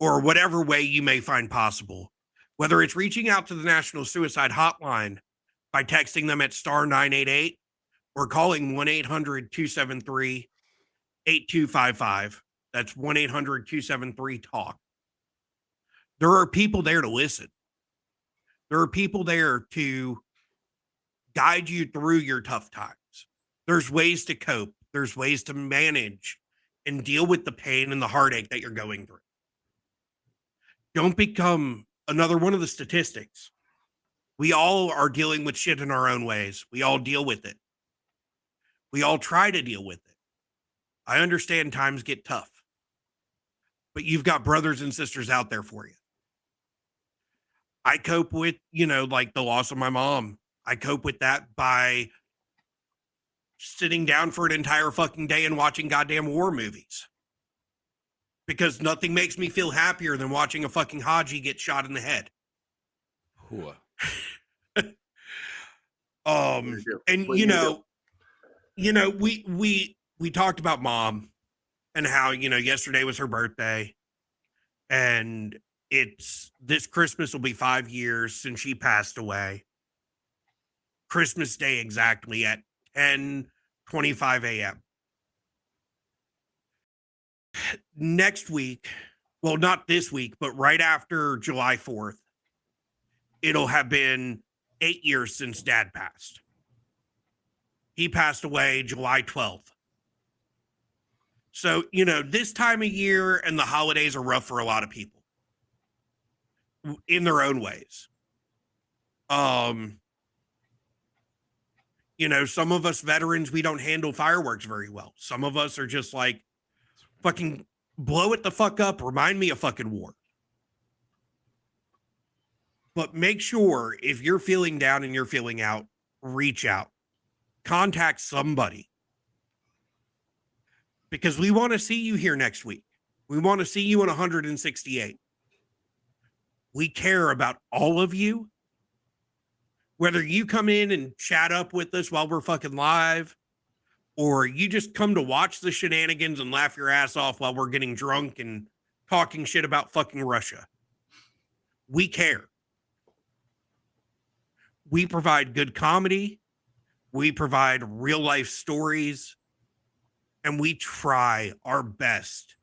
or whatever way you may find possible, whether it's reaching out to the National Suicide Hotline by texting them at *988 or calling 1-800-273-8255. That's 1-800-273-TALK. There are people there to listen. There are people there to guide you through your tough times. There's ways to cope. There's ways to manage and deal with the pain and the heartache that you're going through. Don't become another one of the statistics. We all are dealing with shit in our own ways. We all deal with it. We all try to deal with it. I understand times get tough, but you've got brothers and sisters out there for you. I cope with, like the loss of my mom. I cope with that by sitting down for an entire fucking day and watching goddamn war movies. Because nothing makes me feel happier than watching a fucking Haji get shot in the head. HOOAH. And we talked about mom and how, yesterday was her birthday, and this Christmas will be 5 years since she passed away. Christmas Day exactly at 10:25 a.m. Next week, well, not this week, but right after July 4th, it'll have been 8 years since Dad passed. He passed away July 12th. So, this time of year and the holidays are rough for a lot of people in their own ways. Some of us veterans, we don't handle fireworks very well. Some of us are just like, fucking blow it the fuck up. Remind me of fucking war. But make sure if you're feeling down and you're feeling out, reach out, contact somebody, because we want to see you here next week. We want to see you in 168. We care about all of you. Whether you come in and chat up with us while we're fucking live, or you just come to watch the shenanigans and laugh your ass off while we're getting drunk and talking shit about fucking Russia. We care. We provide good comedy. We provide real life stories. And we try our best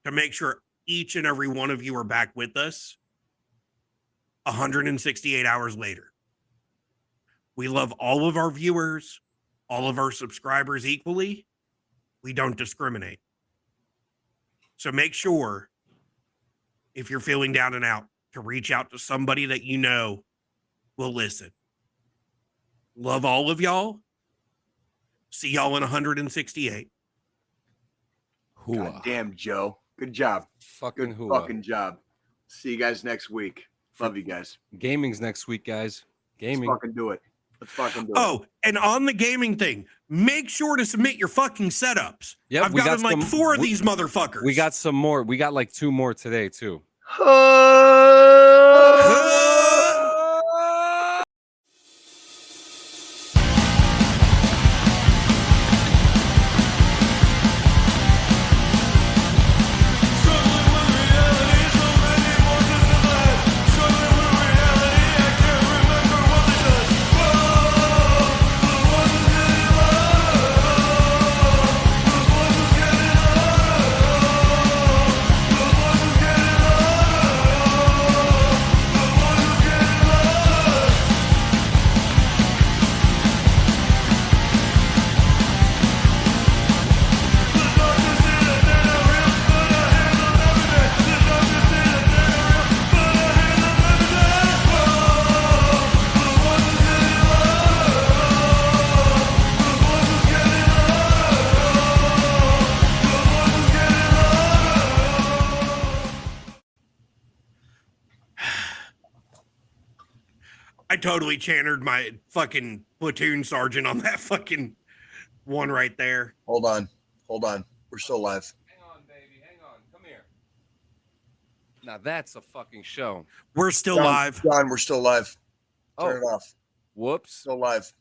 to make sure each and every one of you are back with us 168 hours later. We love all of our viewers, all of our subscribers equally. We don't discriminate. So make sure, if you're feeling down and out, to reach out to somebody that you know will listen. Love all of y'all. See y'all in 168. HOOAH. God damn, Joe. Good job. Fucking Good HOOAH. fucking job. See you guys next week. Love you guys. Gaming's next week, guys. Gaming. Let's fucking do it. Let's fucking do it. Oh, and on the gaming thing, make sure to submit your fucking setups. Yep, I've gotten like 4 of these motherfuckers. We got some more. We got like 2 more today, too. I totally channered my fucking platoon sergeant on that fucking one right there. Hold on. We're still live. Hang on, baby. Hang on. Come here. Now that's a fucking show. We're still John, live. John, we're still live. Turn it off. Whoops. Still live.